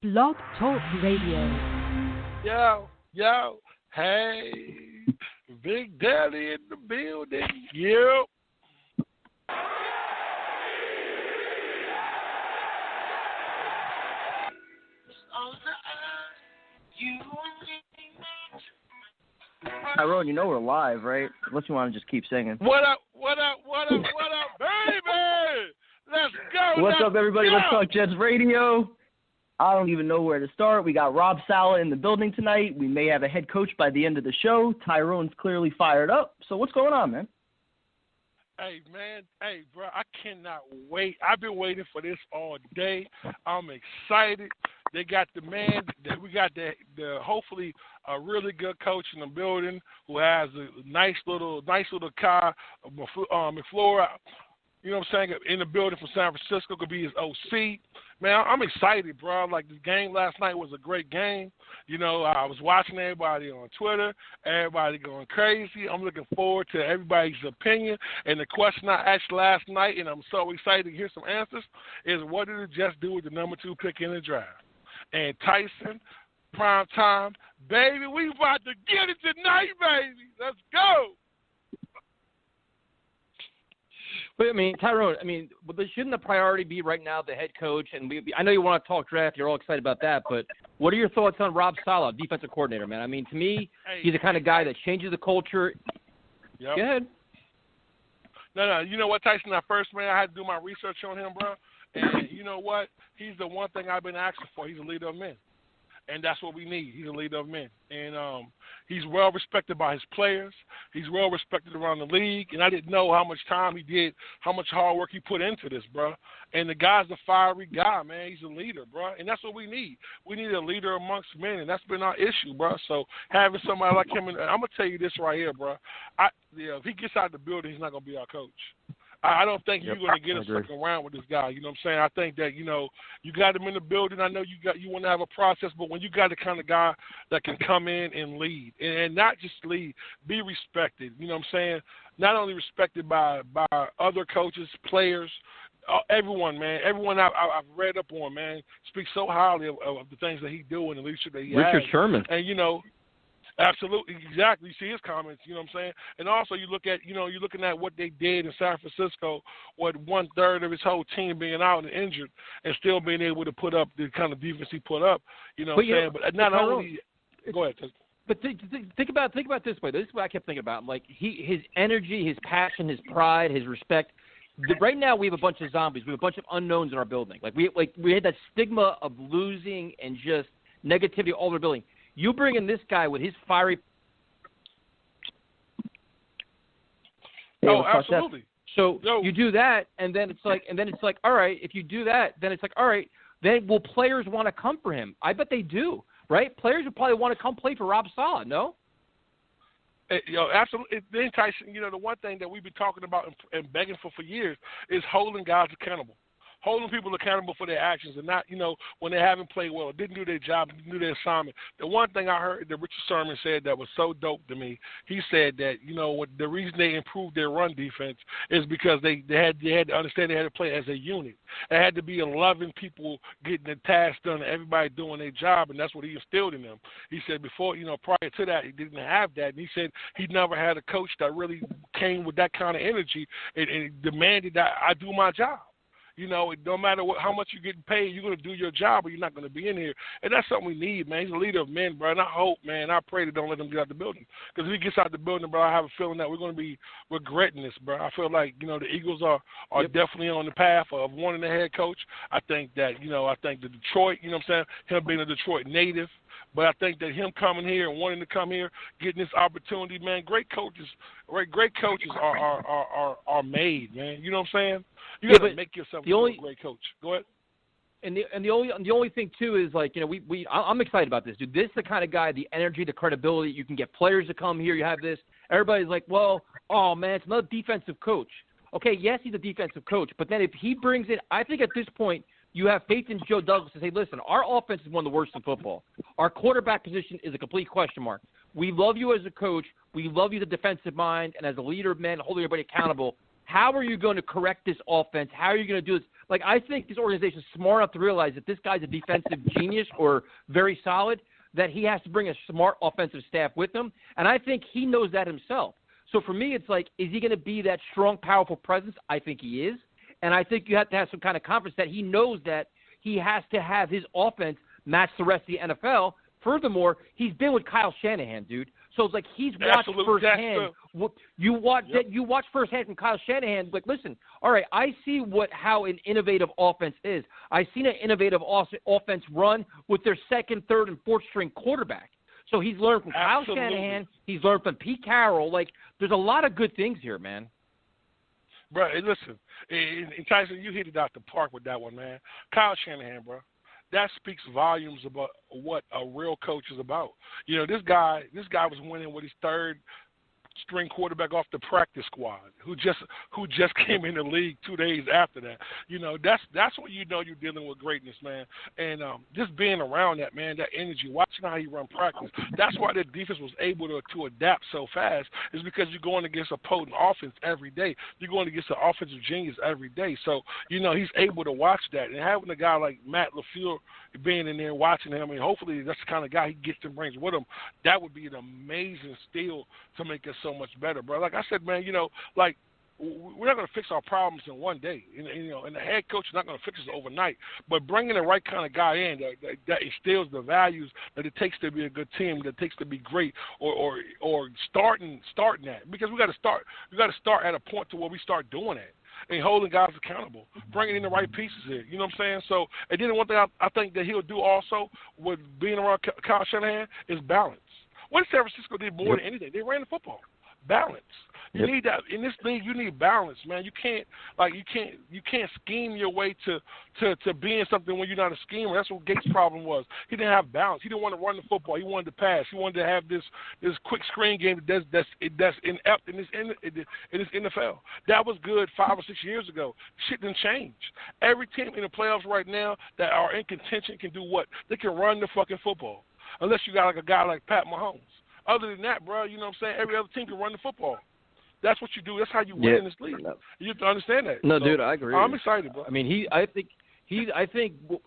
Blog Talk Radio. Yo, hey, Big Daddy in the building, yep. Tyrone, you know we're live, right? Unless you want to just keep singing. What up, baby? Let's go. What's up, everybody? Let's Talk Jets Radio. I don't even know where to start. We got Rob Saleh in the building tonight. We may have a head coach by the end of the show. Tyrone's clearly fired up. So what's going on, man? Hey, man. Hey, bro, I cannot wait. I've been waiting for this all day. I'm excited. They got the man. We got the hopefully a really good coach in the building who has a nice little car, McFlora. You know what I'm saying? In the building from San Francisco, could be his OC. Man, I'm excited, bro. Like, the game last night was a great game. You know, I was watching everybody on Twitter, everybody going crazy. I'm looking forward to everybody's opinion. And the question I asked last night, and I'm so excited to hear some answers, is what did the Jets do with the number 2 pick in the draft? And Tyson, prime time, baby, we about to get it tonight, baby. Let's go. But, I mean, Tyrone, shouldn't the priority be right now the head coach? And I know you want to talk draft. You're all excited about that. But what are your thoughts on Rob Saleh, defensive coordinator, man? I mean, to me, he's the kind of guy that changes the culture. Yep. Go ahead. No. You know what, Tyson? At first, man, I had to do my research on him, bro. And you know what? He's the one thing I've been asking for. He's a leader of men. And that's what we need. He's a leader of men. And he's well respected by his players. He's well respected around the league. And I didn't know how much time he did, how much hard work he put into this, bro. And the guy's a fiery guy, man. He's a leader, bro. And that's what we need. We need a leader amongst men, and that's been our issue, bro. So having somebody like him, and I'm going to tell you this right here, bro. If he gets out of the building, he's not going to be our coach. I don't think you're going to get us stuck around with this guy. You know what I'm saying? I think that, you know, you got him in the building. I know you want to have a process, but when you got the kind of guy that can come in and lead, and not just lead, be respected. You know what I'm saying? Not only respected by other coaches, players, everyone, man. Everyone I've read up on, man, speaks so highly of the things that he do and the leadership that he has. Richard Sherman. And, you know, absolutely, exactly. You see his comments, you know what I'm saying? And also you're looking at what they did in San Francisco, with 1/3 of his whole team being out and injured and still being able to put up the kind of defense he put up, you know what I'm saying? But not only – go ahead. But think about it this way. This is what I kept thinking about. Like, his energy, his passion, his pride, his respect. Right now we have a bunch of zombies. We have a bunch of unknowns in our building. We had that stigma of losing and just negativity all over the building. You bring in this guy with his fiery. Oh, absolutely. So you do that, and then it's like, all right. If you do that, then it's like, all right. Then will players want to come for him? I bet they do, right? Players would probably want to come play for Rob Saleh, no? Absolutely. Then, Tyson, you know, the one thing that we've been talking about and begging for years is holding guys accountable. Holding people accountable for their actions and not, you know, when they haven't played well, didn't do their job, didn't do their assignment. The one thing I heard that Richard Sherman said that was so dope to me, he said that, you know, the reason they improved their run defense is because they had to understand they had to play as a unit. It had to be 11 people getting the task done and everybody doing their job, and that's what he instilled in them. He said before, you know, prior to that, he didn't have that. And he said he never had a coach that really came with that kind of energy and demanded that I do my job. You know, no matter how much you're getting paid, you're going to do your job or you're not going to be in here. And that's something we need, man. He's a leader of men, bro. And I hope, man, I pray they don't let him get out the building. Because if he gets out the building, bro, I have a feeling that we're going to be regretting this, bro. I feel like, you know, the Eagles are definitely on the path of wanting a head coach. I think that, you know, the Detroit, you know what I'm saying, him being a Detroit native. But I think that him coming here and wanting to come here, getting this opportunity, man, great coaches are made, man. You know what I'm saying? You got to make yourself a great coach. Go ahead. And the only thing too is, like, you know, I'm excited about this, dude. This is the kind of guy, the energy, the credibility. You can get players to come here. You have this. Everybody's like, well, oh man, it's another defensive coach. Okay, yes, he's a defensive coach, but then if he brings in, I think at this point you have faith in Joe Douglas to say, listen, our offense is one of the worst in football. Our quarterback position is a complete question mark. We love you as a coach. We love you as a defensive mind and as a leader of men, holding everybody accountable. how are you going to correct this offense? How are you going to do this? Like, I think this organization is smart enough to realize that this guy's a defensive genius or very solid, that he has to bring a smart offensive staff with him. And I think he knows that himself. So for me, it's like, is he going to be that strong, powerful presence? I think he is. And I think you have to have some kind of confidence that he knows that he has to have his offense match the rest of the NFL. Furthermore, he's been with Kyle Shanahan, dude. So it's like he's watched firsthand. You watch firsthand from Kyle Shanahan. Like, listen, all right, I see how an innovative offense is. I've seen an innovative offense run with their second, third, and fourth string quarterback. So he's learned from Kyle Shanahan. He's learned from Pete Carroll. Like, there's a lot of good things here, man. Bro, hey, listen, and Tyson, you hit it out the park with that one, man. Kyle Shanahan, bro. That speaks volumes about what a real coach is about. You know, this guy was winning with his third string quarterback off the practice squad, who just came in the league 2 days after that. You know, that's when you know you're dealing with greatness, man. And just being around that, man, that energy, watching how he run practice, that's why the defense was able to adapt so fast, is because you're going against a potent offense every day. You're going against an offensive genius every day. So, you know, he's able to watch that. And having a guy like Matt LaFleur being in there watching him, I mean, hopefully that's the kind of guy he gets and brings with him. That would be an amazing steal to make us so much better, bro. Like I said, man, you know, like, we're not going to fix our problems in one day, and the head coach is not going to fix us overnight. But bringing the right kind of guy in that instills the values that it takes to be a good team, that it takes to be great, or starting that, because we got to start at a point to where we start doing that and holding guys accountable, bringing in the right pieces here. You know what I'm saying? So, and then one thing I think that he'll do also with being around Kyle Shanahan is balance. What San Francisco did more than anything, they ran the football. Balance. You need that in this league. You need balance, man. You can't scheme your way to being something when you're not a schemer. That's what Gates' problem was. He didn't have balance. He didn't want to run the football. He wanted to pass. He wanted to have this quick screen game that's inept in this NFL. That was good 5 or 6 years ago. Shit didn't change. Every team in the playoffs right now that are in contention can do what? They can run the fucking football, unless you got like a guy like Pat Mahomes. Other than that, bro, you know what I'm saying? Every other team can run the football. That's what you do. That's how you win in this league. You have to understand that. No, so, dude, I agree. I'm excited, bro. I mean, I think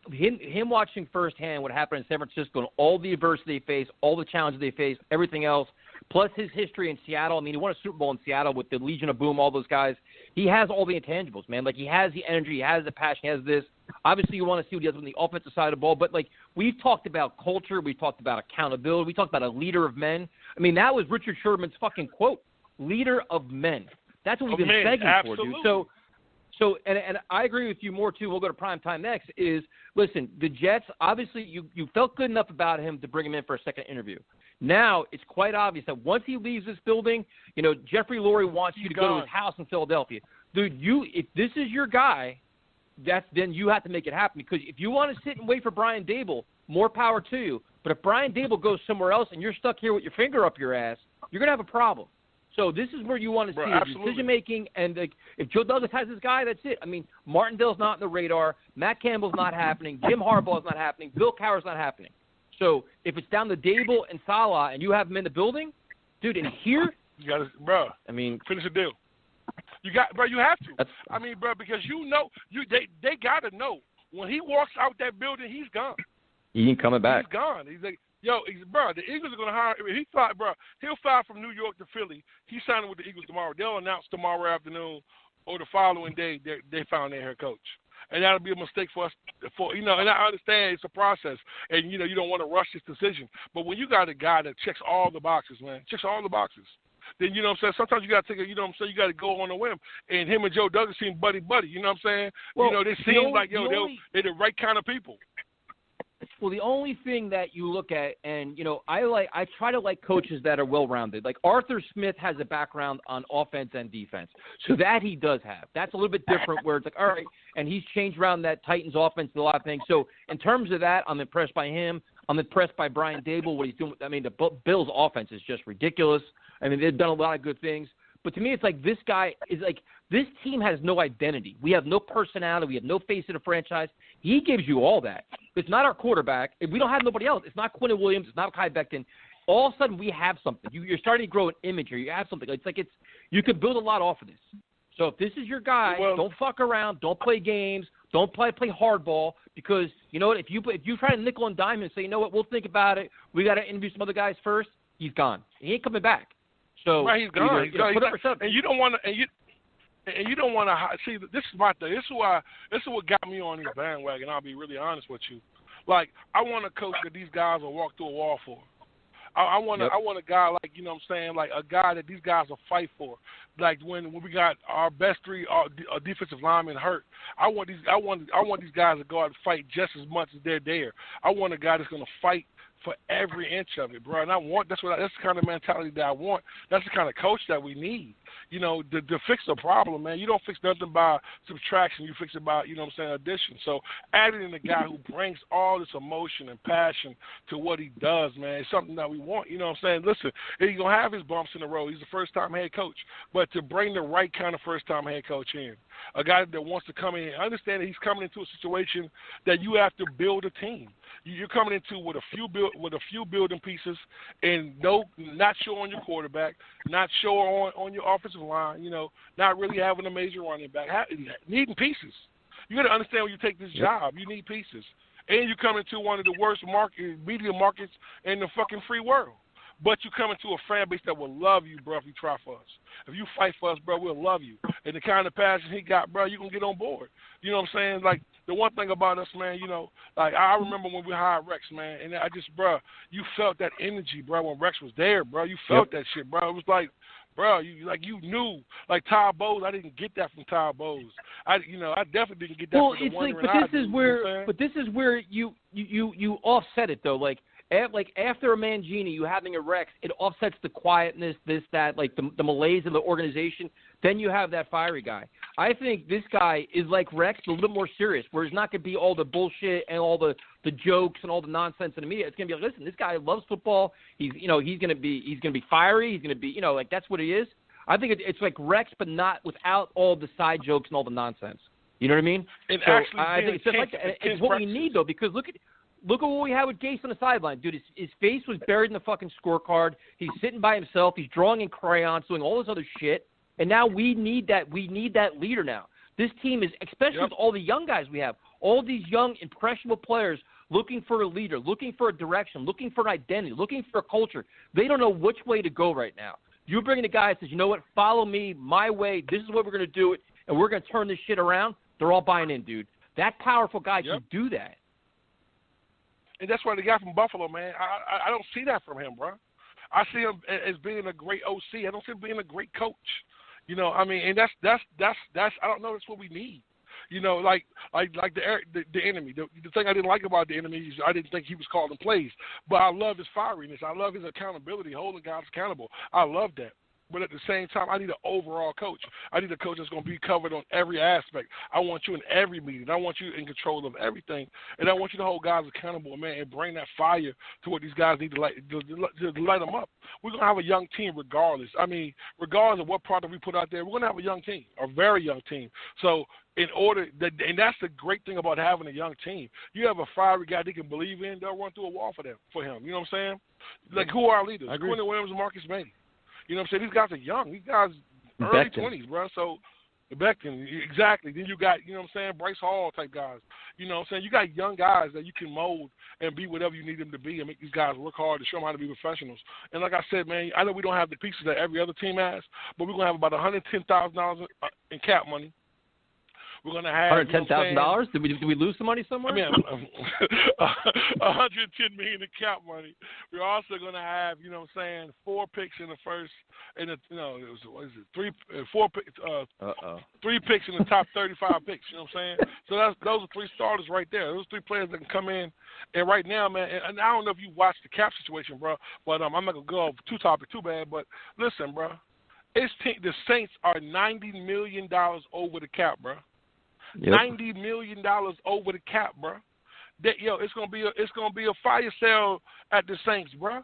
him watching firsthand what happened in San Francisco and all the adversity they faced, all the challenges they faced, everything else, plus his history in Seattle. I mean, he won a Super Bowl in Seattle with the Legion of Boom, all those guys. He has all the intangibles, man. Like, he has the energy, he has the passion, he has this. Obviously, you want to see what he does on the offensive side of the ball, but, like, we've talked about culture, we've talked about accountability, we talked about a leader of men. I mean, that was Richard Sherman's fucking quote, leader of men. That's what we've been begging for, dude. So, and I agree with you more, too. We'll go to prime time next, is, listen, the Jets, obviously, you felt good enough about him to bring him in for a second interview. Now, it's quite obvious that once he leaves this building, you know, Jeffrey Lurie wants you to go to his house in Philadelphia. Dude, if this is your guy, then you have to make it happen, because if you want to sit and wait for Brian Daboll, more power to you. But if Brian Daboll goes somewhere else and you're stuck here with your finger up your ass, you're going to have a problem. So this is where you want to see the decision-making. And if Joe Douglas has this guy, that's it. I mean, Martindale's not on the radar. Matt Campbell's not happening. Jim Harbaugh's not happening. Bill Cowher's not happening. So if it's down to Daboll and Salah and you have them in the building, dude, and here, you got to, bro. I mean, finish the deal. You have to. I mean, bro, because they got to know when he walks out that building, he's gone. He ain't coming back. He's gone. He's like, bro, the Eagles are going to hire him. He'll fly from New York to Philly. He's signing with the Eagles tomorrow. They'll announce tomorrow afternoon or the following day they found their head coach. And that'll be a mistake for us. And I understand it's a process, and, you don't want to rush this decision. But when you got a guy that checks all the boxes, man, then, you know what I'm saying, sometimes you got to take you got to go on a whim. And him and Joe Douglas seem buddy-buddy, you know what I'm saying? Well, they seem like, they're the right kind of people. Well, the only thing that you look at, and, I try to like coaches that are well-rounded. Like Arthur Smith has a background on offense and defense. So that he does have. That's a little bit different where it's like, all right, and he's changed around that Titans offense a lot of things. So in terms of that, I'm impressed by him. I'm impressed by Brian Daboll, what he's doing. I mean, the Bills' offense is just ridiculous. I mean, they've done a lot of good things. But to me, it's like this guy is like, this team has no identity. We have no personality. We have no face of the franchise. He gives you all that. It's not our quarterback. If we don't have nobody else, it's not Quinnen Williams. It's not Kai Becton. All of a sudden, we have something. You're starting to grow an image here. You have something. You could build a lot off of this. So if this is your guy, don't fuck around, don't play games, don't play hardball, because you know what? If you try to nickel and dime him and say, you know what, we'll think about it, we got to interview some other guys first, he's gone. He ain't coming back. So right, he's gone. And you don't want to. And you don't want to see. This is my thing. This is what got me on this bandwagon. I'll be really honest with you. Like, I want a coach that these guys will walk through a wall for. I want a guy like, you know what I'm saying, like a guy that these guys will fight for. Like when we got our best three defensive linemen hurt, I want these guys to go out and fight just as much as they're there. I want a guy that's going to fight for every inch of it, bro. And that's the kind of mentality that I want. That's the kind of coach that we need. You know, to fix a problem, man. You don't fix nothing by subtraction. You fix it by, you know what I'm saying, addition. So adding in a guy who brings all this emotion and passion to what he does, man, is something that we want. You know what I'm saying? Listen, he's going to have his bumps in the road. He's the first-time head coach. But to bring the right kind of first-time head coach in, a guy that wants to come in, understand that he's coming into a situation that you have to build a team. You're coming into with a few building pieces, and not sure on your quarterback, not sure on your offensive line. You know, not really having a major running back, needing pieces. You got to understand when you take this job, you need pieces, and you come into one of the worst media markets in the fucking free world. But you come into a fan base that will love you, bro, if you try for us. If you fight for us, bro, we'll love you. And the kind of passion he got, bro, you can get on board. You know what I'm saying? Like, the one thing about us, man, you know, like I remember when we hired Rex, man, and I just, bro, you felt that energy, bro, when Rex was there, bro. You felt that shit, bro. It was like, bro, you knew. Like Todd Bowles, I didn't get that from Todd Bowles. I definitely didn't get that from the one. But this is where you offset it though. Like after a Mangini, you having a Rex, it offsets the quietness, this, that, like the malaise of the organization. Then you have that fiery guy. I think this guy is like Rex, but a little bit more serious, where it's not going to be all the bullshit and all the jokes and all the nonsense in the media. It's going to be like, listen, this guy loves football. He's going to be fiery. He's going to be, like that's what he is. I think it's like Rex, but not without all the side jokes and all the nonsense. You know what I mean? I think it's just like that. It's what we need though, because look at what we had with Gase on the sideline, dude. His face was buried in the fucking scorecard. He's sitting by himself. He's drawing in crayons, doing all this other shit. And now we need that. We need that leader now. This team is, especially with all the young guys we have, all these young, impressionable players looking for a leader, looking for a direction, looking for an identity, looking for a culture. They don't know which way to go right now. You're bringing a guy that says, you know what, follow me, my way. This is what we're going to do it, and we're going to turn this shit around. They're all buying in, dude. That powerful guy can do that. And that's why the guy from Buffalo, man, I don't see that from him, bro. I see him as being a great OC. I don't see him being a great coach. You know, I mean, and that's I don't know, that's what we need. You know, like the enemy. The thing I didn't like about the enemy is I didn't think he was calling plays. But I love his fieriness. I love his accountability, holding guys accountable. I love that. But at the same time, I need an overall coach. I need a coach that's going to be covered on every aspect. I want you in every meeting. I want you in control of everything. And I want you to hold guys accountable, man, and bring that fire to what these guys need to light them up. We're going to have a young team regardless. I mean, regardless of what product we put out there, we're going to have a young team, a very young team. So and that's the great thing about having a young team. You have a fiery guy they can believe in, they'll run through a wall for him. You know what I'm saying? Like, who are our leaders? Quentin Williams and Marcus May. You know what I'm saying? These guys are young. These guys early 20s, bro. So, Becton, exactly. Then you got, you know what I'm saying, Bryce Hall type guys. You know what I'm saying? You got young guys that you can mold and be whatever you need them to be and make these guys work hard to show them how to be professionals. And like I said, man, I know we don't have the pieces that every other team has, but we're going to have about $110,000 in cap money. We're going to have $110,000. Did we lose some money somewhere? I mean, $110 million in cap money. We're also going to have, you know what I'm saying, 4 picks in the first, and three picks in the top 35 picks. You know what I'm saying? So those are 3 starters right there. Those 3 players that can come in. And right now, man, and I don't know if you watched the cap situation, bro, but I'm not gonna go too bad. But listen, bro, the Saints are $90 million over the cap, bro. Yep. $90 million over the cap, bro. It's gonna be a fire sale at the Saints, bro.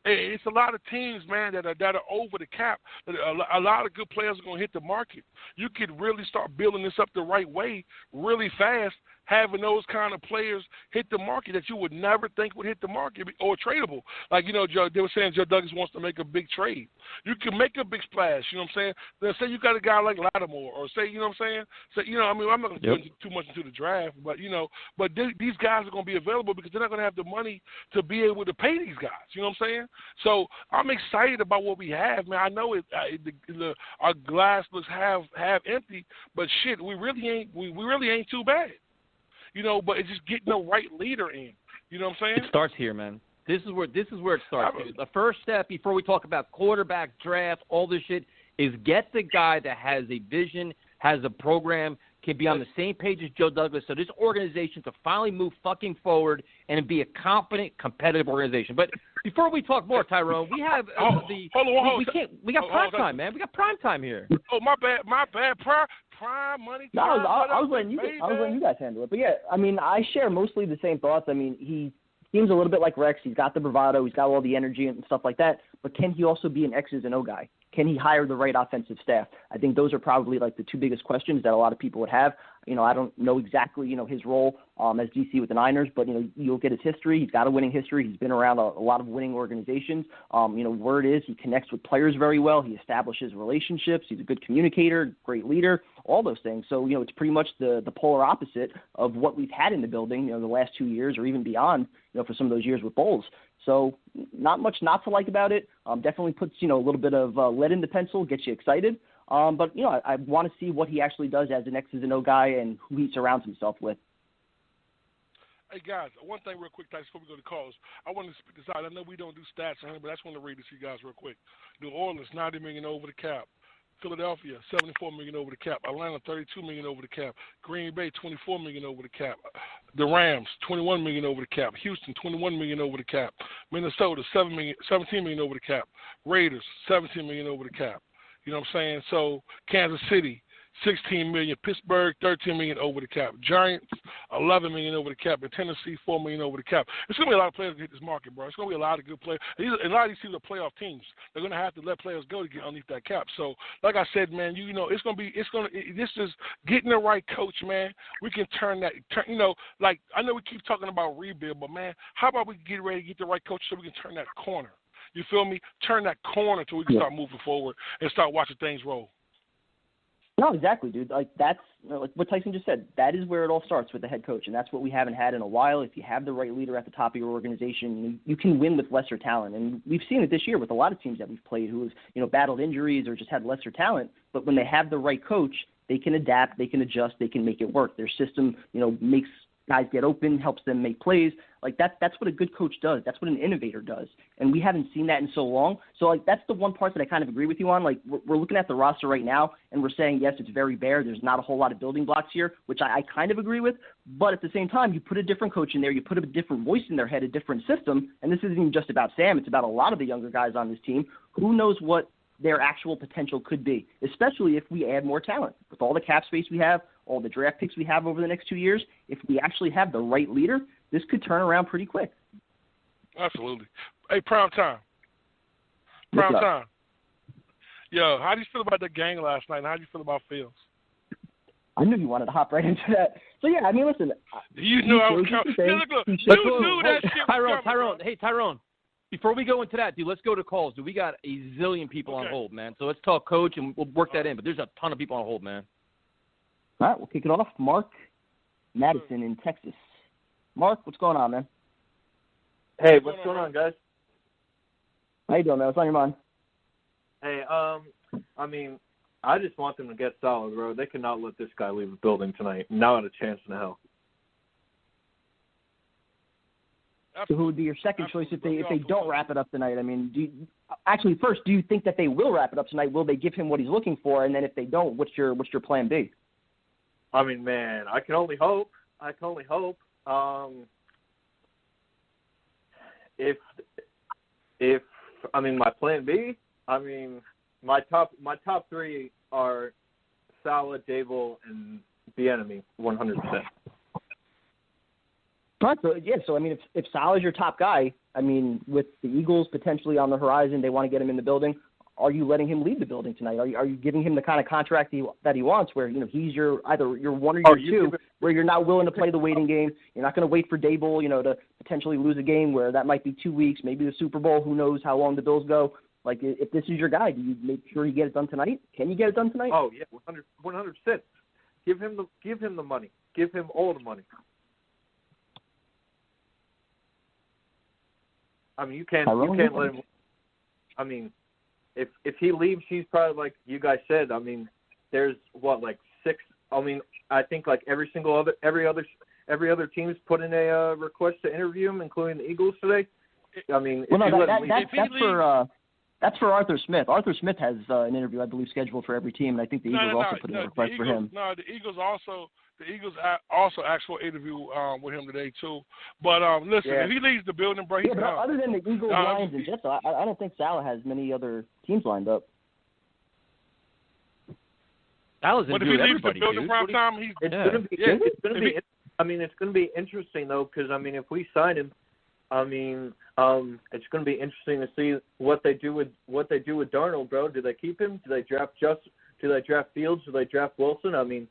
It's a lot of teams, man, that are over the cap. A lot of good players are gonna hit the market. You could really start building this up the right way, really fast, having those kind of players hit the market that you would never think would hit the market or tradable. Like, they were saying Joe Douglas wants to make a big trade. You can make a big splash, you know what I'm saying? Then say you got a guy like Lattimore, or say, you know what I'm saying? So, I'm not going to get too much into the draft, but, these guys are going to be available because they're not going to have the money to be able to pay these guys, you know what I'm saying? So I'm excited about what we have, man. I know our glass looks half empty, but shit, we really ain't too bad. But it's just getting the right leader in. You know what I'm saying? It starts here, man. This is where it starts. Dude. The first step before we talk about quarterback draft, all this shit, is get the guy that has a vision, has a program, can be on the same page as Joe Douglas, so this organization to finally move fucking forward and be a competent, competitive organization. But before we talk more, Tyrone, we have we got prime time, man. We got prime time here. Oh, my bad. Prime money. No, I was letting you guys handle it. But yeah, I share mostly the same thoughts. He seems a little bit like Rex. He's got the bravado. He's got all the energy and stuff like that. But can he also be an X's and O guy? Can he hire the right offensive staff? I think those are probably like the two biggest questions that a lot of people would have. I don't know exactly, his role as DC with the Niners, but, you look at his history. He's got a winning history. He's been around a lot of winning organizations. Word is he connects with players very well. He establishes relationships. He's a good communicator, great leader, all those things. So, it's pretty much the polar opposite of what we've had in the building, the last 2 years or even beyond, for some of those years with Bowles. So not much not to like about it. Definitely puts, a little bit of lead in the pencil, gets you excited. But, I want to see what he actually does as an X's and O guy and who he surrounds himself with. Hey, guys, one thing real quick, before we go to calls. I want to speak this out. I know we don't do stats on him, but I just want to read this to you guys real quick. New Orleans, $90 million over the cap. Philadelphia, $74 million over the cap. Atlanta, $32 million over the cap. Green Bay, $24 million over the cap. The Rams, $21 million over the cap. Houston, $21 million over the cap. Minnesota, $17 million over the cap. Raiders, $17 million over the cap. You know what I'm saying? So Kansas City, $16 million. Pittsburgh, $13 million over the cap. Giants, $11 million over the cap. And Tennessee, $4 million over the cap. It's going to be a lot of players to hit this market, bro. It's going to be a lot of good players. A lot of these teams are playoff teams. They're going to have to let players go to get underneath that cap. So, like I said, man, this is getting the right coach, man. We can like I know we keep talking about rebuild, but man, how about we get ready to get the right coach so we can turn that corner? You feel me? Turn that corner so we can start moving forward and start watching things roll. No, exactly, dude. Like that's like what Tyson just said. That is where it all starts with the head coach, and that's what we haven't had in a while. If you have the right leader at the top of your organization, you can win with lesser talent, and we've seen it this year with a lot of teams that we've played who have battled injuries or just had lesser talent. But when they have the right coach, they can adapt, they can adjust, they can make it work. Their system, makes guys get open, helps them make plays. Like that's what a good coach does. That's what an innovator does. And we haven't seen that in so long. So like that's the one part that I kind of agree with you on. Like we're looking at the roster right now and we're saying, yes, it's very bare. There's not a whole lot of building blocks here, which I kind of agree with. But at the same time, you put a different coach in there, you put a different voice in their head, a different system. And this isn't even just about Sam. It's about a lot of the younger guys on this team. Who knows what their actual potential could be, especially if we add more talent. With all the cap space we have, all the draft picks we have over the next 2 years, if we actually have the right leader, this could turn around pretty quick. Absolutely. Hey, prime time. Prime time. Yo, how do you feel about the gang last night, and how do you feel about Fields? I knew you wanted to hop right into that. So, yeah, I mean, listen. You knew I was coming. You knew that shit was coming. Hey, Tyrone. Before we go into that, dude, let's go to calls. Dude, we got a zillion people on hold, man. So let's talk coach, and we'll work that in. But there's a ton of people on hold, man. All right, we'll kick it off. Mark Madison in Texas. Mark, what's going on, man? Hey, what's going on, guys? How you doing, man? What's on your mind? Hey, I mean, I just want them to get Salah, bro. They cannot let this guy leave the building tonight. Not a chance in hell. So who would be your second choice if they don't wrap it up tonight? I mean, do you think that they will wrap it up tonight? Will they give him what he's looking for? And then if they don't, what's your plan B? I mean, man, I can only hope. If my plan B, I mean, my top three are Salah, Dable, and Bieniemy, 100%. Right, so I mean, if Salah's your top guy, I mean, with the Eagles potentially on the horizon, they want to get him in the building. are you letting him leave the building tonight? Are you giving him the kind of contract that he wants, where he's either your one or your two, where you're not willing to play the waiting game? You're not going to wait for Dable, to potentially lose a game where that might be 2 weeks, maybe the Super Bowl. Who knows how long the Bills go? Like, if this is your guy, do you make sure you get it done tonight? Can you get it done tonight? Oh yeah, 100%. Give him the money. Give him all the money. I mean, you can't let him. I mean, if he leaves, he's probably, like you guys said. I mean, there's like 6. I mean, I think like every other team's put in a request to interview him, including the Eagles today. I mean, that's for Arthur Smith. Arthur Smith has an interview, I believe, scheduled for every team, and I think the Eagles also put in a request for him. No, the Eagles also asked for an interview with him today too. But listen, if he leaves the building, bro, he's gone. Other than the Eagles, Lions, and Jets, I don't think Salah has many other teams lined up. Salah's but if he leaves the building prime time, it's going to be interesting though, because I mean, if we sign him, I mean, it's going to be interesting to see what they do with Darnold, bro. Do they keep him? Do they draft Do they draft Fields? Do they draft Wilson? I mean,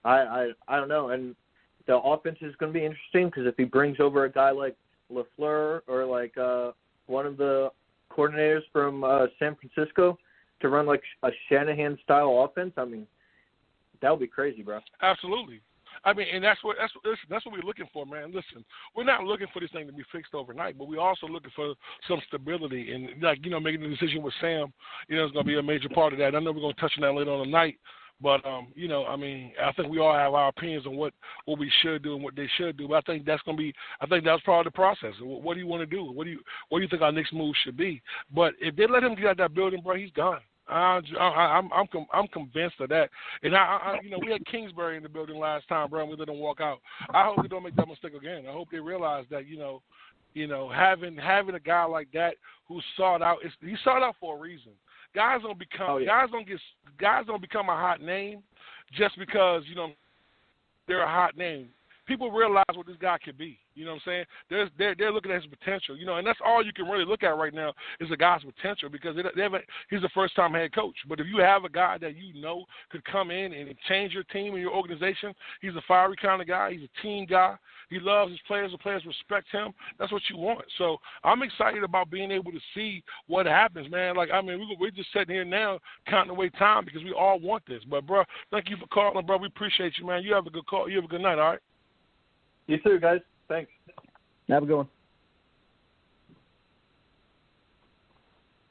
I don't know. And the offense is going to be interesting because if he brings over a guy like LaFleur or like one of the coordinators from San Francisco to run like a Shanahan-style offense, I mean, that would be crazy, bro. Absolutely. I mean, and that's what we're looking for, man. Listen, we're not looking for this thing to be fixed overnight, but we're also looking for some stability. And, like, making the decision with Sam, is going to be a major part of that. I know we're going to touch on that later on tonight. But, I mean, I think we all have our opinions on what we should do and what they should do. But I think that's part of the process. What do you want to do? What do you think our next move should be? But if they let him get out that building, bro, he's gone. I'm convinced of that. And we had Kingsbury in the building last time, bro, and we let him walk out. I hope they don't make that mistake again. I hope they realize that, having a guy like that who sought out, he sought out for a reason. Guys don't become a hot name just because they're a hot name. People realize what this guy can be. You know what I'm saying? They're looking at his potential. And that's all you can really look at right now is a guy's potential because he's a first-time head coach. But if you have a guy that could come in and change your team and your organization, he's a fiery kind of guy. He's a team guy. He loves his players. The players respect him. That's what you want. So I'm excited about being able to see what happens, man. Like, I mean, we're just sitting here now counting away time because we all want this. But, bro, thank you for calling, bro. We appreciate you, man. You have a good call. You have a good night, all right? You too, guys. Thanks. Have a good one.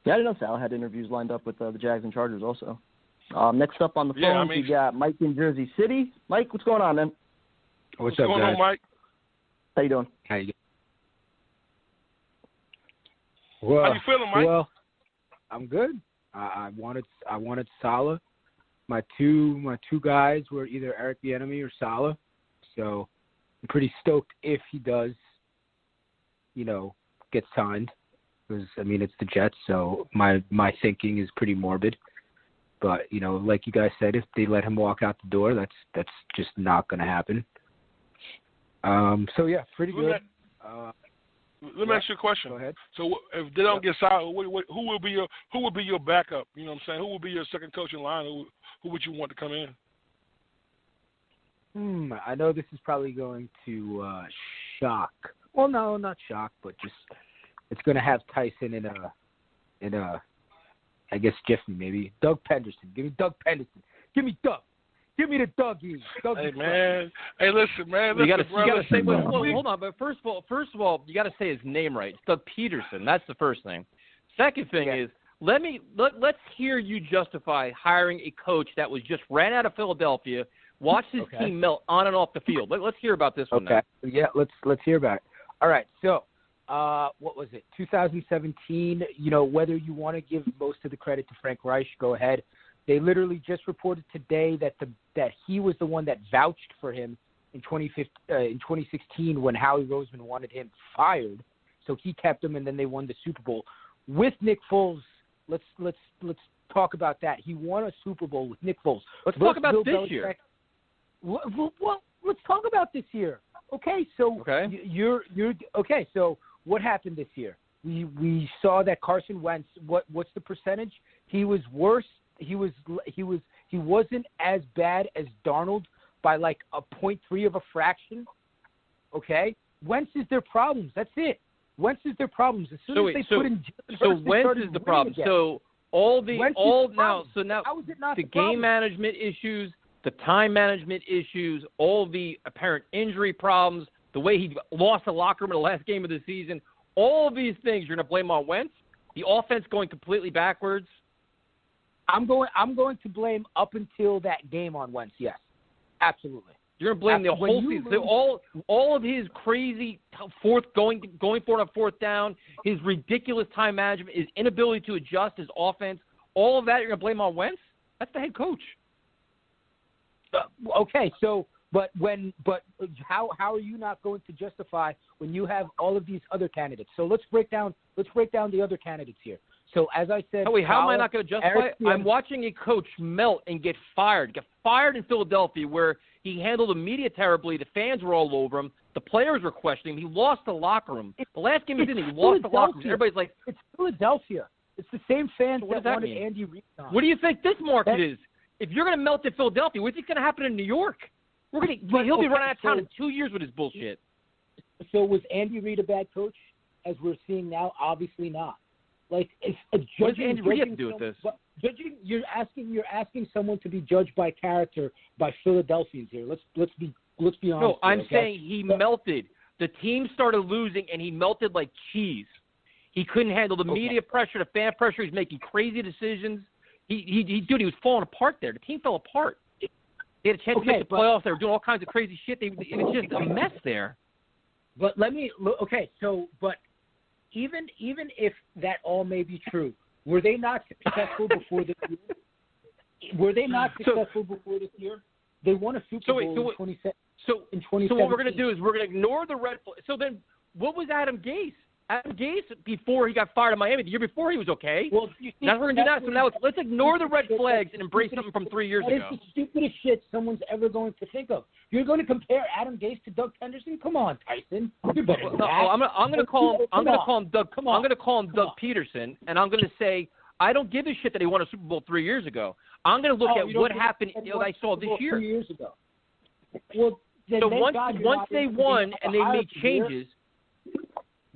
Yeah, I didn't know Salah had interviews lined up with the Jags and Chargers also. Next up on the phone, we got Mike in Jersey City. Mike, what's going on, man? What's up, going guys? on, Mike? How you doing? How you doing? Well, how you feeling, Mike? Well, I'm good. I wanted Salah. My two guys were either Eric Bieniemy or Salah. So I'm pretty stoked if he does, get signed. Because, I mean, it's the Jets, so my thinking is pretty morbid. But, like you guys said, if they let him walk out the door, that's just not going to happen. So, yeah, pretty good. Let me ask you a question. Go ahead. So if they don't get signed, who will be your backup? You know what I'm saying? Who will be your second coach in line? Who would you want to come in? I know this is probably going to shock. Well, no, not shock, but just it's going to have Tyson in a I guess Jiffy maybe. Doug Pederson. Give me Doug Pederson. Give me Doug. Give me the Dougie. Hey man. Hey, listen, man. You gotta say. Hold on. But first of all, you got to say his name right. It's Doug Pederson. That's the first thing. Second thing is let's hear you justify hiring a coach that was just ran out of Philadelphia. Watch his team melt on and off the field. Let's hear about this one now. Yeah, let's hear about it. All right, so what was it? 2017. Whether you want to give most of the credit to Frank Reich, go ahead. They literally just reported today that he was the one that vouched for him in 2016 when Howie Roseman wanted him fired. So he kept him, and then they won the Super Bowl with Nick Foles. Let's talk about that. He won a Super Bowl with Nick Foles. Let's talk about this year. Well, let's talk about this year. Okay, so you're okay. So what happened this year? we saw that Carson Wentz. What's the percentage? He was worse. He wasn't as bad as Darnold by like a 0.3 of a fraction. Okay, Wentz is their problems. That's it. Wentz is their problems. As soon as they put in Jalen Hurts, Wentz is the problem. Again. So now how is it not the the game problem? management issues, the time management issues, all the apparent injury problems, the way he lost the locker room in the last game of the season, all of these things you're going to blame on Wentz? The offense going completely backwards? I'm going to blame up until that game on Wentz. Yes, absolutely. You're going to blame the whole season. So all of his crazy going for it on fourth down, his ridiculous time management, his inability to adjust his offense, all of that you're going to blame on Wentz? That's the head coach. Okay, so but how are you not going to justify when you have all of these other candidates? So let's break down the other candidates here. So as I said, how am I not going to justify it? I'm watching a coach melt and get fired in Philadelphia, where he handled the media terribly. The fans were all over him. The players were questioning him. He lost the locker room. The last game he did, he lost the locker room. Everybody's like, it's Philadelphia. It's the same fans that wanted mean? Andy Reid on. What do you think this market is? If you're going to melt in Philadelphia, what's going to happen in New York? He'll be running out of town in 2 years with his bullshit. So was Andy Reid a bad coach, as we're seeing now? Obviously not. Like, what does Andy Reid have to do with this? Judging, you're asking someone to be judged by character by Philadelphians here. Let's be honest. No, I'm okay? saying he melted. The team started losing, and he melted like cheese. He couldn't handle the media pressure, the fan pressure. He's making crazy decisions. He was falling apart there. The team fell apart. They had a chance to make the playoffs. They were doing all kinds of crazy shit. It was just a mess there. But let me – okay, so – but even if that all may be true, were they not successful before this year? Were they not successful before this year? They won a Super Bowl in 2017. So what we're going to do is we're going to ignore the red flag. So then what was Adam Gase? Adam Gase, before he got fired in Miami, the year before he was okay. Well, now we're going to do that. So now let's ignore the red flags and embrace something from 3 years ago. That is the stupidest shit someone's ever going to think of. You're going to compare Adam Gase to Doug Pederson? Come on, Tyson. You're better than that. I'm going to call him Doug Pederson, and I'm going to say I don't give a shit that he won a Super Bowl 3 years ago. I'm going to look at what happened that I saw this year. 3 years ago. Well, so once they won and they made changes.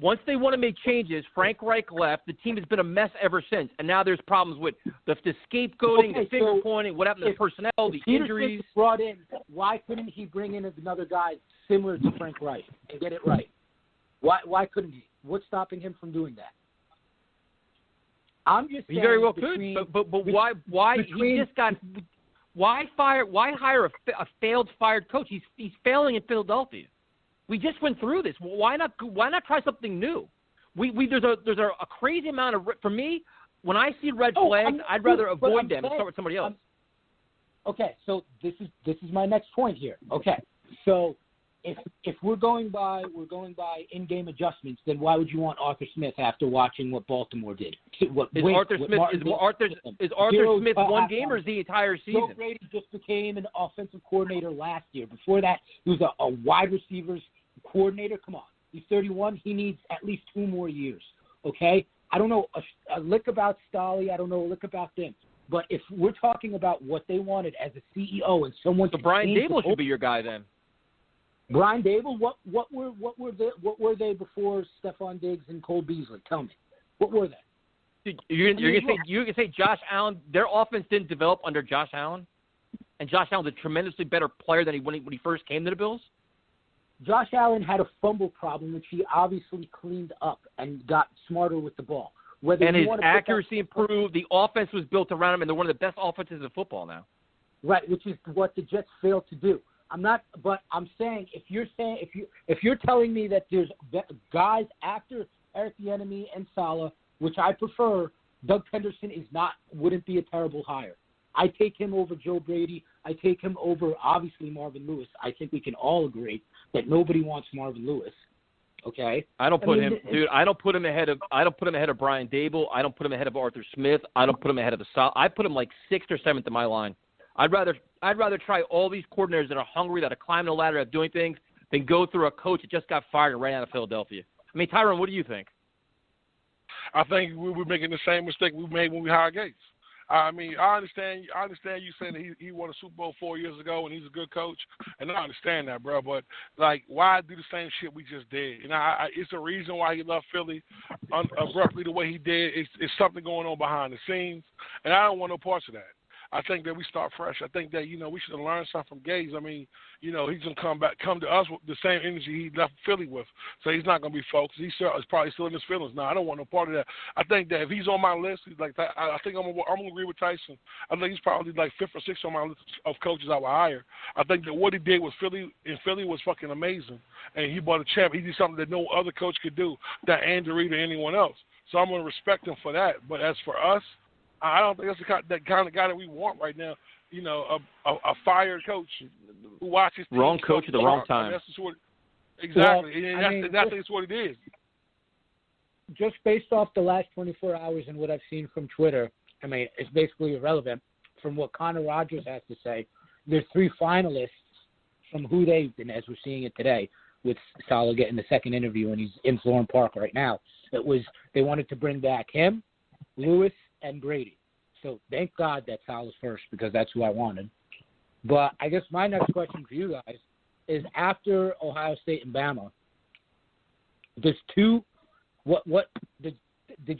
Once they want to make changes, Frank Reich left. The team has been a mess ever since, and now there's problems with the scapegoating, the finger pointing, what happened to the personnel, the injuries. Was brought in, why couldn't he bring in another guy similar to Frank Reich and get it right? Why couldn't he? What's stopping him from doing that? I'm just saying. He very well could, but why he just got? Why hire a failed fired coach? He's failing in Philadelphia. We just went through this. Why not try something new? There's a crazy amount of, for me, when I see red flags, I'd rather avoid them and start with somebody else. Okay, so this is my next point here. Okay, so if we're going by in-game adjustments, then why would you want Arthur Smith after watching what Baltimore did? Is Arthur Smith one game or is the entire season? Joe Brady just became an offensive coordinator last year. Before that, he was a wide receivers coordinator. Come on, he's 31. He needs at least 2 more years. Okay, I don't know a lick about Saleh. I don't know a lick about them. But if we're talking about what they wanted as a CEO and someone, so Brian Daboll should be your guy then. Brian Daboll, what were they before Stephon Diggs and Cole Beasley? Tell me, what were they? You're gonna say Josh Allen? Their offense didn't develop under Josh Allen, and Josh Allen was a tremendously better player than when he first came to the Bills. Josh Allen had a fumble problem, which he obviously cleaned up and got smarter with the ball. And his accuracy improved. The offense was built around him, and they're one of the best offenses in football now. Right, which is what the Jets failed to do. I'm saying if you're telling me that there's guys after Eric Bieniemy and Salah, which I prefer, Doug Pederson wouldn't be a terrible hire. I take him over Joe Brady. I take him over obviously Marvin Lewis. I think we can all agree that nobody wants Marvin Lewis. Okay. I don't put him ahead of Brian Daboll. I don't put him ahead of Arthur Smith. I don't put him ahead of Salah. I put him like 6th or 7th in my line. I'd rather try all these coordinators that are hungry, that are climbing the ladder, that are doing things, than go through a coach that just got fired and ran out of Philadelphia. I mean, Tyrone, what do you think? I think we were making the same mistake we made when we hired Gates. I mean, I understand you saying that he won a Super Bowl 4 years ago and he's a good coach, and I understand that, bro. But like, why do the same shit we just did? And it's a reason why he left Philly abruptly the way he did. It's something going on behind the scenes, and I don't want no parts of that. I think that we start fresh. I think that, we should have learned something from Gates. I mean, he's going to come to us with the same energy he left Philly with. So he's not going to be focused. He's probably still in his feelings. No, I don't want no part of that. I think that if he's on my list, he's like that. I think I'm going to agree with Tyson. I think he's probably like 5th or 6th on my list of coaches I would hire. I think that what he did with Philly was fucking amazing. And he brought a champ. He did something that no other coach could do, that Andy Reid or anyone else. So I'm going to respect him for that. But as for us, I don't think that's the kind of guy that we want right now. A fired coach who watches. Wrong coach at the wrong time. That's exactly. Well, that's what it is. Just based off the last 24 hours and what I've seen from Twitter, I mean, it's basically irrelevant. From what Connor Rogers has to say, there's 3 finalists from who they've been, as we're seeing it today, with Salah getting the second interview, and he's in Florham Park right now. They wanted to bring back him, Lewis, and Brady. So thank God that Salah's first, because that's who I wanted. But I guess my next question for you guys is, after Ohio State and Bama, did you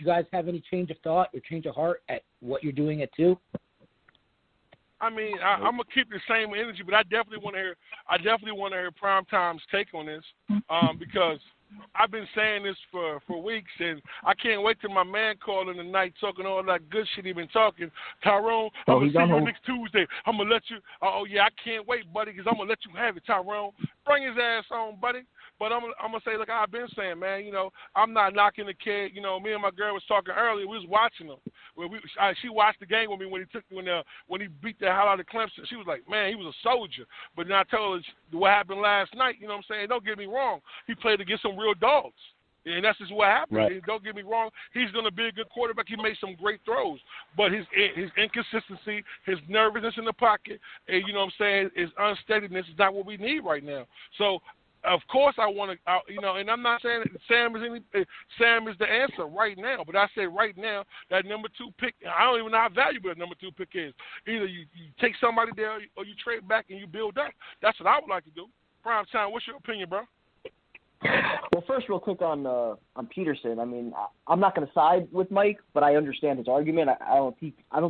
guys have any change of thought or change of heart at what you're doing at 2? I mean, I'm gonna keep the same energy, but I definitely want to hear Primetime's take on this, because I've been saying this for weeks, and I can't wait till my man called in the night talking all that good shit he been talking. Tyrone, I'm going to see you next Tuesday. I'm going to let you. Oh, yeah, I can't wait, buddy, because I'm going to let you have it, Tyrone. Bring his ass on, buddy. But I'm going to say, like I've been saying, man, I'm not knocking the kid. Me and my girl was talking earlier. We was watching him. She watched the game with me when he beat the hell out of Clemson. She was like, man, he was a soldier. But then I told her what happened last night. You know what I'm saying? Don't get me wrong. He played against some real dogs. And that's just what happened. Right. Don't get me wrong. He's going to be a good quarterback. He made some great throws. But his inconsistency, his nervousness in the pocket, and, you know what I'm saying, his unsteadiness is not what we need right now. So, of course, I want to, and I'm not saying that Sam is the answer right now, but I say right now that number 2 pick, I don't even know how valuable that number 2 pick is. Either you take somebody there or you trade back and you build up. That's what I would like to do. Prime Time, what's your opinion, bro? Well, first, real quick on Pederson. I mean, I'm not going to side with Mike, but I understand his argument. I don't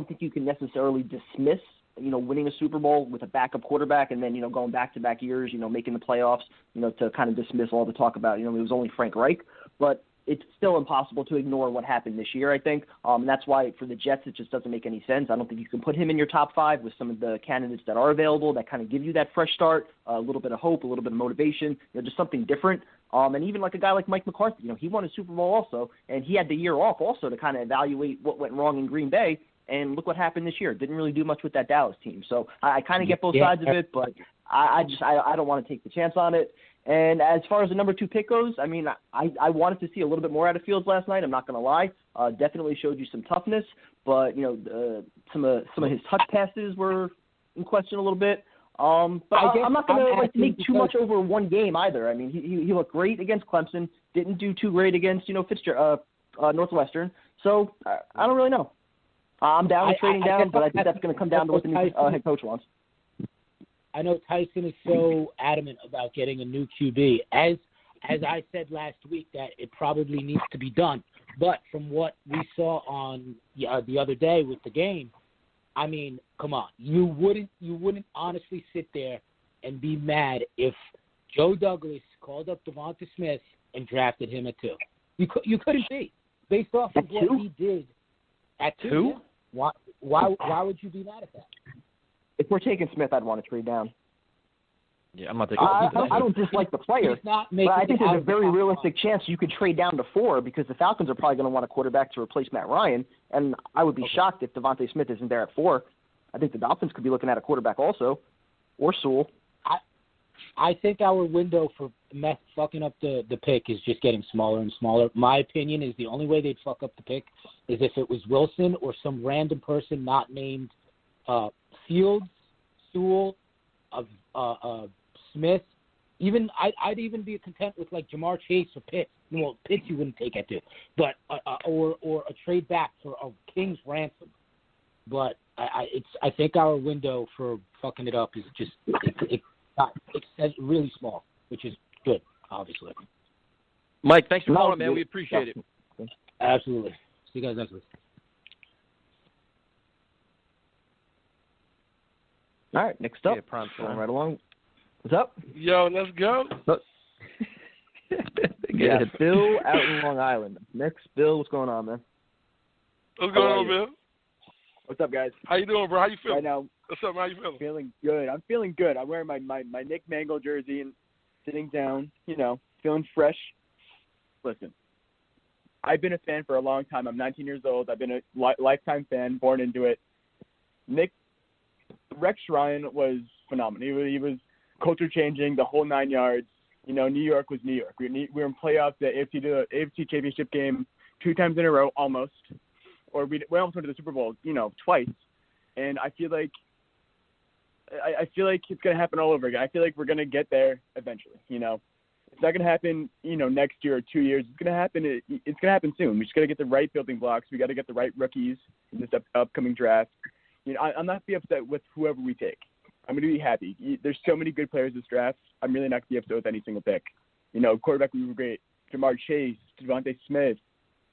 think you can necessarily dismiss winning a Super Bowl with a backup quarterback and then, going back-to-back years, making the playoffs, to kind of dismiss all the talk about, it was only Frank Reich. But it's still impossible to ignore what happened this year, I think. And that's why for the Jets, it just doesn't make any sense. I don't think you can put him in your top 5 with some of the candidates that are available that kind of give you that fresh start, a little bit of hope, a little bit of motivation, just something different. And even like a guy like Mike McCarthy, he won a Super Bowl also, and he had the year off also to kind of evaluate what went wrong in Green Bay. And look what happened this year. Didn't really do much with that Dallas team. So I kind of get both sides of it, but I don't want to take the chance on it. And as far as the number 2 pick goes, I mean, I wanted to see a little bit more out of Fields last night. I'm not going to lie. Definitely showed you some toughness, but some of his touch passes were in question a little bit. But I'm not going to make too much over one game either. I mean, he looked great against Clemson. Didn't do too great against Northwestern. So I don't really know. I'm down with trading down, but I think that's going to come down to what the new head coach wants. I know Tyson is so adamant about getting a new QB. As I said last week, that it probably needs to be done. But from what we saw on the other day with the game, I mean, come on, you wouldn't honestly sit there and be mad if Joe Douglas called up Devonta Smith and drafted him at 2. You couldn't be, based off of what he did at 2. Yeah. Why would you be mad at that? If we're taking Smith, I'd want to trade down. Yeah, I'm not taking. I don't dislike the player, but I think there's a very realistic chance you could trade down to 4 because the Falcons are probably going to want a quarterback to replace Matt Ryan, and I would be shocked if Devonta Smith isn't there at 4. I think the Dolphins could be looking at a quarterback also, or Sewell. I think our window for fucking up the pick is just getting smaller and smaller. My opinion is the only way they'd fuck up the pick is if it was Wilson or some random person not named Fields, Sewell, Smith, I'd even be content with like Jamar Chase or Pitts. Well, Pitts you wouldn't take at two, but or a trade back for a King's ransom. But I think our window for fucking it up is just it's really small, which is good, obviously. Mike, thanks for calling, man. We appreciate it. Absolutely. See you guys next week. All right, next up, going right along. What's up? Yo, let's go. Yeah, Bill out in Long Island. Next, Bill, what's going on, man? What's going on, Bill? What's up, guys? How you doing, bro? How you feeling? Right now, what's up, man? How you feeling? Feeling good. I'm feeling good. I'm wearing my Nick Mango jersey and sitting down, feeling fresh. Listen, I've been a fan for a long time. I'm 19 years old. I've been a lifetime fan, born into it. Rex Ryan was phenomenal. He was culture changing, the whole 9 yards. New York was New York. We were in playoffs, the AFC Championship game 2 times in a row, almost. Or we almost went to the Super Bowl, twice. And I feel like it's gonna happen all over again. I feel like we're gonna get there eventually. It's not gonna happen, next year or 2 years. It's gonna happen. It's gonna happen soon. We just gotta get the right building blocks. We gotta get the right rookies in this upcoming draft. I'm not gonna be upset with whoever we take. I'm gonna be happy. There's so many good players this draft. I'm really not gonna be upset with any single pick. Quarterback we were great. Jamar Chase, Devontae Smith,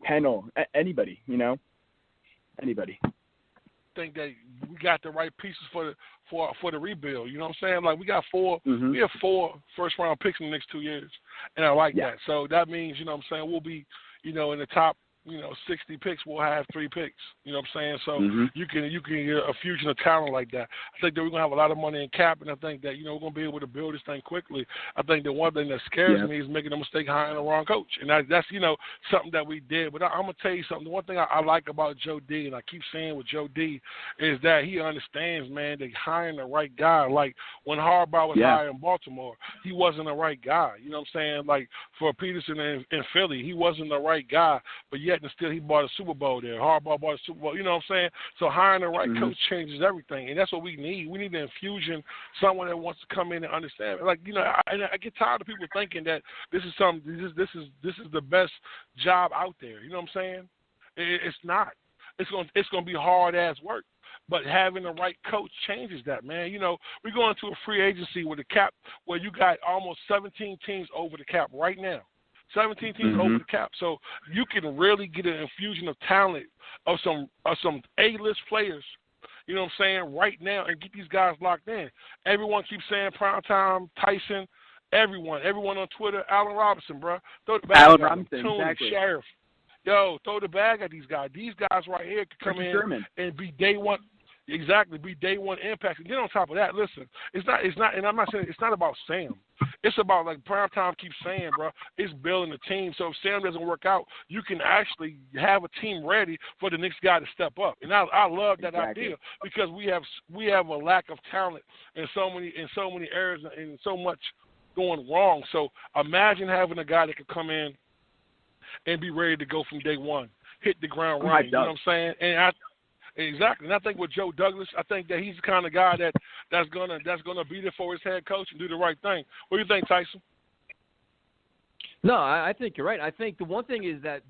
Pennell, anybody. Anybody. I think that we got the right pieces for the rebuild. You know what I'm saying? Like we got 4 we have 4 first round picks in the next 2 years. And I like that. So that means, you know what I'm saying, we'll be, in the top 60 picks, we'll have 3 picks. You know what I'm saying? So you can get a fusion of talent like that. I think that we're gonna have a lot of money in cap, and I think that we're gonna be able to build this thing quickly. I think the one thing that scares me is making a mistake hiring the wrong coach, and that's something that we did. But I'm gonna tell you something. The one thing I like about Joe D, and I keep saying with Joe D, is that he understands, man, that hiring the right guy. Like when Harbaugh was hired in Baltimore, he wasn't the right guy. You know what I'm saying? Like for Pederson in Philly, he wasn't the right guy, but yet and still he bought a Super Bowl there. Harbaugh bought a Super Bowl. You know what I'm saying? So hiring the right coach changes everything, and that's what we need. We need an infusion, someone that wants to come in and understand. Like I get tired of people thinking that this is the best job out there. You know what I'm saying? It's not. It's gonna be hard ass work. But having the right coach changes that, man. We're going to a free agency with a cap where you got almost 17 teams over the cap right now. 17 teams over the cap. So you can really get an infusion of talent of some A-list players, you know what I'm saying, right now and get these guys locked in. Everyone keeps saying Primetime, Tyson, everyone on Twitter, Allen Robinson, bro. Throw the bag Allen at Robinson, Toon, exactly. Sheriff. Yo, throw the bag at these guys. These guys right here can come in and be day one. Exactly, be day one impact. And then on top of that, listen, it's not, and I'm not saying it's not about Sam. It's about, like Primetime keeps saying, bro, it's building a team. So if Sam doesn't work out, you can actually have a team ready for the next guy to step up. And I love that idea because we have a lack of talent in so many areas and so much going wrong. So imagine having a guy that could come in and be ready to go from day one, hit the ground running. You know what I'm saying? And exactly. And I think with Joe Douglas, I think that he's the kind of guy that's gonna be there for his head coach and do the right thing. What do you think, Tyson? No, I think you're right. I think the one thing is that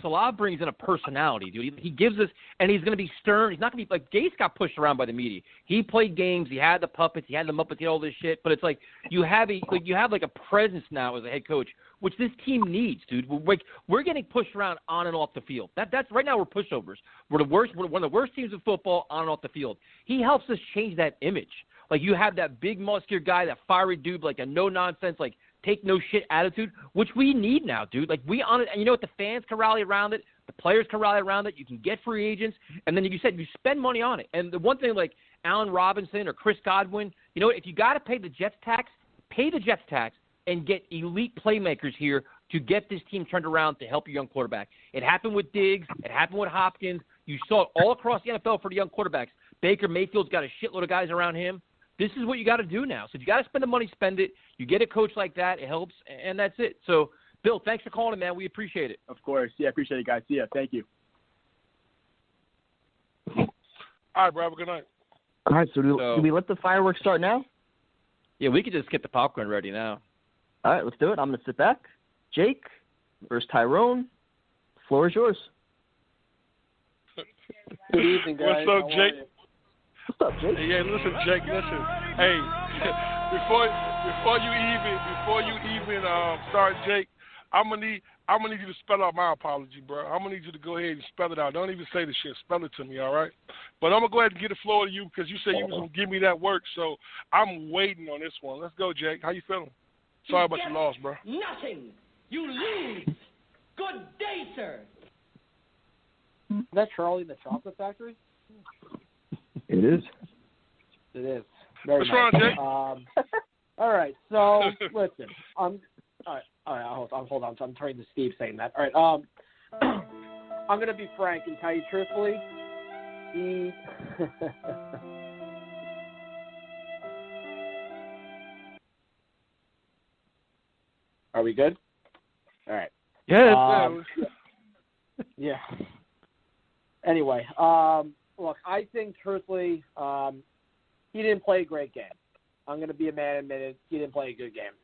Salah brings in a personality, dude. He gives us, and he's going to be stern. He's not going to be like Gase got pushed around by the media. He played games. He had the puppets. He had the Muppets. He had all this shit. But it's like you have a presence now as a head coach, which this team needs, dude. We're getting pushed around on and off the field. That's right now we're pushovers. We're the worst. We're one of the worst teams in football on and off the field. He helps us change that image. Like you have that big muscular guy, that fiery dude, like a no nonsense, like take no shit attitude, which we need now, dude. Like we on it, and you know what? The fans can rally around it. The players can rally around it. You can get free agents, and then like you said, you spend money on it. And the one thing, like Allen Robinson or Chris Godwin, if you got to pay the Jets tax, pay the Jets tax, and get elite playmakers here to get this team turned around to help your young quarterback. It happened with Diggs. It happened with Hopkins. You saw it all across the NFL for the young quarterbacks. Baker Mayfield's got a shitload of guys around him. This is what you got to do now. So if you got to spend the money, spend it. You get a coach like that, it helps, and that's it. So, Bill, thanks for calling, man. We appreciate it. Of course. Yeah, appreciate it, guys. See ya. Thank you. All right, bro. Have a good night. All right, so do we let the fireworks start now? Yeah, we could just get the popcorn ready now. All right, let's do it. I'm going to sit back. Jake versus Tyrone. The floor is yours. Good evening, guys. What's up, Jake? What's up, Jake? Yeah, listen, Jake. Listen. Hey, before you even start, Jake, I'm gonna need you to spell out my apology, bro. I'm gonna need you to go ahead and spell it out. Don't even say the shit. Spell it to me, all right? But I'm gonna go ahead and get the floor to you because you said you was gonna give me that work, so I'm waiting on this one. Let's go, Jake. How you feeling? Sorry about your loss, bro. Nothing. You lose. Good day, sir. Is that Charlie in the Chocolate Factory? It is. It is. Very What's nice. wrong, Jake? All right. So listen, all right. Hold on. So I'm turning to Steve saying that. All right. I'm gonna be frank and tell you truthfully. Are we good? All right. Yeah. Anyway, look, I think truthfully, he didn't play a great game. I'm going to be a man admitted. He didn't play a good game.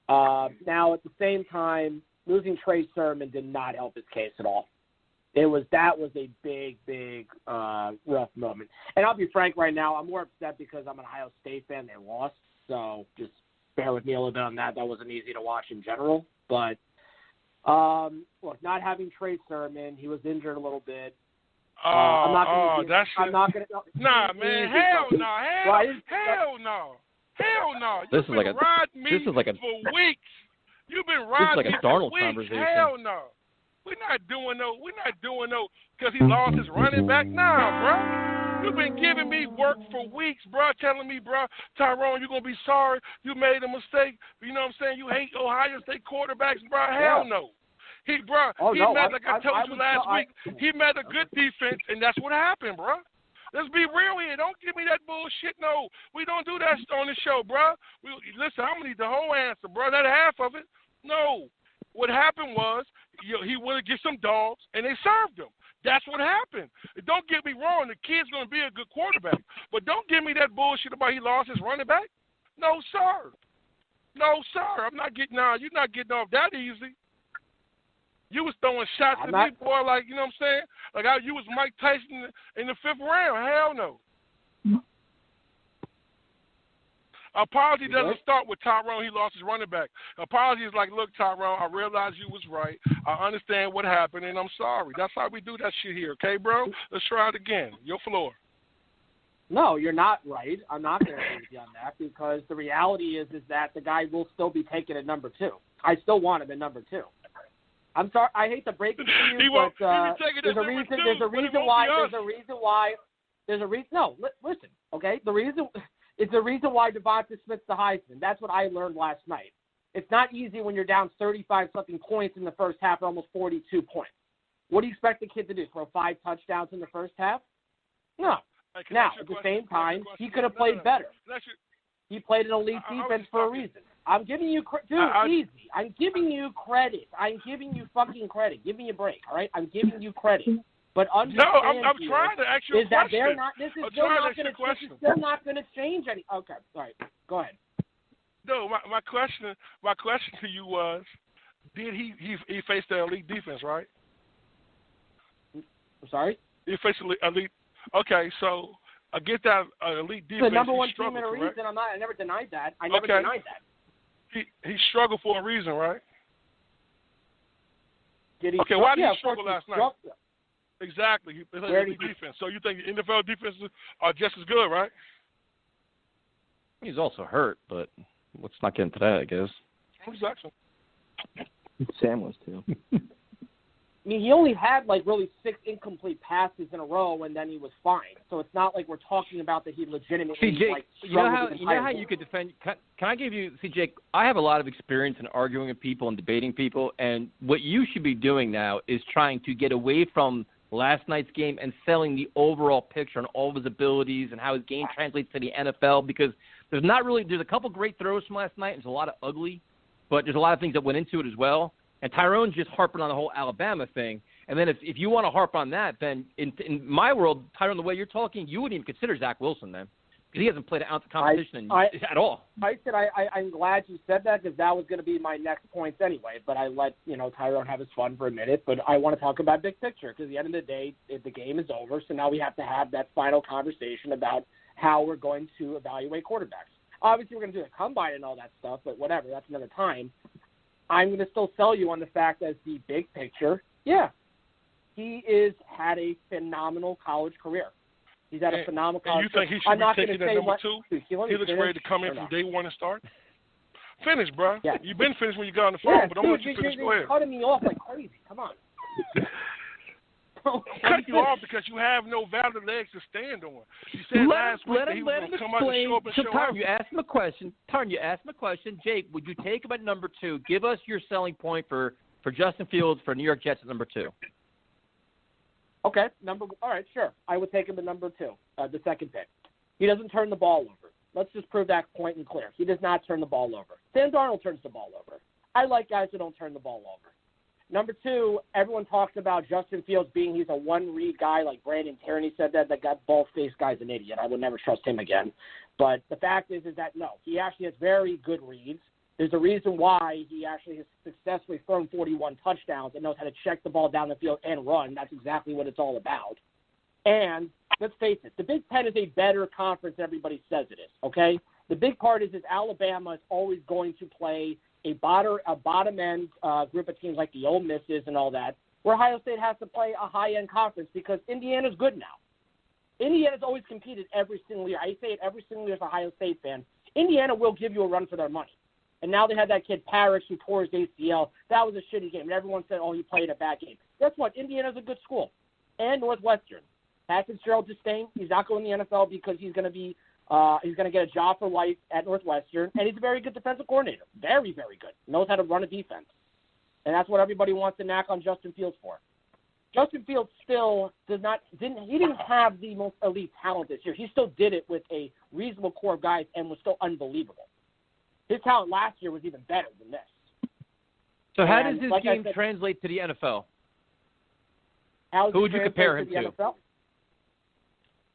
Now, at the same time, losing Trey Sermon did not help his case at all. That was a big, rough moment. And I'll be frank right now, I'm more upset because I'm an Ohio State fan. They lost, so just bear with me a little bit on that. That wasn't easy to watch in general. But, look, not having Trey Sermon, he was injured a little bit. I'm not going to. Nah, man, hell no. This is like a for weeks. You've been riding like a Darnold conversation. Hell no. We're not doing no because he lost his running back. Nah, bro. You've been giving me work for weeks, bro, telling me, bro, Tyrone, you're going to be sorry. You made a mistake. You know what I'm saying? You hate Ohio State quarterbacks, bro. Hell no. He met, like I told you last week, he met a good defense, and that's what happened, bro. Let's be real here. Don't give me that bullshit. No, we don't do that on the show, bro. Listen, I'm going to need the whole answer, bro. That half of it. No. What happened was he wanted to get some dogs, and they served him. That's what happened. Don't get me wrong. The kid's going to be a good quarterback. But don't give me that bullshit about he lost his running back. No, sir. No, sir. You're not getting off that easy. You was throwing shots at me, boy, like, you know what I'm saying? Like you was Mike Tyson in the 5th round. Hell no. Apology doesn't start with Tyrone. He lost his running back. Apology is like, look, Tyrone, I realize you was right. I understand what happened, and I'm sorry. That's how we do that shit here, okay, bro? Let's try it again. Your floor. No, you're not right. I'm not going to agree with you on that because the reality is that the guy will still be taken at number 2. I still want him at number 2. I'm sorry. I hate to break it to you, but there's a reason why. No, listen. Okay, it's the reason why Devonta Smith's the Heisman. That's what I learned last night. It's not easy when you're down 35-something points in the first half, or almost 42 points. What do you expect the kid to do? Throw 5 touchdowns in the first half? No. Now, at the same time, he could have played better. He played an elite defense for a reason. I'm giving you easy. I'm giving you credit. I'm giving you fucking credit. Give me a break, all right? I'm giving you credit. But understand I'm trying to ask you a question. This is still not going to change any. Okay, all right. Go ahead. No, my question to you was, did he faced the elite defense, right? I'm sorry? He faced elite. Okay, so against that elite defense, the number one team in a correct? reason. I never denied that. I never denied that. He struggled for a reason, right? Did he? Okay, why did he struggle last night? Yeah. Exactly. He played elite defense. So you think the NFL defenses are just as good, right? He's also hurt, but let's not get into that, I guess. Exactly. Sam was too. I mean, he only had really 6 incomplete passes in a row, and then he was fine. So it's not like we're talking about that he legitimately CJ, you know how you could defend. Can I give you, CJ? I have a lot of experience in arguing with people and debating people, and what you should be doing now is trying to get away from last night's game and selling the overall picture on all of his abilities and how his game translates to the NFL. Because there's a couple great throws from last night. There's a lot of ugly, but there's a lot of things that went into it as well. And Tyrone's just harping on the whole Alabama thing. And then if you want to harp on that, then in my world, Tyrone, the way you're talking, you wouldn't even consider Zach Wilson then. Because he hasn't played an ounce of competition at all. I said I'm glad you said that because that was going to be my next points anyway. But I let Tyrone have his fun for a minute. But I want to talk about big picture because at the end of the day, the game is over. So now we have to have that final conversation about how we're going to evaluate quarterbacks. Obviously, we're going to do the combine and all that stuff, but whatever, that's another time. I'm going to still sell you on the fact that the big picture, yeah, he had a phenomenal college career. He's had a phenomenal college career. And you think he should be taking that number 2? He looks ready to come in from day one and start? Finish, bro. Yeah. You've been finished when you got on the phone, but I'm going to let you finish. Go ahead. You're cutting me off like crazy. Come on. I'm cutting you off because you have no valid legs to stand on. You said last week that he was going to come out and show up and show out. You asked him a question. Tarn, you asked him a question. Jake, would you take him at number 2? Give us your selling point for Justin Fields for New York Jets at number 2. Okay, all right, sure. I would take him at number 2, the second pick. He doesn't turn the ball over. Let's just prove that point and clear. He does not turn the ball over. Sam Darnold turns the ball over. I like guys who don't turn the ball over. Number 2, everyone talks about Justin Fields he's a one-read guy like Brandon Tierney said that bald-faced guy's an idiot. I would never trust him again. But the fact is that, no, he actually has very good reads. There's a reason why he actually has successfully thrown 41 touchdowns and knows how to check the ball down the field and run. That's exactly what it's all about. And let's face it, the Big Ten is a better conference than everybody says it is, okay? The big part is Alabama is always going to play a bottom-end group of teams like the Ole Misses and all that, where Ohio State has to play a high-end conference because Indiana's good now. Indiana's always competed every single year. I say it every single year as a Ohio State fan. Indiana will give you a run for their money. And now they had that kid Parrish who tore his ACL. That was a shitty game. And everyone said, he played a bad game. Guess what? Indiana's a good school. And Northwestern. Pat Fitzgerald Disdain, he's not going to the NFL because he's going to be he's going to get a job for life at Northwestern, and he's a very good defensive coordinator. Very, very good. Knows how to run a defense. And that's what everybody wants to knock on Justin Fields for. Justin Fields still didn't have the most elite talent this year. He still did it with a reasonable core of guys and was still unbelievable. His talent last year was even better than this. So how does his game translate to the NFL? Who would you compare him to? NFL?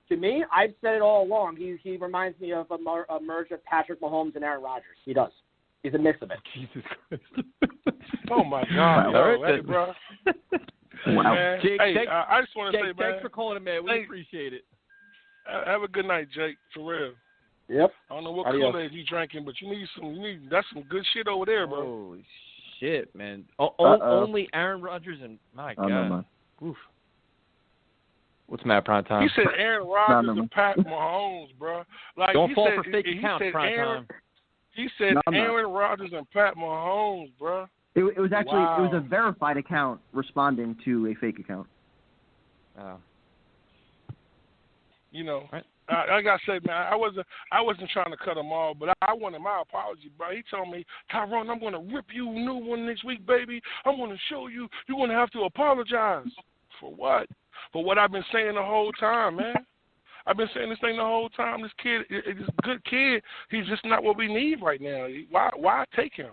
To me, I've said it all along. He reminds me of a merge of Patrick Mahomes and Aaron Rodgers. He does. He's a mix of it. Jesus Christ. Oh, my God. Hey, bro. Wow. Jake, I just want to say, man. Thanks for calling him, man. We appreciate it. Have a good night, Jake, for real. Yep. I don't know what Kool-Aid you drinking, but that's some good shit over there, bro. Holy shit, man. Only Aaron Rodgers and my God. No. Oof. What's Matt Prime Time? He said Aaron Rodgers and Pat Mahomes, bro. Like don't fall for fake accounts, Prime Time. He said Aaron Rodgers and Pat Mahomes, bro. It was actually it was a verified account responding to a fake account. Oh. Right. I gotta say, man, I wasn't trying to cut him off, but I wanted my apology, bro. He told me, Tyrone, I'm gonna rip you a new one next week, baby. I'm gonna show you. You're gonna have to apologize for what? For what I've been saying the whole time, man. I've been saying this thing the whole time. This kid is a good kid. He's just not what we need right now. Why take him?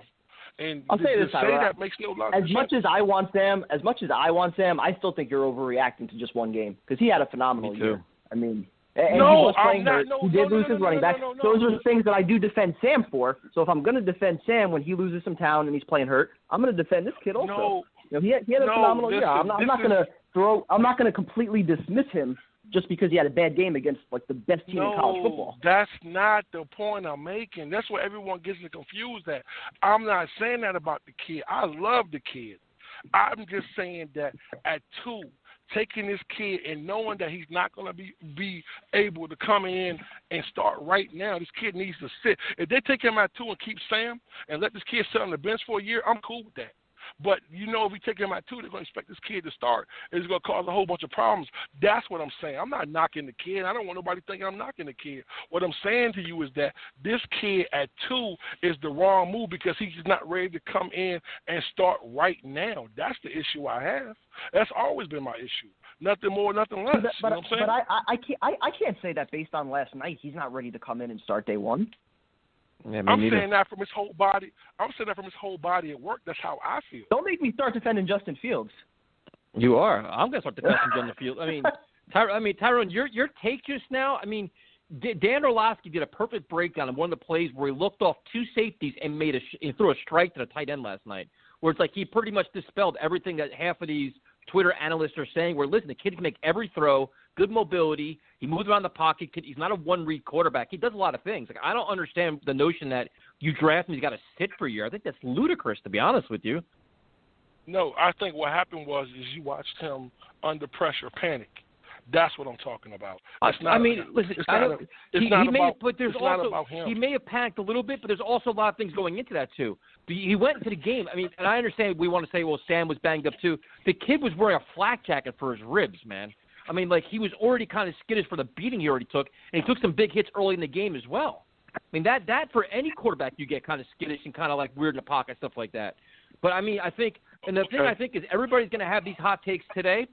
And I'll say this, that makes no logic. As much as I want Sam, I still think you're overreacting to just one game because he had a phenomenal year. I mean, and he was playing hurt. He did lose his running back. Those are the things that I do defend Sam for. So if I'm going to defend Sam when he loses some talent and he's playing hurt, I'm going to defend this kid also. He had a phenomenal year. I'm not going to completely dismiss him just because he had a bad game against the best team in college football. That's not the point I'm making. That's where everyone gets confused at. I'm not saying that about the kid. I love the kid. I'm just saying that at 2, taking this kid and knowing that he's not going to be able to come in and start right now, this kid needs to sit. If they take him at 2 and keep Sam and let this kid sit on the bench for a year, I'm cool with that. But, if we take him at 2, they're going to expect this kid to start. It's going to cause a whole bunch of problems. That's what I'm saying. I'm not knocking the kid. I don't want nobody thinking I'm knocking the kid. What I'm saying to you is that this kid at 2 is the wrong move because he's not ready to come in and start right now. That's the issue I have. That's always been my issue. Nothing more, nothing less. But you know what I'm saying? I can't say that based on last night. He's not ready to come in and start day one. Yeah, I'm saying that from his whole body. I'm saying that from his whole body at work. That's how I feel. Don't make me start defending Justin Fields. You are. I'm going to start defending Justin Fields. Tyrone, your take just now. Dan Orlovsky did a perfect breakdown of one of the plays where he looked off two safeties and he threw a strike to the tight end last night, where it's like he pretty much dispelled everything that half of these Twitter analysts are saying, where, listen, the kid can make every throw, good mobility, he moves around the pocket, he's not a one-read quarterback. He does a lot of things. Like, I don't understand the notion that you draft him, he's got to sit for a year. I think that's ludicrous, to be honest with you. No, I think what happened was you watched him under pressure panic. That's what I'm talking about. He may have panicked a little bit, but there's also a lot of things going into that too. He went into the game. I mean, and I understand we want to say, well, Sam was banged up too. The kid was wearing a flak jacket for his ribs, man. I mean, like, he was already kind of skittish for the beating he already took, and he took some big hits early in the game as well. I mean, that for any quarterback, you get kind of skittish and kind of like weird in the pocket, stuff like that. But I mean, I think, and the thing I think is everybody's going to have these hot takes today.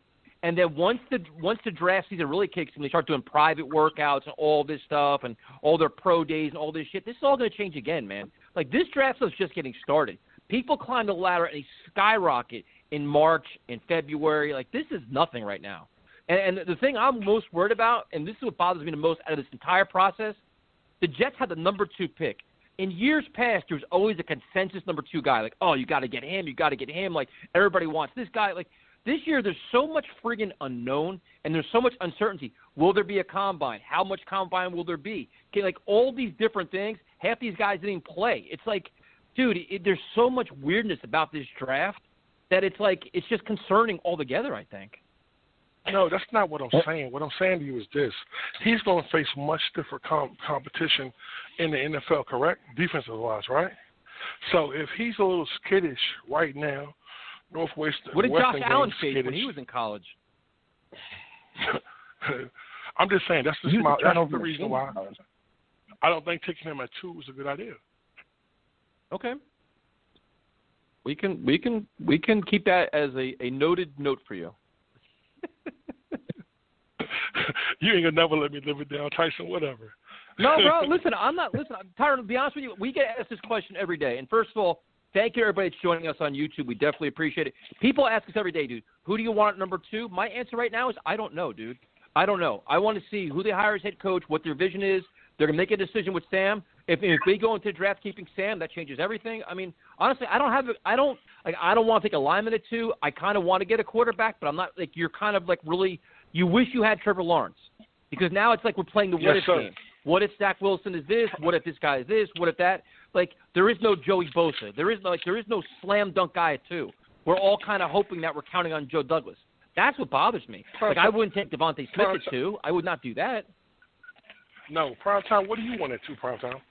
And then once the draft season really kicks in, they start doing private workouts and all this stuff and all their pro days and all this shit. This is all going to change again, man. Like, this draft stuff's just getting started. People climb the ladder and they skyrocket in March, in February. Like, this is nothing right now. And the thing I'm most worried about, and this is what bothers me the most out of this entire process, the Jets had the number 2 pick. In years past, there was always a consensus number 2 guy. Like, oh, you got to get him. Like, everybody wants this guy. Like, this year, there's so much friggin' unknown, and there's so much uncertainty. Will there be a combine? How much combine will there be? Okay, like, all these different things, half these guys didn't even play. It's like, dude, there's so much weirdness about this draft that it's like it's just concerning altogether, I think. No, that's not what I'm saying. What I'm saying to you is this. He's going to face much different competition in the NFL, correct? Defensive-wise, right? So if he's a little skittish right now, what did Josh Allen face when he was in college? I'm just saying that's the reason why I don't think taking him at 2 is a good idea. Okay. We can keep that as a noted note for you. You ain't gonna never let me live it down, Tyson. Whatever. No, bro. Listen, I'm tired. To be honest with you, we get asked this question every day. And first of all, thank you, everybody that's joining us on YouTube. We definitely appreciate it. People ask us every day, dude, who do you want at number 2? My answer right now is I don't know, dude. I don't know. I want to see who they hire as head coach, what their vision is. They're going to make a decision with Sam. If they go into the draft keeping Sam, that changes everything. I mean, honestly, I don't want to take a lineman at 2. I kind of want to get a quarterback, but I'm not like you're kind of like really you wish you had Trevor Lawrence because now it's like we're playing the what if game. What if Zach Wilson is this? What if this guy is this? What if that? Like, there is no Joey Bosa. There is no slam dunk guy at 2. We're all kind of hoping that we're counting on Joe Douglas. That's what bothers me. Like, I wouldn't take Devontae Smith at 2. I would not do that. No, Primetime, what do you want at 2, Primetime?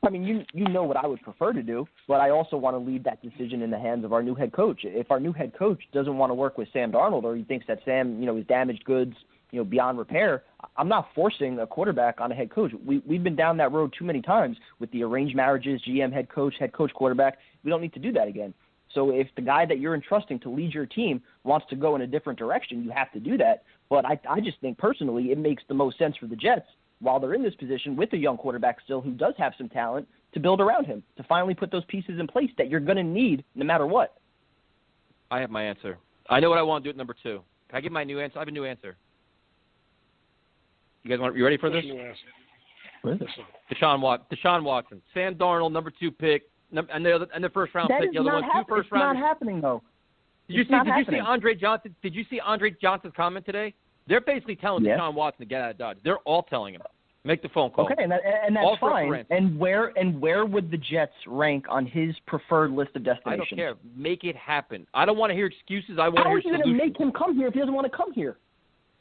I mean, you know what I would prefer to do, but I also want to leave that decision in the hands of our new head coach. If our new head coach doesn't want to work with Sam Darnold or he thinks that Sam, is damaged goods, beyond repair, I'm not forcing a quarterback on a head coach. We've been down that road too many times with the arranged marriages, GM, head coach, quarterback. We don't need to do that again. So if the guy that you're entrusting to lead your team wants to go in a different direction, you have to do that. But I just think personally it makes the most sense for the Jets while they're in this position with a young quarterback still who does have some talent to build around him, to finally put those pieces in place that you're going to need no matter what. I have my answer. I know what I want to do at number 2. Can I give my new answer? I have a new answer. You ready for this? Deshaun Watson. Sam Darnold, number 2 pick, and the first round pick. The other one, 2 first rounders. It's not happening though. Did you see Andre Johnson? Did you see Andre Johnson's comment today? They're basically telling Deshaun Watson to get out of Dodge. They're all telling him, make the phone call. Okay, and that's all fine. And where would the Jets rank on his preferred list of destinations? I don't care. Make it happen. I don't want to hear excuses. I want to hear solutions. How are you going to make him come here if he doesn't want to come here?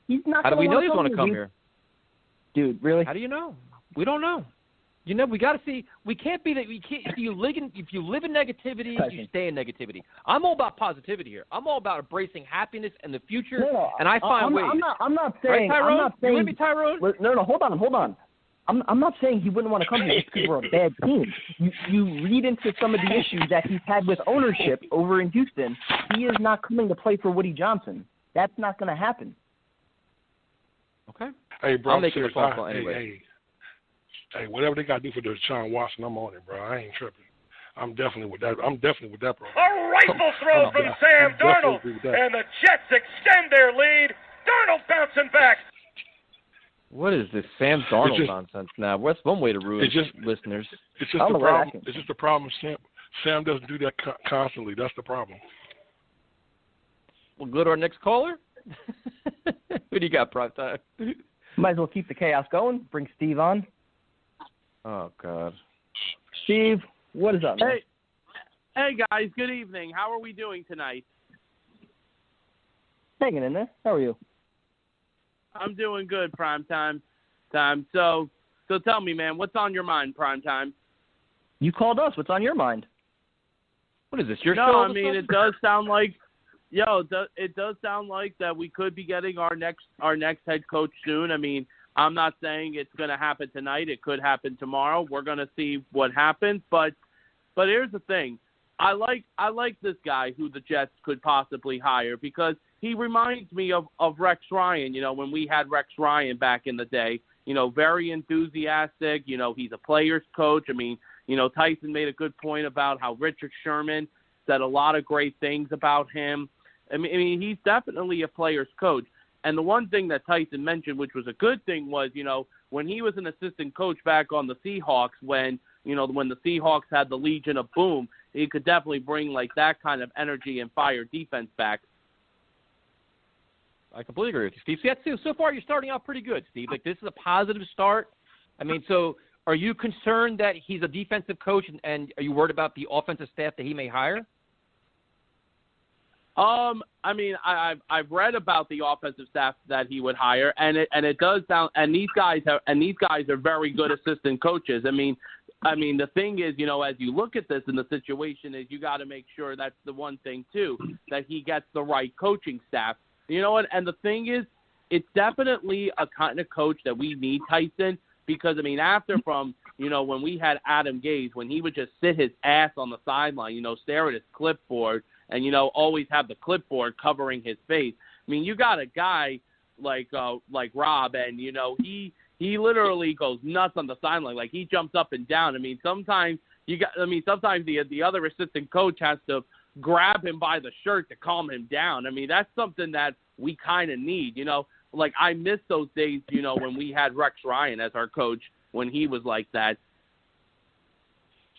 He's not. How do we know he doesn't want to come here? Dude, really? How do you know? We don't know. We got to see. We can't be that. We can't. If you live in negativity, you stay in negativity. I'm all about positivity here. I'm all about embracing happiness and the future. No, and I find ways. I'm not saying. Right, Tyrone? I'm not saying. You with me, Tyrone? No. Hold on. I'm not saying he wouldn't want to come here just because we're a bad team. You read into some of the issues that he's had with ownership over in Houston. He is not coming to play for Woody Johnson. That's not going to happen. Okay. Hey, bro, I'm making a phone call anyway. Hey, whatever they got to do for Deshaun Watson, I'm on it, bro. I ain't tripping. I'm definitely with that. Bro. A rifle throw from Sam Darnold, and the Jets extend their lead. Darnold bouncing back. What is this Sam Darnold nonsense now? What's one way to ruin listeners? It's just the problem. It's just the problem. Sam doesn't do that constantly. That's the problem. We'll go to our next caller. Who do you got, Prime Time? Might as well keep the chaos going. Bring Steve on. Oh, God. Steve, what is up, man? Hey, guys. Good evening. How are we doing tonight? Hanging in there. How are you? I'm doing good, Prime Time. So tell me, man, what's on your mind, Prime Time? You called us. What's on your mind? What is this, your show? No, I mean, it does sound like, it does sound like that we could be getting our next head coach soon. I mean, I'm not saying it's going to happen tonight. It could happen tomorrow. We're going to see what happens. But here's the thing. I like this guy who the Jets could possibly hire because he reminds me of Rex Ryan, when we had Rex Ryan back in the day, very enthusiastic, he's a player's coach. I mean, Tyson made a good point about how Richard Sherman said a lot of great things about him. I mean, he's definitely a player's coach. And the one thing that Tyson mentioned, which was a good thing, was, when he was an assistant coach back on the Seahawks, when the Seahawks had the Legion of Boom, he could definitely bring like that kind of energy and fire defense back. I completely agree with you, Steve. So far you're starting out pretty good, Steve. Like, this is a positive start. I mean, so are you concerned that he's a defensive coach, and are you worried about the offensive staff that he may hire? I mean, I've read about the offensive staff that he would hire, and it does sound, and these guys are very good assistant coaches. I mean, the thing is, as you look at this and the situation is, you got to make sure that's the one thing too, that he gets the right coaching staff. You know what? And the thing is, it's definitely a kind of coach that we need, Tyson, because, I mean, after from, when we had Adam Gase, when he would just sit his ass on the sideline, stare at his clipboard and, always have the clipboard covering his face. I mean, you got a guy like Rob, and, he literally goes nuts on the sideline. Like, he jumps up and down. I mean, sometimes the other assistant coach has to grab him by the shirt to calm him down. I mean, that's something that we kind of need, Like, I miss those days, when we had Rex Ryan as our coach when he was like that.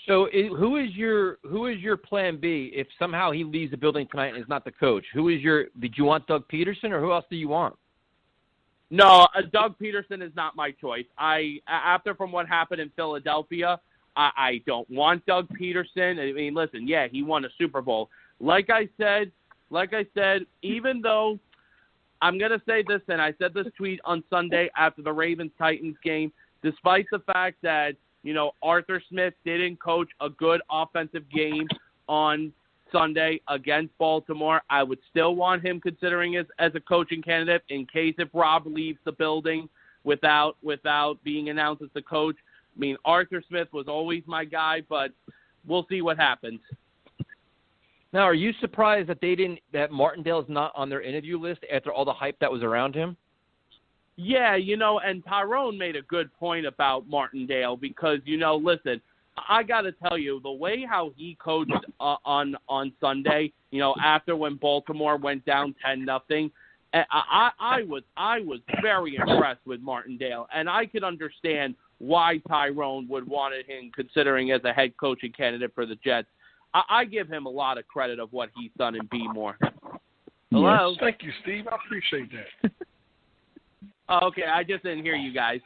So who is your plan B if somehow he leaves the building tonight and is not the coach? Did you want Doug Pederson, or who else do you want? No, Doug Pederson is not my choice. After from what happened in Philadelphia, I don't want Doug Pederson. I mean, listen, yeah, he won a Super Bowl. Like I said, even though I'm going to say this, and I said this tweet on Sunday after the Ravens-Titans game, despite the fact that, Arthur Smith didn't coach a good offensive game on Sunday against Baltimore, I would still want him considering as a coaching candidate in case if Rob leaves the building without being announced as the coach. I mean, Arthur Smith was always my guy, but we'll see what happens. Now, are you surprised that Martindale's not on their interview list after all the hype that was around him? Yeah, and Tyrone made a good point about Martindale because, listen, I got to tell you, the way how he coached on Sunday, after when Baltimore went down 10-0, I was very impressed with Martindale, and I could understand why Tyrone would want him considering as a head coaching candidate for the Jets. I give him a lot of credit of what he's done in B-More. Hello? Yes. Thank you, Steve. I appreciate that. Oh, okay, I just didn't hear you guys.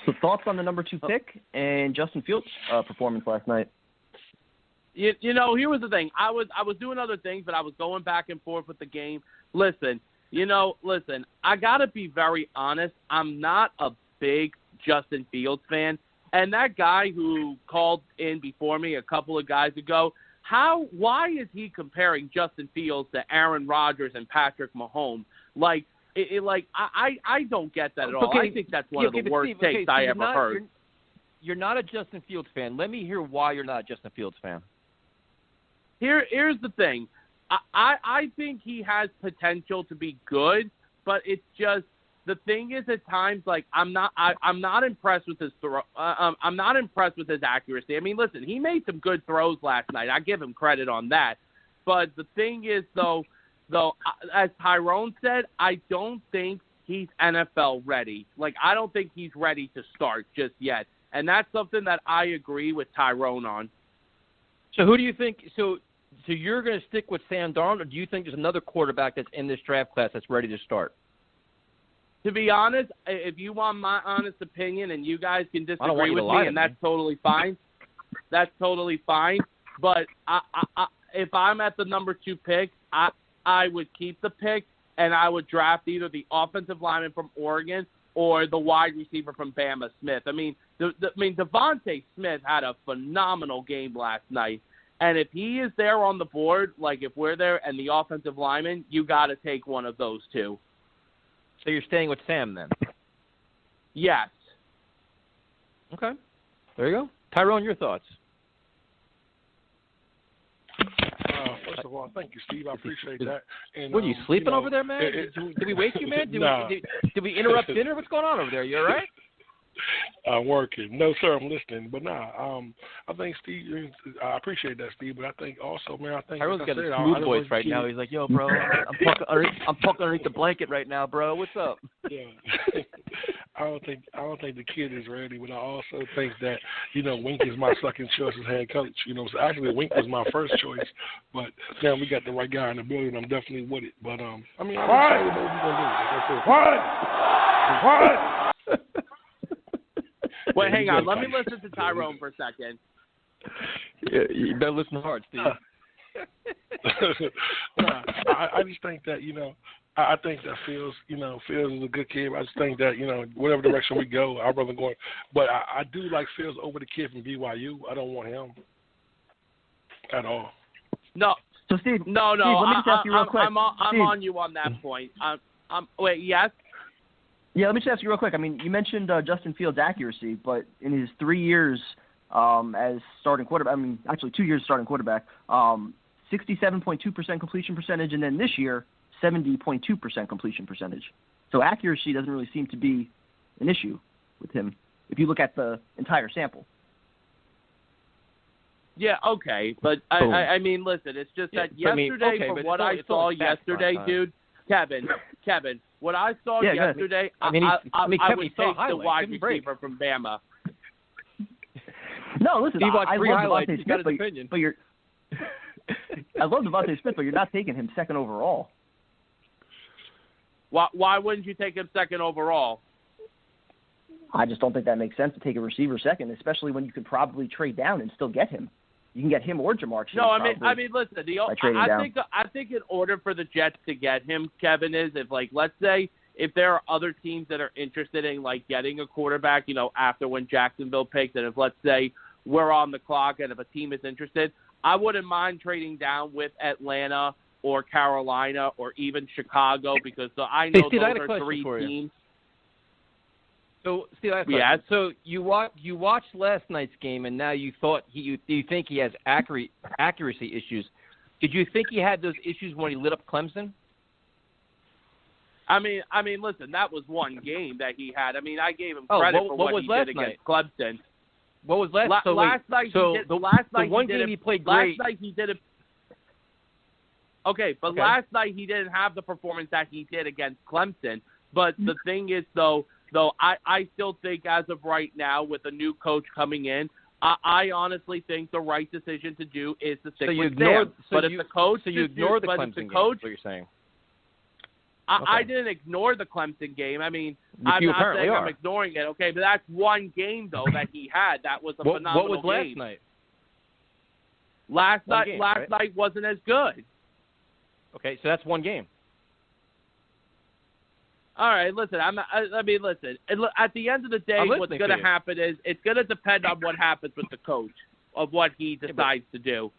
So thoughts on the number 2 pick and Justin Fields' performance last night? Here was the thing. I was doing other things, but I was going back and forth with the game. Listen, I got to be very honest. I'm not a big Justin Fields fan. And that guy who called in before me a couple of guys ago, why is he comparing Justin Fields to Aaron Rodgers and Patrick Mahomes? I don't get that at all. Okay, I think that's one of the worst takes I ever heard. You're not a Justin Fields fan. Let me hear why you're not a Justin Fields fan. Here's the thing. I think he has potential to be good, but it's just the thing is at times I'm not impressed with his throw. I'm not impressed with his accuracy. I mean, listen, he made some good throws last night. I give him credit on that. But the thing is, though, as Tyrone said, I don't think he's NFL ready. Like, I don't think he's ready to start just yet. And that's something that I agree with Tyrone on. So who do you think – so you're going to stick with Sam Darnold, or do you think there's another quarterback that's in this draft class that's ready to start? To be honest, if you want my honest opinion, and you guys can disagree with me, and that's totally fine. That's totally fine. But if I'm at the number 2 pick, I would keep the pick, and I would draft either the offensive lineman from Oregon or the wide receiver from Bama, Smith. I mean, Devontae Smith had a phenomenal game last night. And if he is there on the board, like if we're there and the offensive lineman, you got to take one of those two. So you're staying with Sam then? Yes. Okay. There you go. Tyrone, your thoughts? First of all, thank you, Steve. I appreciate that. And, what, are you sleeping over there, man? Did we wake you, man? Did we interrupt dinner? What's going on over there? You all right? I'm working. No, sir, I'm listening. But I think Steve, I appreciate that, Steve. But I think also, man, Tyrone's got a smooth voice right now. He's like, yo, bro, I'm fucking underneath the blanket right now, bro. What's up? Yeah. I don't think the kid is ready, but I also think that, Wink is my second choice as head coach. So actually Wink was my first choice, but now we got the right guy in the building. I'm definitely with it. But I'm excited about what we're gonna do. What? Wait, hang on. Let me listen to Tyrone for a second. Yeah, you better listen hard, Steve. I just think that, I think that Fields is a good kid. I just think that, whatever direction we go, I'd rather go. But I do like Fields over the kid from BYU. I don't want him at all. No. So, Steve, no. Steve, let me just ask you real quick. I'm on you on that point. Wait, yes? Yeah, let me just ask you real quick. I mean, you mentioned Justin Fields' accuracy, but in his 3 years as starting quarterback, 2 years starting quarterback, 67.2% completion percentage, and then this year, 70.2% completion percentage. So accuracy doesn't really seem to be an issue with him if you look at the entire sample. Yeah, okay, but I mean, listen, it's just that yesterday, from what I saw yesterday, dude, Kevin, what I saw yesterday, I would take the wide receiver from Bama. No, listen, Steve I love Devontae Smith, but you're I love Devontae Smith, but you're not taking him second overall. Why wouldn't you take him second overall? I just don't think that makes sense to take a receiver second, especially when you could probably trade down and still get him. You can get him or Jamar Chase. No, I mean, listen. I think in order for the Jets to get him, Kevin, is if, like, let's say if there are other teams that are interested in, like, getting a quarterback, after when Jacksonville picked, and if, let's say, we're on the clock and if a team is interested, I wouldn't mind trading down with Atlanta or Carolina or even Chicago, because I know Steve, those are 3 teams. So, Steve, I have a question. So you watched last night's game, and now you think he has accuracy issues. Did you think he had those issues when he lit up Clemson? I mean, listen, that was one game that he had. I mean, I gave him credit for what he did against Clemson. What was last? Last night he played great. Last night he did it. Okay, but last night he didn't have the performance that he did against Clemson. But the thing is, though I still think as of right now, with a new coach coming in, I honestly think the right decision to do is to stick with Sam. But if the coach, so you ignore the Clemson game, is what you're saying. I didn't ignore the Clemson game. I mean, I'm not saying I'm ignoring it. Okay, but that's one game though that he had. That was a phenomenal game. What was last night? Last night wasn't as good. Okay, so that's one game. All right, listen. Listen. At the end of the day, what's going to happen is it's going to depend on what happens with the coach of what he decides to do.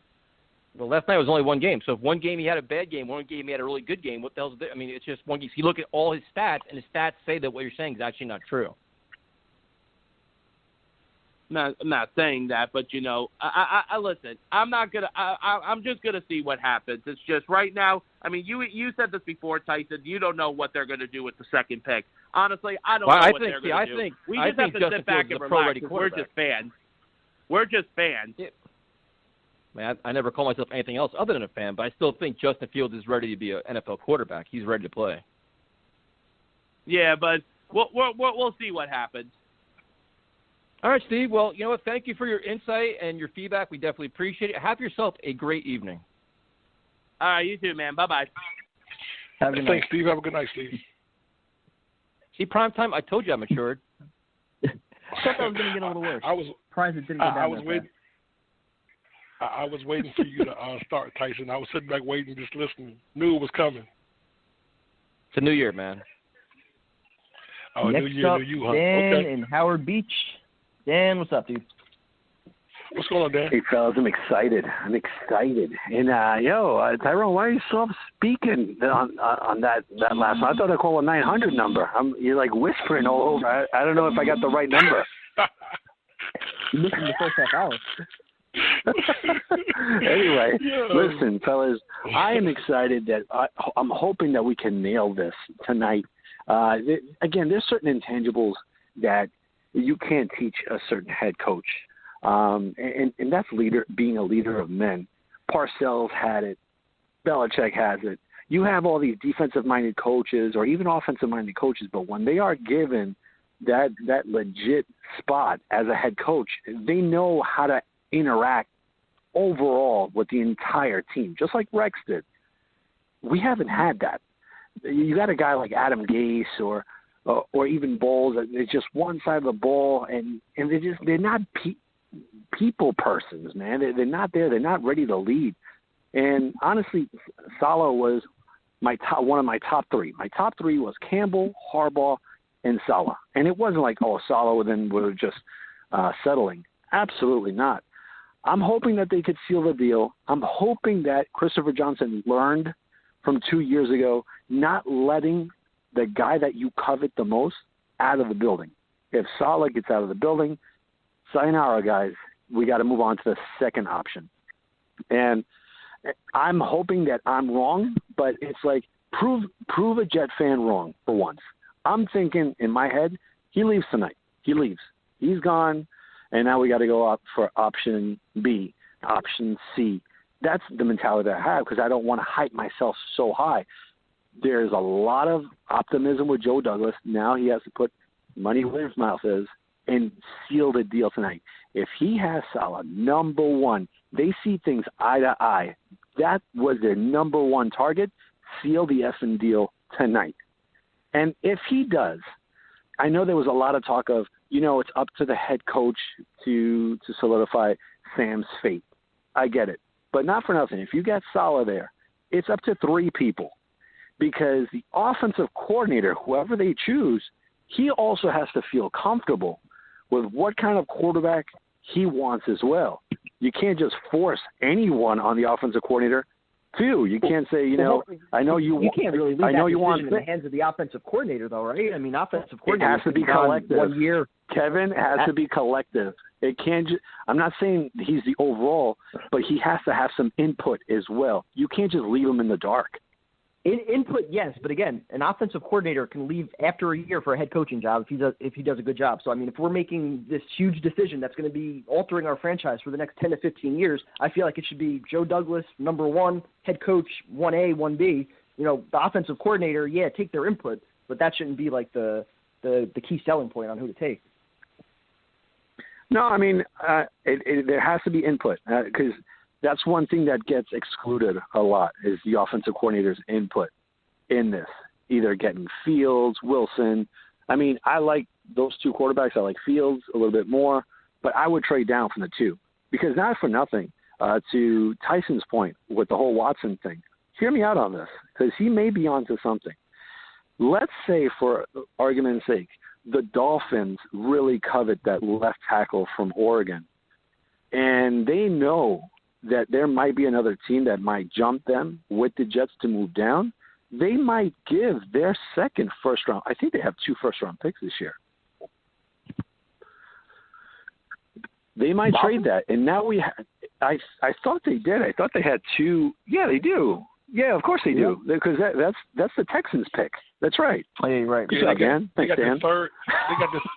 Well, last night was only one game. So if one game he had a bad game, one game he had a really good game, what the hell's it? I mean, it's just one game. So you look at all his stats, and his stats say that what you're saying is actually not true. I'm not saying that, but I listen. I'm just gonna see what happens. It's just right now. I mean, you said this before, Tyson. You don't know what they're gonna do with the second pick. Honestly, I don't know what they're gonna do. We just have to sit back and relax. We're just fans. We're just fans. Man, I never call myself anything else other than a fan, but I still think Justin Fields is ready to be an NFL quarterback. He's ready to play. Yeah, but we'll see what happens. All right, Steve. Well, you know what? Thank you for your insight and your feedback. We definitely appreciate it. Have yourself a great evening. All right, you too, man. Bye-bye. Have a good night. Thanks, Steve. Have a good night, Steve. See, prime time, I told you I matured. I thought that was going to get a little worse. I was surprised it didn't go down I was that waiting. I was waiting for you to start, Tyson. I was sitting back waiting, just listening. Knew it was coming. It's a new year, man. Oh, Next new year, up, new you, huh? Dan Okay. in Howard Beach. Dan, what's up, dude? What's going on, Dan? Hey, fellas, I'm excited. And, Tyrone, why are you soft-speaking on that last one? I thought I called a 900 number. You're, like, whispering all over. I don't know if I got the right number. You listened to the first half hour. Anyway, listen, fellas, I am excited that I'm hoping that we can nail this tonight. Again, there's certain intangibles that you can't teach a certain head coach. And that's being a leader of men. Parcells had it. Belichick has it. You have all these defensive-minded coaches or even offensive-minded coaches, but when they are given that legit spot as a head coach, they know how to interact overall with the entire team, just like Rex did. We haven't had that. You got a guy like Adam Gase or even Bowles. It's just one side of the ball, and they're not people persons, man. They're not there. They're not ready to lead. And honestly, Salah was one of my top three. My top three was Campbell, Harbaugh, and Salah. And it wasn't like, Salah then we're just settling. Absolutely not. I'm hoping that they could seal the deal. I'm hoping that Christopher Johnson learned from 2 years ago, not letting the guy that you covet the most out of the building. If Salah gets out of the building, sayonara, guys. We got to move on to the second option. And I'm hoping that I'm wrong, but it's like prove a Jet fan wrong for once. I'm thinking in my head, he leaves tonight. He leaves. He's gone, and now we got to go up for option B, option C. That's the mentality that I have because I don't want to hype myself so high. There's a lot of optimism with Joe Douglas. Now he has to put money where his mouth is and seal the deal tonight. If he has Salah, number one, they see things eye to eye. That was their number one target. Seal the effing deal tonight. And if he does, I know there was a lot of talk of, it's up to the head coach to solidify Sam's fate. I get it. But not for nothing. If you got Salah there, it's up to three people. Because the offensive coordinator, whoever they choose, he also has to feel comfortable with what kind of quarterback he wants as well. You can't just force anyone on the offensive coordinator too. You can't say, I know you can't really leave that decision in the hands of the offensive coordinator, though, right? I mean, offensive coordinator has to be collective. 1 year. Kevin, it has to be collective. It can't. I'm not saying he's the overall, but he has to have some input as well. You can't just leave him in the dark. Input, yes, but again, an offensive coordinator can leave after a year for a head coaching job if he does a good job. So, I mean, if we're making this huge decision that's going to be altering our franchise for the next 10 to 15 years, I feel like it should be Joe Douglas, number one, head coach, 1A, 1B. The offensive coordinator, take their input, but that shouldn't be like the key selling point on who to take. No, I mean, there has to be input because that's one thing that gets excluded a lot is the offensive coordinator's input in this, either getting Fields, Wilson. I mean, I like those two quarterbacks. I like Fields a little bit more, but I would trade down from the two because not for nothing, to Tyson's point with the whole Watson thing, hear me out on this because he may be onto something. Let's say, for argument's sake, the Dolphins really covet that left tackle from Oregon, and they know that there might be another team that might jump them with the Jets to move down. They might give their second first round. I think they have 2 first-round picks this year. They might trade that, and now I thought they did. I thought they had 2. Yeah, they do. Yeah, of course they do, because that's the Texans' pick. That's right. Oh, yeah, you're right. Good job, Dan. Thanks, Dan.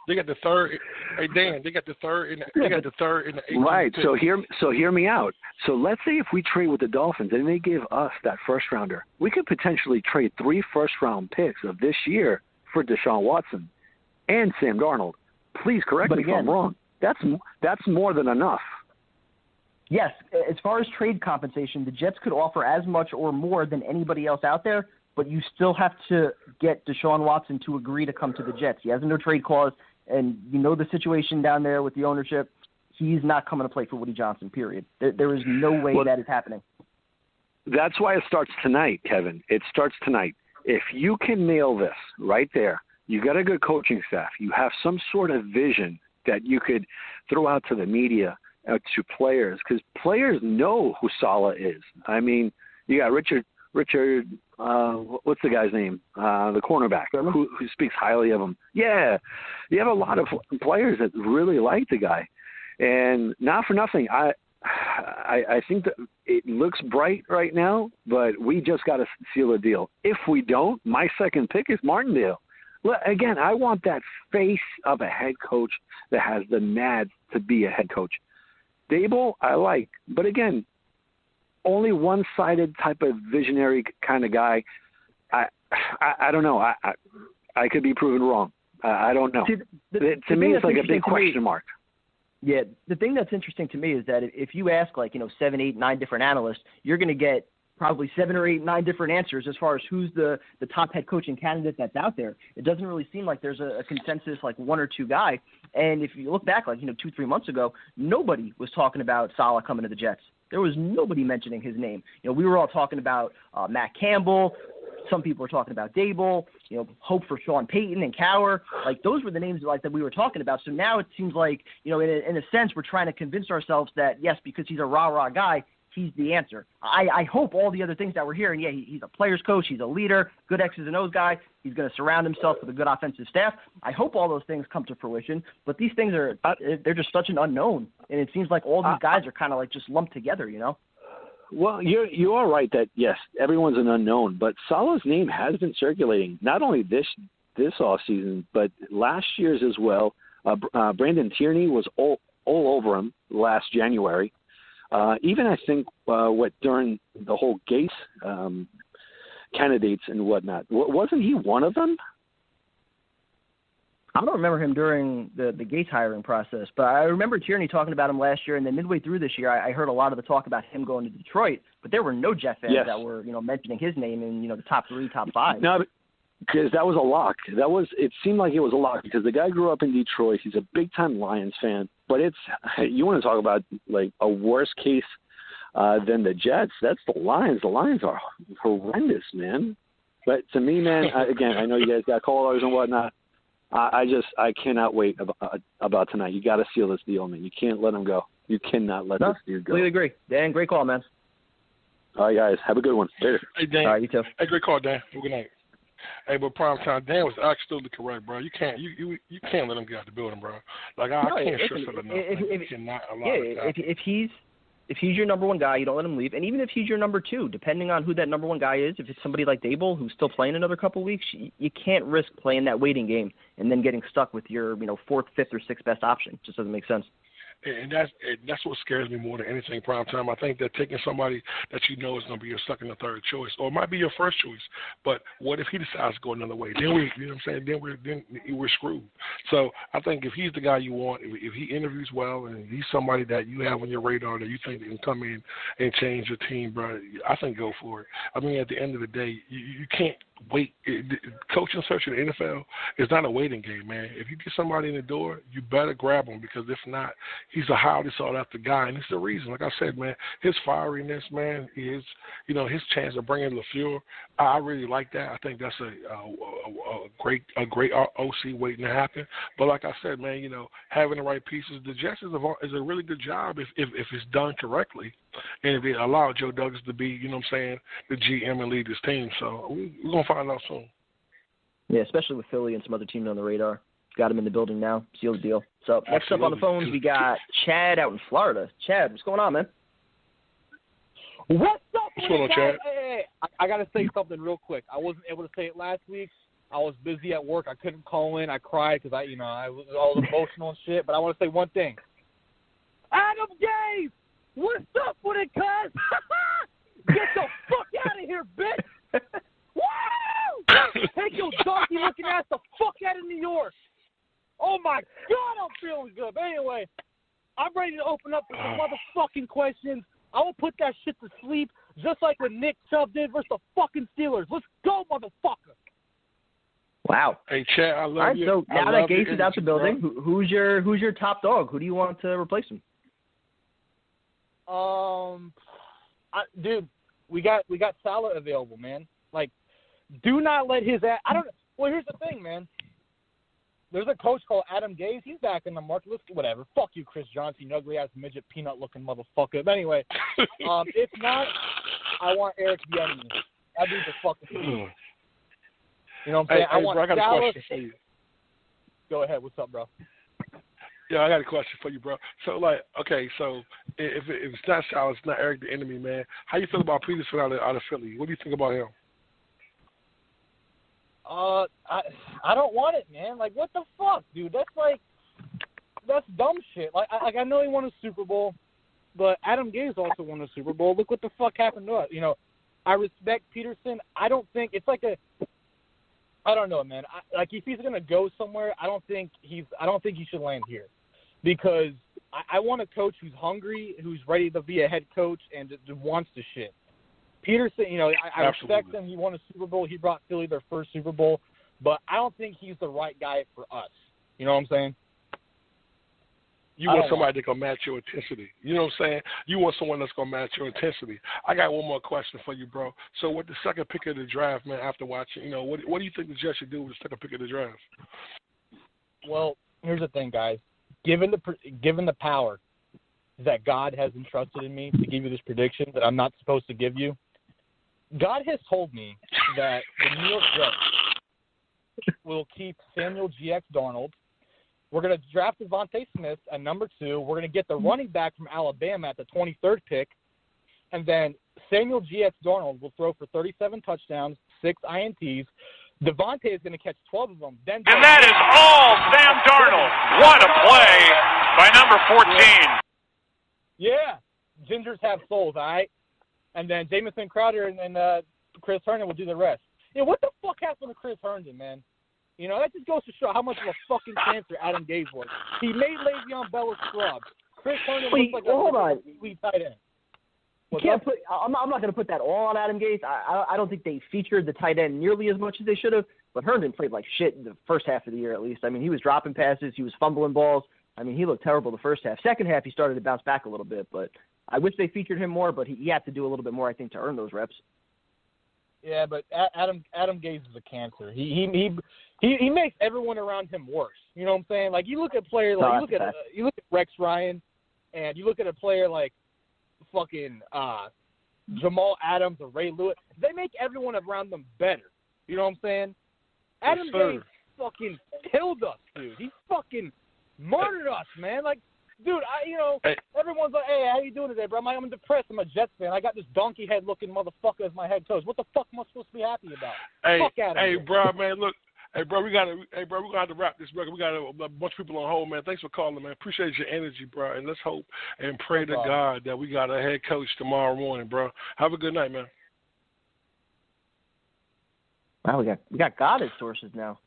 They got the third. Hey, Dan, they got the third in the 18th Right. pick. So hear me out. So let's say if we trade with the Dolphins and they give us that first rounder, we could potentially trade 3 first-round picks of this year for Deshaun Watson and Sam Darnold. Please correct me if I'm wrong. That's more than enough. Yes, as far as trade compensation, the Jets could offer as much or more than anybody else out there, but you still have to get Deshaun Watson to agree to come to the Jets. He has a no trade clause, and you know the situation down there with the ownership. He's not coming to play for Woody Johnson, period. There is no way that is happening. That's why it starts tonight, Kevin. It starts tonight. If you can nail this right there, you got a good coaching staff. You have some sort of vision that you could throw out to the media, to players, because players know who Salah is. I mean, you got Richard, what's the guy's name? The cornerback who speaks highly of him. Yeah, you have a lot of players that really like the guy, and not for nothing. I think that it looks bright right now, but we just got to seal a deal. If we don't, my second pick is Martindale. Again, I want that face of a head coach that has the nads to be a head coach. Dable, I like, but again, only one-sided type of visionary kind of guy. I don't know. I could be proven wrong. I don't know. See, to me, it's like a big question mark. Yeah, the thing that's interesting to me is that if you ask 7, 8, 9 different analysts, you're going to get probably 7 or 8, 9 different answers as far as who's the top head coaching candidate that's out there. It doesn't really seem like there's a consensus, like 1 or 2 guy. And if you look back 2-3 months ago, nobody was talking about Salah coming to the Jets. There was nobody mentioning his name. We were all talking about Matt Campbell. Some people were talking about Dable, hope for Sean Payton and Cower. Those were the names that we were talking about. So now it seems like, in a sense, we're trying to convince ourselves that, yes, because he's a rah-rah guy, he's the answer. I hope all the other things that we're hearing, he's a player's coach, he's a leader, good X's and O's guy, he's going to surround himself with a good offensive staff. I hope all those things come to fruition, but these things they're just such an unknown, and it seems like all these guys are kind of just lumped together, Well, you are right that, yes, everyone's an unknown, but Salah's name has been circulating, not only this offseason, but last year's as well. Brandon Tierney was all over him last January. Even I think during the whole Gates candidates and whatnot, wasn't he one of them? I don't remember him during the Gates hiring process, but I remember Tierney talking about him last year, and then midway through this year, I heard a lot of the talk about him going to Detroit, but there were no Jet fans that were mentioning his name in the top 3, top 5. No, because that was a lock. It seemed like it was a lock because the guy grew up in Detroit. He's a big-time Lions fan. But you want to talk about a worse case than the Jets? That's the Lions. The Lions are horrendous, man. But to me, man, again, I know you guys got callers and whatnot. I cannot wait about tonight. You got to seal this deal, man. You can't let him go. You cannot let this dude go. Completely agree. Dan, great call, man. All right, guys, have a good one. Later. Hey, Dan. All right, you too. Hey, great call, Dan. Have a good night. Hey, but prime time, Dan was absolutely correct, bro. You can't let him get out the building, bro. I can't stress it enough. You cannot allow it. If he's your number 1 guy, you don't let him leave. And even if he's your number 2, depending on who that number 1 guy is, if it's somebody like Dable who's still playing another couple of weeks, you can't risk playing that waiting game and then getting stuck with your 4th, 5th, or 6th best option. It just doesn't make sense. And that's what scares me more than anything, prime time. I think that taking somebody that is going to be your second or third choice, or it might be your first choice, but what if he decides to go another way? Then we're screwed. So I think if he's the guy you want, if he interviews well and he's somebody that you have on your radar that you think can come in and change your team, bro, I think go for it. I mean, at the end of the day, you can't wait. Coaching search in the NFL is not a waiting game, man. If you get somebody in the door, you better grab him, because if not, he's a highly sought after guy, and it's the reason. Like I said, man, his fieriness, man, is his chance of bringing LaFleur. I really like that. I think that's a great OC waiting to happen. But like I said, man, having the right pieces, the Jets is a really good job if it's done correctly, and if they allow Joe Douglas to be, the GM and lead this team. So we're gonna find out soon. Yeah, especially with Philly and some other teams on the radar. Got him in the building now. Seal the deal. So next up on the phones, we got Chad out in Florida. Chad, what's going on, man? What's up, What's going on, Chad? Hey, I got to say something real quick. I wasn't able to say it last week. I was busy at work. I couldn't call in. I cried because I was all emotional and shit. But I want to say one thing. Adam Gase, what's up with it, cuz? Get the fuck out of here, bitch! Woo! Take your donkey-looking ass the fuck out of New York. Oh my God, I'm feeling good. But anyway, I'm ready to open up some motherfucking questions. I will put that shit to sleep just like what Nick Chubb did versus the fucking Steelers. Let's go, motherfucker. Wow. Hey, Chad, I love you. All right, you. so now that Gase is out the building, who's your top dog? Who do you want to replace him? Dude, we got Salah available, man. Like, do not let his ass. Well, here's the thing, man. There's a coach called Adam Gase. He's back in the market. Let's whatever. Fuck you, Chris Johnson, you ugly ass midget peanut looking motherfucker. But anyway, if not, I want Eric Bieniemy. That'd be the fucking thing. You know what I'm saying? I want bro, I got Dallas. a question for you. Go ahead. What's up, bro? Yeah, I got a question for you, bro. So, okay, so if it's not Salah, it's not Eric Bieniemy, man. How you feel about Pederson out of Philly? What do you think about him? I don't want it, man. Like, what the fuck, dude? That's dumb shit. Like I know he won a Super Bowl, but Adam Gase also won a Super Bowl. Look what the fuck happened to us. You know, I respect Pederson. I don't think it's I don't know, man. If he's gonna go somewhere, I don't think he should land here, because I want a coach who's hungry, who's ready to be a head coach, and just wants to shit. Peterson, I respect him. He won a Super Bowl. He brought Philly their first Super Bowl, but I don't think he's the right guy for us. You know what I'm saying? You want somebody that can match your intensity. You know what I'm saying? You want someone that's going to match your intensity. I got one more question for you, bro. So with the second pick of the draft, man, after watching, what do you think the Jets should do with the second pick of the draft? Well, here's the thing, guys. Given the power that God has entrusted in me to give you this prediction that I'm not supposed to give you, God has told me that the New York Jets will keep Samuel GX Darnold. We're going to draft Devontae Smith at number 2. We're going to get the running back from Alabama at the 23rd pick. And then Samuel GX Darnold will throw for 37 touchdowns, 6 INTs. Devontae is going to catch 12 of them. And that is all Sam Darnold. What a play by number 14. Yeah. Gingers have souls, all right? And then Jamison Crowder and Chris Herndon will do the rest. What the fuck happened to Chris Herndon, man? That just goes to show how much of a fucking cancer Adam Gase was. He made Le'Veon Bell a scrub. Chris Herndon looks like a sweet tight end. I'm not going to put that all on Adam Gase. I don't think they featured the tight end nearly as much as they should have. But Herndon played like shit in the first half of the year, at least. I mean, he was dropping passes. He was fumbling balls. I mean, he looked terrible the first half. Second half, he started to bounce back a little bit. But I wish they featured him more. But he had to do a little bit more, I think, to earn those reps. Yeah, but Adam Gase is a cancer. He makes everyone around him worse. You know what I'm saying? Like, you look at players like you look at Rex Ryan, and you look at a player like fucking Jamal Adams or Ray Lewis. They make everyone around them better. You know what I'm saying? Adam Gase fucking killed us, dude. He fucking murdered us, man. Like, dude, everyone's like, hey, how you doing today, bro? I'm depressed. I'm a Jets fan. I got this donkey head looking motherfucker as my head coach. What the fuck am I supposed to be happy about? Fuck out of here. Bro, man, look. Hey, bro, we're gonna have to wrap this, bro. We got a bunch of people on hold, man. Thanks for calling, man. Appreciate your energy, bro. And let's hope and pray to God that we got a head coach tomorrow morning, bro. Have a good night, man. Wow, we got God as sources now.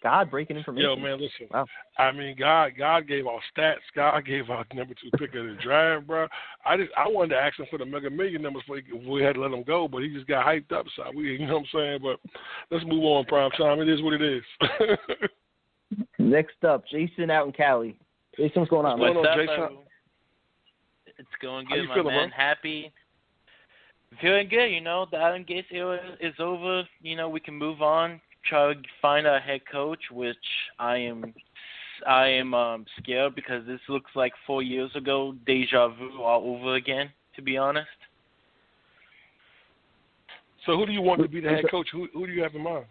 God breaking information. Yo, man, listen. Wow. I mean, God gave our stats. God gave our number 2 pick of the draft, bro. I wanted to ask him for the Mega Million numbers before we had to let him go, but he just got hyped up. So you know what I'm saying? But let's move on, prime time. It is what it is. Next up, Jason out in Cali. Jason, what's going on? What's up, Jason? It's going good, my man. Bro? Happy. Feeling good, the Adam Gase era is over. We can move on. Try to find a head coach, which I am scared because this looks like 4 years ago, deja vu all over again, to be honest. So who do you want to be the head coach? Who do you have in mind?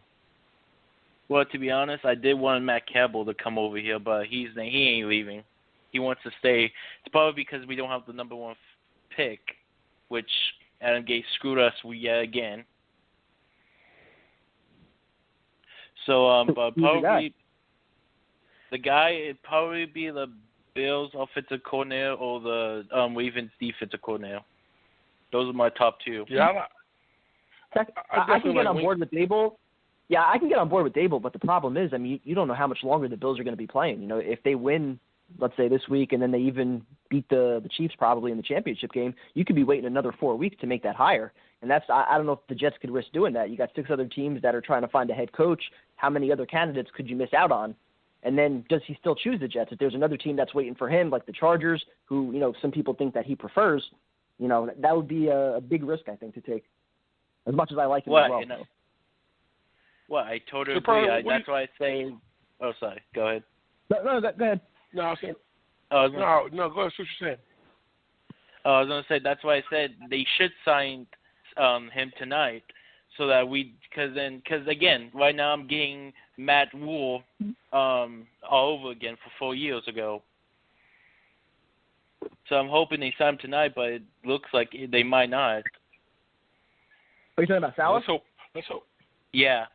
Well, to be honest, I did want Matt Campbell to come over here, but he ain't leaving. He wants to stay. It's probably because we don't have the number 1 pick, which Adam Gase screwed us yet again. So, but probably the guy, it'd probably be the Bills offensive coordinator or the Ravens defensive coordinator. Those are my top two. Yeah, I can get on board with Dable. Yeah, I can get on board with Dable, but the problem is, I mean, you don't know how much longer the Bills are going to be playing. You know, if they win, let's say this week, and then they even beat the Chiefs probably in the championship game, you could be waiting another 4 weeks to make that hire. And that's, I don't know if the Jets could risk doing that. You got 6 other teams that are trying to find a head coach. How many other candidates could you miss out on? And then does he still choose the Jets? If there's another team that's waiting for him, like the Chargers, who, you know, some people think that he prefers, you know, that would be a big risk, I think, to take. As much as I like him as well. You know, well, I totally agree. That's why I say. Oh, sorry. Go ahead. No, go ahead. No, I was saying. Go ahead. That's what you're saying. I was going to say that's why I said they should sign him tonight, so that because again, right now I'm getting Matt Rule all over again for 4 years ago. So I'm hoping they sign him tonight, but it looks like they might not. Are you talking about Salah? Let's hope. Yeah.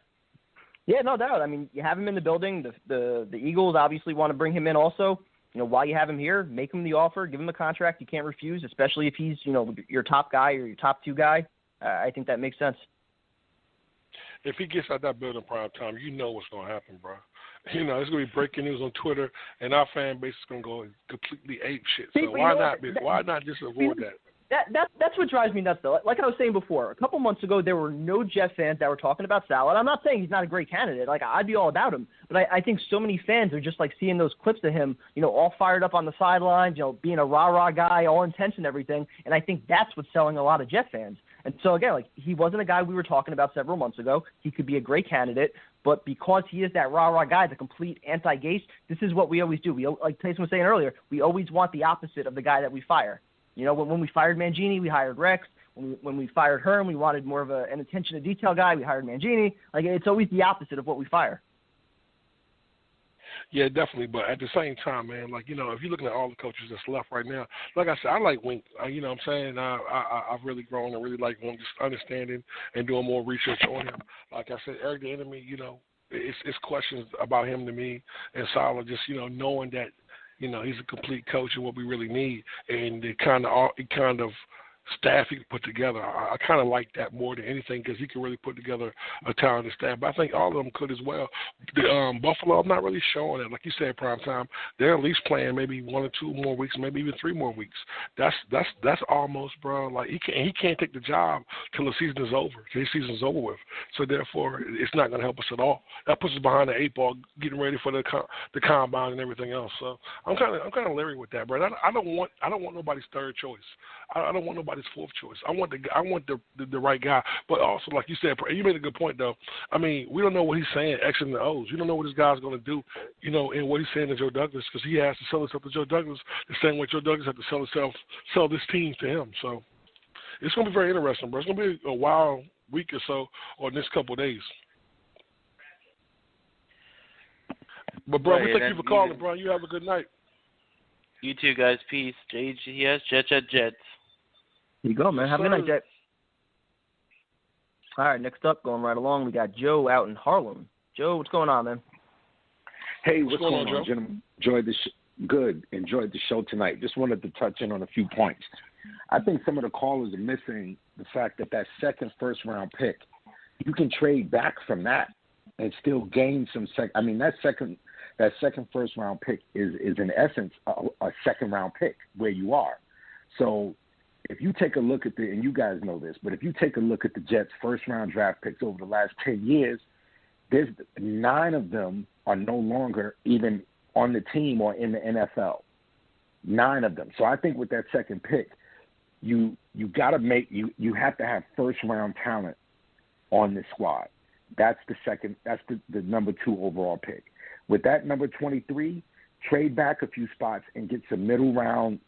Yeah, no doubt. I mean, you have him in the building. The Eagles obviously want to bring him in also. You know, while you have him here, make him the offer, give him a contract you can't refuse, especially if he's, you know, your top guy or your top 2 guy. I think that makes sense. If he gets out that building prime time, you know what's going to happen, bro. You know, it's going to be breaking news on Twitter, and our fan base is going to go completely ape shit. So why not just avoid that? That's what drives me nuts, though. Like I was saying before, a couple months ago, there were no Jet fans that were talking about Salah. And I'm not saying he's not a great candidate. Like, I'd be all about him. But I think so many fans are just, like, seeing those clips of him, you know, all fired up on the sidelines, you know, being a rah-rah guy, all intense and everything. And I think that's what's selling a lot of Jet fans. And so, again, like, he wasn't a guy we were talking about several months ago. He could be a great candidate. But because he is that rah-rah guy, the complete anti-Gase, this is what we always do. We, like Tyson was saying earlier, we always want the opposite of the guy that we fire. You know, when we fired Mangini, we hired Rex. When we fired Herm, we wanted more of an attention to detail guy. We hired Mangini. Like, it's always the opposite of what we fire. Yeah, definitely. But at the same time, man, like, you know, if you're looking at all the coaches that's left right now, like I said, I like Wink. You know what I'm saying? I've really grown and really like him, just understanding and doing more research on him. Like I said, Eric the Enemy, you know, it's questions about him to me, and Salah just, you know, knowing that, you know, he's a complete coach and what we really need, and the kind of staff he can put together. I kind of like that more than anything because he can really put together a talented staff. But I think all of them could as well. Buffalo, I'm not really showing it. Like you said, prime time, they're at least playing maybe 1 or 2 more weeks, maybe even 3 more weeks. That's almost, bro. Like he can't take the job till the season is over. Till the season's over with. So therefore, it's not going to help us at all. That puts us behind the 8 ball, getting ready for the combine and everything else. So I'm kind of leery with that, bro. I don't want nobody's third choice. I don't want nobody's 4th choice. I want the right guy. But also, like you said, you made a good point though. I mean, we don't know what he's saying, X and the O's. You don't know what this guy's going to do, you know, and what he's saying to Joe Douglas, because he has to sell himself to Joe Douglas the same way Joe Douglas had to sell this team to him. So it's going to be very interesting, bro. It's going to be a wild week or so, or next couple of days. But bro, we thank you for calling, bro. You have a good night. You too, guys. Peace. JGS, Jets. Here you go, man. Have a good night, Jet. All right, next up, going right along, we got Joe out in Harlem. Joe, what's going on, man? Hey, what's going on, gentlemen? Enjoyed the show tonight. Just wanted to touch in on a few points. I think some of the callers are missing the fact that second first-round pick, you can trade back from that and still gain some that second first-round pick is in essence a second-round pick where you are. So if you take a look at and you guys know this, but if you take a look at the Jets' first-round draft picks over the last 10 years, there's 9 of them are no longer even on the team or in the NFL. 9 of them. So I think with that second pick, you got to you have to have first-round talent on the squad. That's the number 2 overall pick. With that number 23, trade back a few spots and get some middle round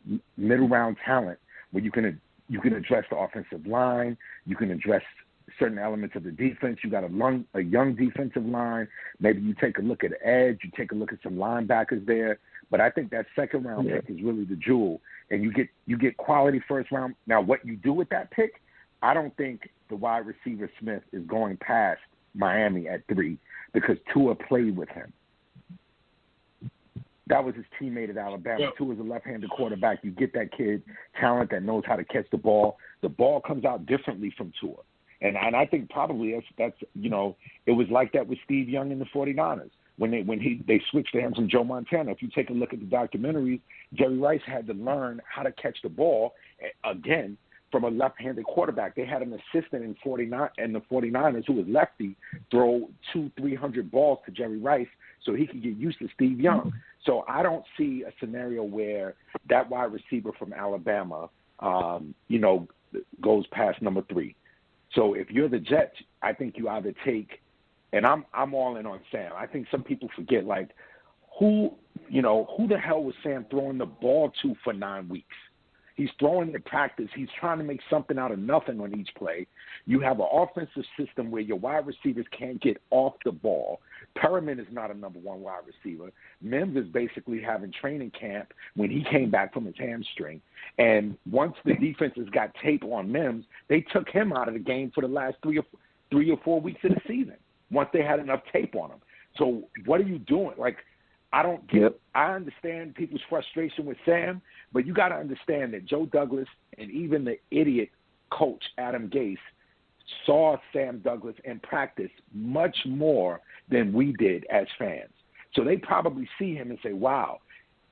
talent where you can address the offensive line, you can address certain elements of the defense. You got a young defensive line. Maybe you take a look at edge, you take a look at some linebackers there. But I think that second round pick is really the jewel, and you get quality first round. Now, what you do with that pick, I don't think the wide receiver Smith is going past Miami at 3 because Tua played with him. That was his teammate at Alabama. Yeah. Tua's a left-handed quarterback. You get that kid talent that knows how to catch the ball. The ball comes out differently from Tua. And I think probably that's it was like that with Steve Young in the 49ers. When they switched to him from Joe Montana. If you take a look at the documentaries, Jerry Rice had to learn how to catch the ball, again, from a left-handed quarterback. They had an assistant in the 49ers who was lefty throw 200-300 balls to Jerry Rice so he could get used to Steve Young. So I don't see a scenario where that wide receiver from Alabama, goes past number 3. So if you're the Jets, I think you either take, and I'm all in on Sam. I think some people forget, like, who the hell was Sam throwing the ball to for 9 weeks? He's throwing to practice. He's trying to make something out of nothing on each play. You have an offensive system where your wide receivers can't get off the ball. Perriman is not a number 1 wide receiver. Mims is basically having training camp when he came back from his hamstring. And once the defenses got tape on Mims, they took him out of the game for the last 3 or 4 weeks of the season once they had enough tape on him. So what are you doing? Like, I don't get it. I understand people's frustration with Sam, but you got to understand that Joe Douglas and even the idiot coach Adam Gase saw Sam Douglas in practice much more than we did as fans. So they probably see him and say, wow,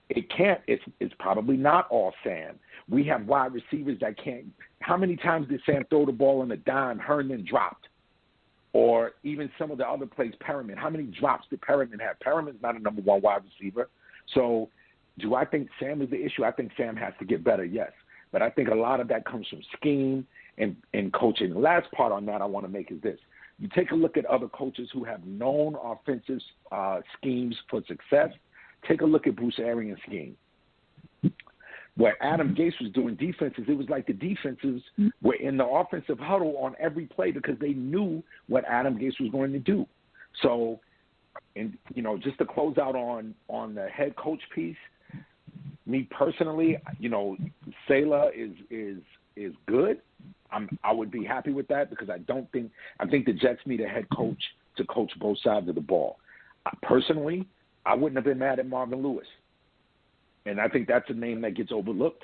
it's probably not all Sam. We have wide receivers that can't. How many times did Sam throw the ball on the dime, Herndon dropped? Or even some of the other plays, Perriman. How many drops did Perriman have? Perriman's not a number 1 wide receiver. So do I think Sam is the issue? I think Sam has to get better, yes. But I think a lot of that comes from scheme and coaching. The last part on that I want to make is this. You take a look at other coaches who have known offensive schemes for success. Take a look at Bruce Arians' scheme. Where Adam Gase was doing defenses, it was like the defenses were in the offensive huddle on every play because they knew what Adam Gase was going to do. So, and just to close out on the head coach piece, me personally, Salah is good. I would be happy with that because I think the Jets need a head coach to coach both sides of the ball. Personally, I wouldn't have been mad at Marvin Lewis. And I think that's a name that gets overlooked.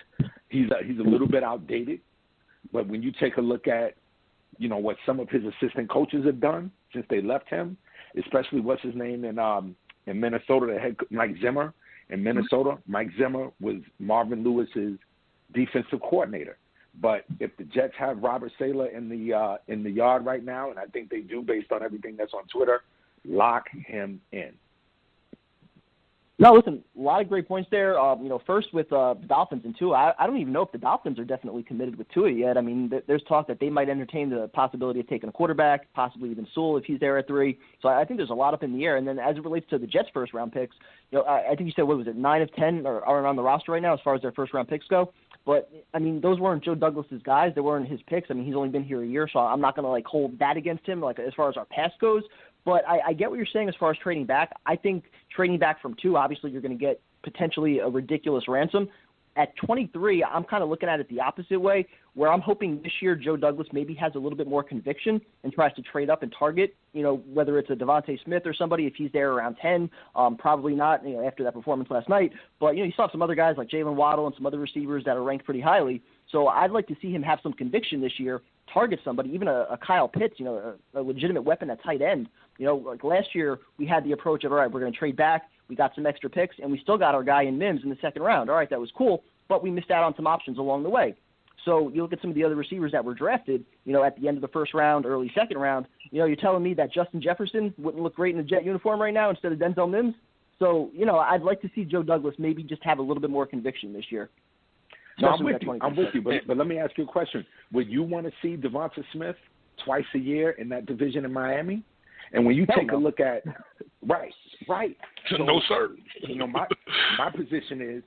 He's a little bit outdated, but when you take a look at, what some of his assistant coaches have done since they left him, especially what's his name in Minnesota, the head Mike Zimmer in Minnesota. Mike Zimmer was Marvin Lewis's defensive coordinator. But if the Jets have Robert Saleh in the yard right now, and I think they do based on everything that's on Twitter, lock him in. No, listen, a lot of great points there. First with the Dolphins and Tua, I don't even know if the Dolphins are definitely committed with Tua yet. I mean, there's talk that they might entertain the possibility of taking a quarterback, possibly even Sewell if he's there at 3. So I think there's a lot up in the air. And then as it relates to the Jets' first-round picks, I think you said, 9 of 10 are on the roster right now as far as their first-round picks go. But, I mean, those weren't Joe Douglas's guys. They weren't his picks. I mean, he's only been here a year, so I'm not going to, hold that against him, as far as our past goes. But I get what you're saying as far as trading back. I think trading back from 2, obviously you're going to get potentially a ridiculous ransom. At 23, I'm kind of looking at it the opposite way, where I'm hoping this year Joe Douglas maybe has a little bit more conviction and tries to trade up and target, whether it's a Devontae Smith or somebody, if he's there around 10, probably not, after that performance last night. But, you still have some other guys like Jalen Waddle and some other receivers that are ranked pretty highly. So I'd like to see him have some conviction this year, target somebody, even a Kyle Pitts, a legitimate weapon at tight end. Like last year we had the approach of, all right, we're going to trade back. We got some extra picks, and we still got our guy in Mims in the second round. All right, that was cool, but we missed out on some options along the way. So you look at some of the other receivers that were drafted, at the end of the first round, early second round, you're telling me that Justin Jefferson wouldn't look great in a Jet uniform right now instead of Denzel Mims? So, I'd like to see Joe Douglas maybe just have a little bit more conviction this year. No, I'm with you. But let me ask you a question. Would you want to see Devonta Smith twice a year in that division in Miami? And when you take a look at – right. So, no, sir. My position is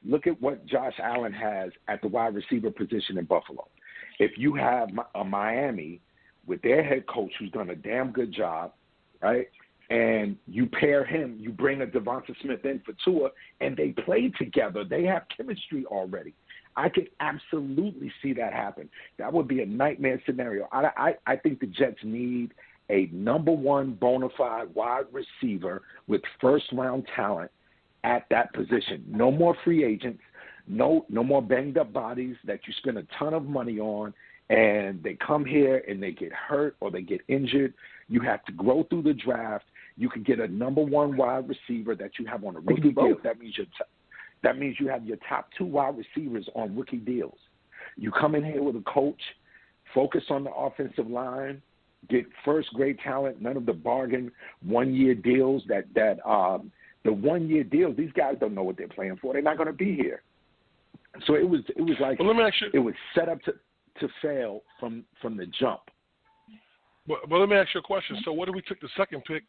look at what Josh Allen has at the wide receiver position in Buffalo. If you have a Miami with their head coach who's done a damn good job, right, and you pair him, you bring a Devonta Smith in for Tua, and they play together. They have chemistry already. I could absolutely see that happen. That would be a nightmare scenario. I think the Jets need a number one bona fide wide receiver with first-round talent at that position. No more free agents. No more banged-up bodies that you spend a ton of money on, and they come here and they get hurt or they get injured. You have to grow through the draft. You can get a number one wide receiver that you have on a rookie deal. That means you have your top 2 wide receivers on rookie deals. You come in here with a coach, focus on the offensive line, get first-grade talent, none of the bargain one-year deals the one-year deals, these guys don't know what they're playing for. They're not going to be here. So it was like it was set up to fail from the jump. But let me ask you a question. So what if we took the second pick?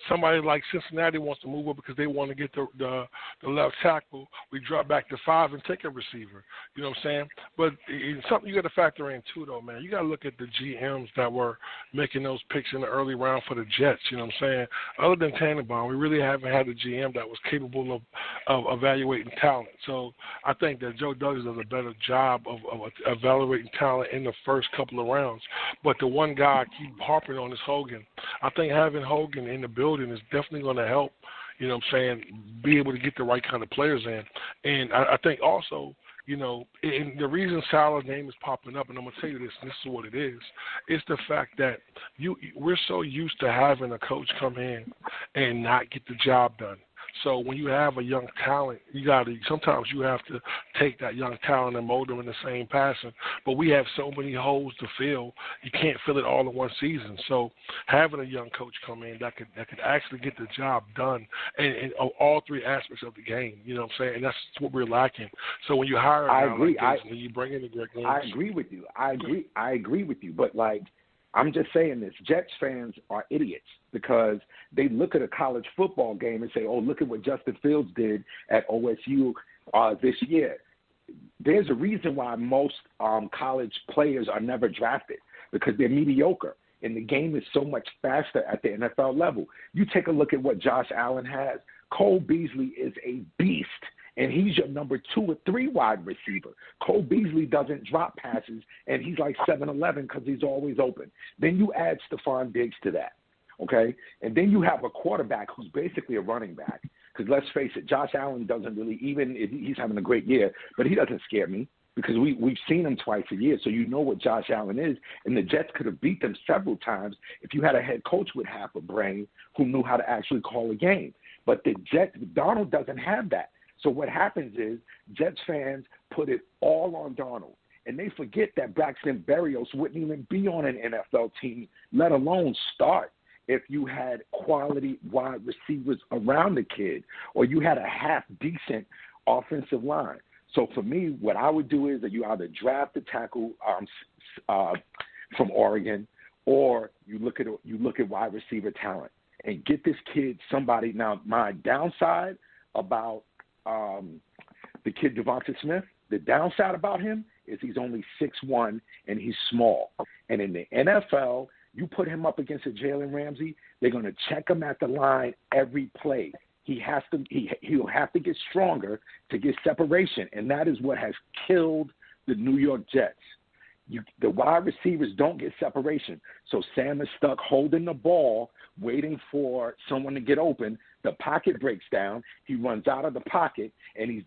Somebody like Cincinnati wants to move up because they want to get the left tackle. We drop back to 5 and take a receiver. You know what I'm saying? But it's something you got to factor in too, though, man. You got to look at the GMs that were making those picks in the early round for the Jets. You know what I'm saying? Other than Tannenbaum, we really haven't had a GM that was capable of evaluating talent. So I think that Joe Douglas does a better job of evaluating talent in the first couple of rounds. But the one guy I keep harping on is Hogan. I think having Hogan in the building is definitely going to help, you know what I'm saying, be able to get the right kind of players in. And I think also, you know, and the reason Salah's name is popping up, and I'm going to tell you this, and this is what it is the fact that we're so used to having a coach come in and not get the job done. So when you have a young talent, sometimes you have to take that young talent and mold them in the same passion. But we have so many holes to fill, you can't fill it all in one season. So having a young coach come in that could actually get the job done in all 3 aspects of the game, you know what I'm saying? And that's what we're lacking. So when you hire a guy like this and you bring in the Greg Gaines. I agree with you. I agree with you. But like, I'm just saying this. Jets fans are idiots because they look at a college football game and say, oh, look at what Justin Fields did at OSU this year. There's a reason why most college players are never drafted because they're mediocre, and the game is so much faster at the NFL level. You take a look at what Josh Allen has. Cole Beasley is a beast. And he's your number 2 or 3 wide receiver. Cole Beasley doesn't drop passes, and he's like 7'11" because he's always open. Then you add Stephon Diggs to that, okay? And then you have a quarterback who's basically a running back. Because let's face it, Josh Allen doesn't really, even if he's having a great year, but he doesn't scare me because we've seen him twice a year, so you know what Josh Allen is. And the Jets could have beat them several times if you had a head coach with half a brain who knew how to actually call a game. But the Jets, Darnold doesn't have that. So what happens is Jets fans put it all on Darnold, and they forget that Braxton Berrios wouldn't even be on an NFL team, let alone start, if you had quality wide receivers around the kid or you had a half-decent offensive line. So for me, what I would do is that you either draft a tackle from Oregon or you look at wide receiver talent and get this kid somebody. Now, my downside about the kid Devonta Smith, the downside about him is he's only 6'1" and he's small. And in the NFL, you put him up against a Jalen Ramsey, they're going to check him at the line every play. He'll have to get stronger to get separation, and that is what has killed the New York Jets. The wide receivers don't get separation. So Sam is stuck holding the ball, waiting for someone to get open. The pocket breaks down. He runs out of the pocket, and he's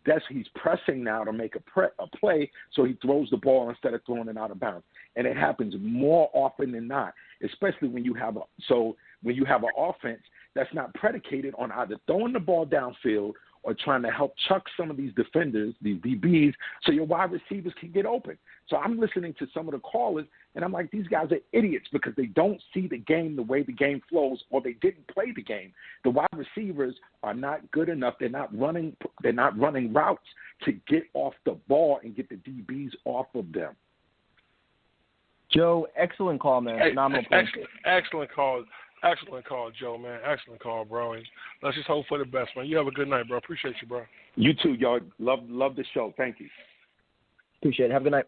pressing now to make a play, so he throws the ball instead of throwing it out of bounds. And it happens more often than not, especially when you have an offense that's not predicated on either throwing the ball downfield or trying to help chuck some of these defenders, these DBs, so your wide receivers can get open. So I'm listening to some of the callers, and I'm like, these guys are idiots because they don't see the game the way the game flows, or they didn't play the game. The wide receivers are not good enough. They're not running routes to get off the ball and get the DBs off of them. Joe, excellent call, man. Phenomenal point. Excellent call. Excellent call, Joe, man. Excellent call, bro. And let's just hope for the best, man. You have a good night, bro. Appreciate you, bro. You too, y'all. Love the show. Thank you. Appreciate it. Have a good night.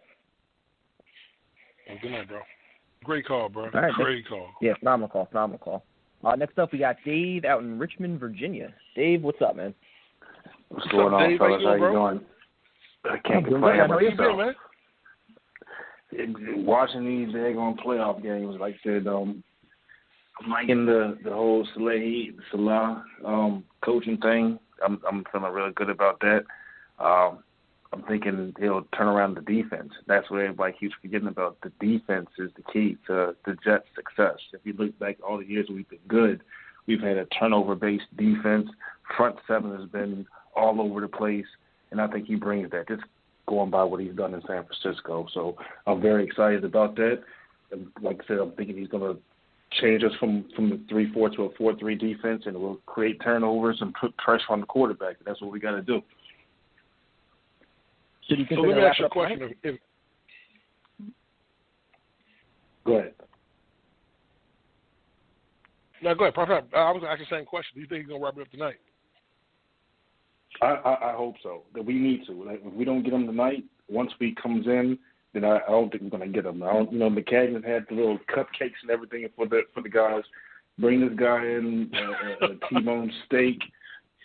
Good night, bro. Great call, bro. All right, great call. Yeah, phenomenal call. Next up, we got Dave out in Richmond, Virginia. Dave, what's up, man? What's going on, fellas? How you doing? I can't complain about yourself. Man. Watching these daggone playoff games, like I said, I'm liking the whole Salah coaching thing. I'm feeling really good about that. I'm thinking he'll turn around the defense. That's what everybody keeps forgetting about. The defense is the key to the Jets' success. If you look back all the years we've been good, we've had a turnover-based defense. Front seven has been all over the place, and I think he brings that. Just going by what he's done in San Francisco. So I'm very excited about that. And like I said, I'm thinking he's going to change us from the 3-4 to a 4-3 defense, and it will create turnovers and put pressure on the quarterback. That's what we got to do. So do you think let me ask you a question. Go ahead. No, go ahead. Prophet, I was asking the same question. Do you think he's going to wrap it up tonight? I hope so. That we need to. Like, if we don't get him tonight, once we comes in, then I don't think we're going to get him. McCagnon had the little cupcakes and everything for the guys. Bring this guy in, a T-bone steak,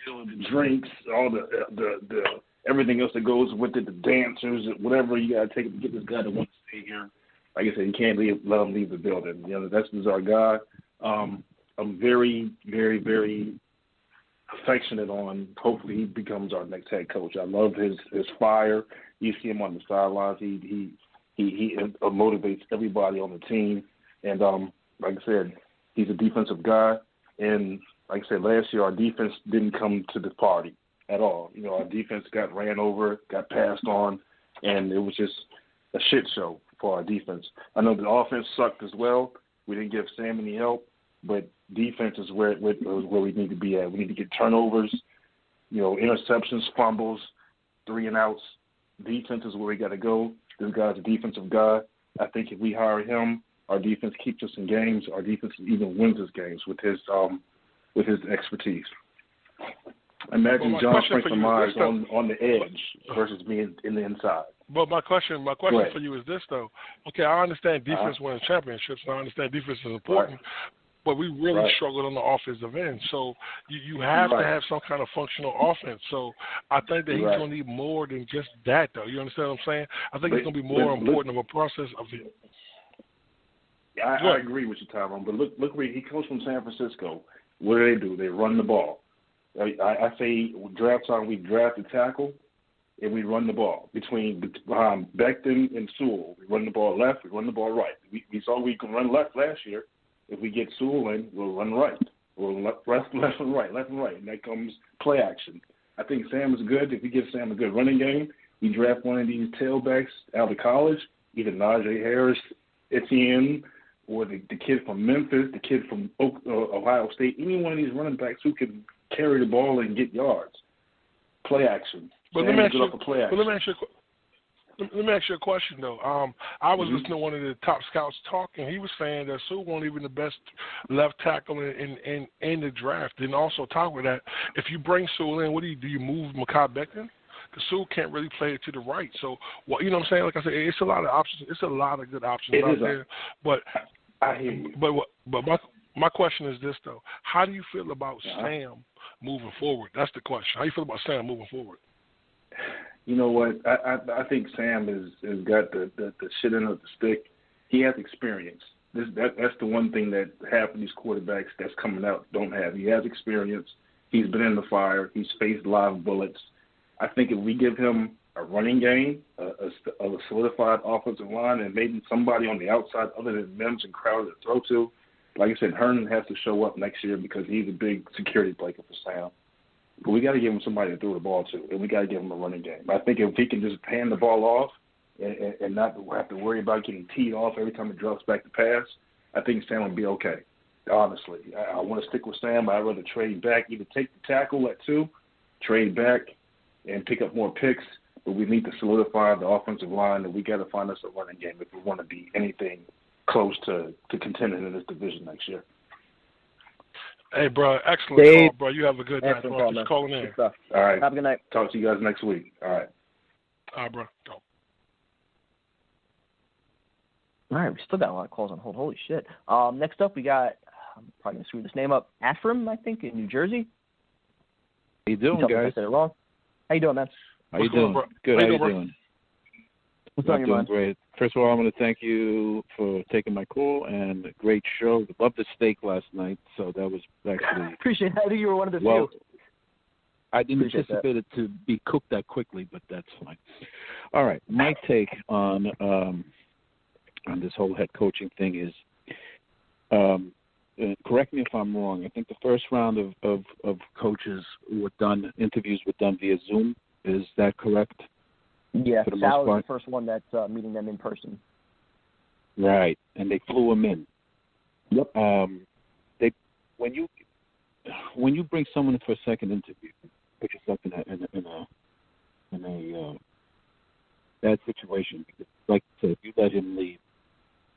the drinks, all the everything else that goes with it, the dancers, whatever you got to take to get this guy to want to stay here. Like I said, you can't let him leave the building. This is our guy. I'm very, very, very affectionate on. Hopefully, he becomes our next head coach. I love his fire. You see him on the sidelines. He motivates everybody on the team. And like I said, he's a defensive guy. And like I said, last year our defense didn't come to the party at all. Our defense got ran over, got passed on, and it was just a shit show for our defense. I know the offense sucked as well. We didn't give Sam any help, but defense is where we need to be at. We need to get turnovers, interceptions, fumbles, 3-and-outs. Defense is where we got to go. This guy's a defensive guy. I think if we hire him, our defense keeps us in games. Our defense even wins us games with his expertise. Imagine John Franklin Myers on the edge versus being in the inside. But my question for you is this, though. Okay, I understand defense wins championships, and I understand defense is important, but we really struggled on the offensive end. So you have to have some kind of functional offense. So I think that he's going to need more than just that, though. You understand what I'm saying? I think it's going to be more important of a process of it. I agree with you, Tyrone. But look where he comes from, San Francisco. What do? They run the ball. I say draft time, we draft a tackle, and we run the ball. Behind Becton and Sewell, we run the ball left, we run the ball right. We saw we can run left last year. If we get Sewell in, we'll run right. We'll left and right, and that comes play action. I think Sam is good. If we give Sam a good running game, we draft one of these tailbacks out of college, either Najee Harris, Etienne, or the kid from Memphis, the kid from Ohio State, any one of these running backs who can carry the ball and get yards. Play action. But let me ask you a question, though. I was listening to one of the top scouts talk, and he was saying that Sewell wasn't even the best left tackle in the draft. And also talk with that, if you bring Sewell in, what do? You move Mekhi Becton? Because Sewell can't really play it to the right. So, you know what I'm saying? Like I said, it's a lot of options. It's a lot of good options out there. But I hear you. But my question is this, though. How do you feel about Sam moving forward? That's the question. How do you feel about Sam moving forward? You know what? I think Sam has got the shit end of the stick. He has experience. That's the one thing that half of these quarterbacks that's coming out don't have. He has experience. He's been in the fire. He's faced live bullets. I think if we give him a running game, a solidified offensive line, and maybe somebody on the outside other than Mims and Crowder to throw to, like I said, Herndon has to show up next year because he's a big security blanket for Sam. But we got to give him somebody to throw the ball to, and we got to give him a running game. I think if he can just hand the ball off and not have to worry about getting teed off every time it drops back to pass, I think Sam will be okay, honestly. I want to stick with Sam, but I'd rather trade back, either take the tackle at 2, trade back, and pick up more picks. But we need to solidify the offensive line, and we got to find us a running game if we want to be anything close to contending in this division next year. Hey, bro, excellent call, bro. You have a good night, bro. Just calling in. All right. Have a good night. Talk to you guys next week. All right. All right, bro. Go. All right, we still got a lot of calls on hold. Holy shit. Next up, we got, I'm probably going to screw this name up, Afram, I think, in New Jersey. How you doing, guys? I said it wrong. How you doing, man? How you doing? Good. How you doing? What's on your mind? Great. First of all, I want to thank you for taking my call and a great show. Loved the steak last night, so that was actually appreciate that. I think you were one of the few. I didn't anticipate it to be cooked that quickly, but that's fine. All right, my take on this whole head coaching thing is, correct me if I'm wrong. I think the first round of coaches interviews were done via Zoom. Is that correct? Yeah, for the Salah most part? was the first one that's meeting them in person. Right, and they flew him in. Yep. When you bring someone in for a second interview, put yourself in a bad situation. Because, like I said, if you let him leave,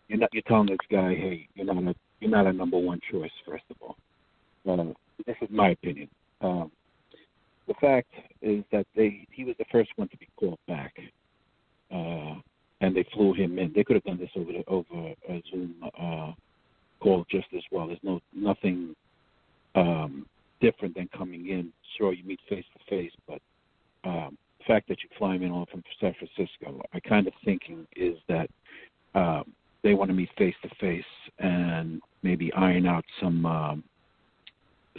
you're telling this guy, hey, you're not a number one choice. First of all, this is my opinion. The fact is that he was the first one to be called back, and they flew him in. They could have done this over a Zoom call just as well. There's nothing different than coming in. Sure, you meet face to face, but the fact that you fly him in all from San Francisco, I kind of thinking is that they want to meet face to face and maybe iron out some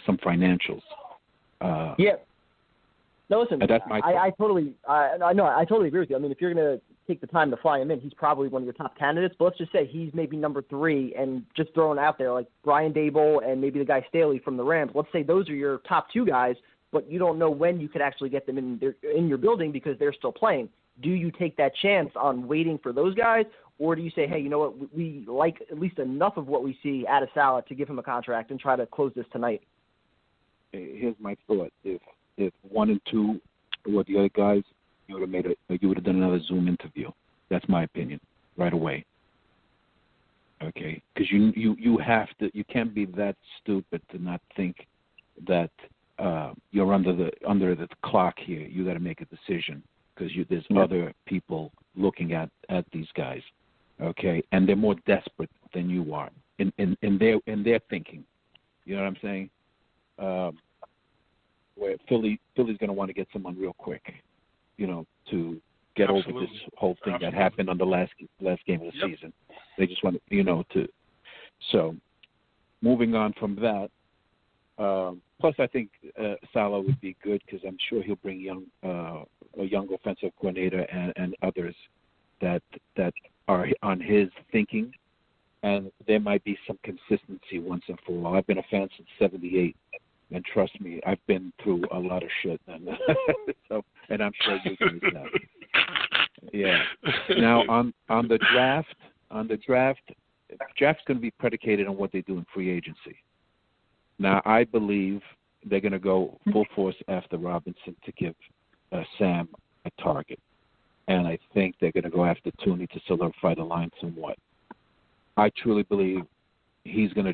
financials. Yeah. No, listen. That's my I totally agree with you. I mean, if you're going to take the time to fly him in, he's probably one of your top candidates. But let's just say he's maybe number 3, and just throwing out there like Brian Daboll and maybe the guy Staley from the Rams. Let's say those are your top 2 guys, but you don't know when you could actually get them in your building because they're still playing. Do you take that chance on waiting for those guys, or do you say, hey, you know what, we like at least enough of what we see out of Salah to give him a contract and try to close this tonight? Here's my thought: if 1 and 2 were the other guys, you would have done another Zoom interview. That's my opinion, right away. Okay, because you have to. You can't be that stupid to not think that you're under the clock here. You got to make a decision because there's other people looking at these guys. Okay, and they're more desperate than you are in their thinking. You know what I'm saying? Where Philly's going to want to get someone real quick, to get over this whole thing that happened on the last game of the season. They just want to, So, moving on from that. Plus, I think Salah would be good because I'm sure he'll bring a young offensive coordinator and others that are on his thinking, and there might be some consistency once and for all. I've been a fan since '78. And trust me, I've been through a lot of shit, and I'm sure you guys have. Yeah. Now on the draft's going to be predicated on what they do in free agency. Now I believe they're going to go full force after Robinson to give Sam a target, and I think they're going to go after Tooney to solidify the line somewhat. I truly believe he's gonna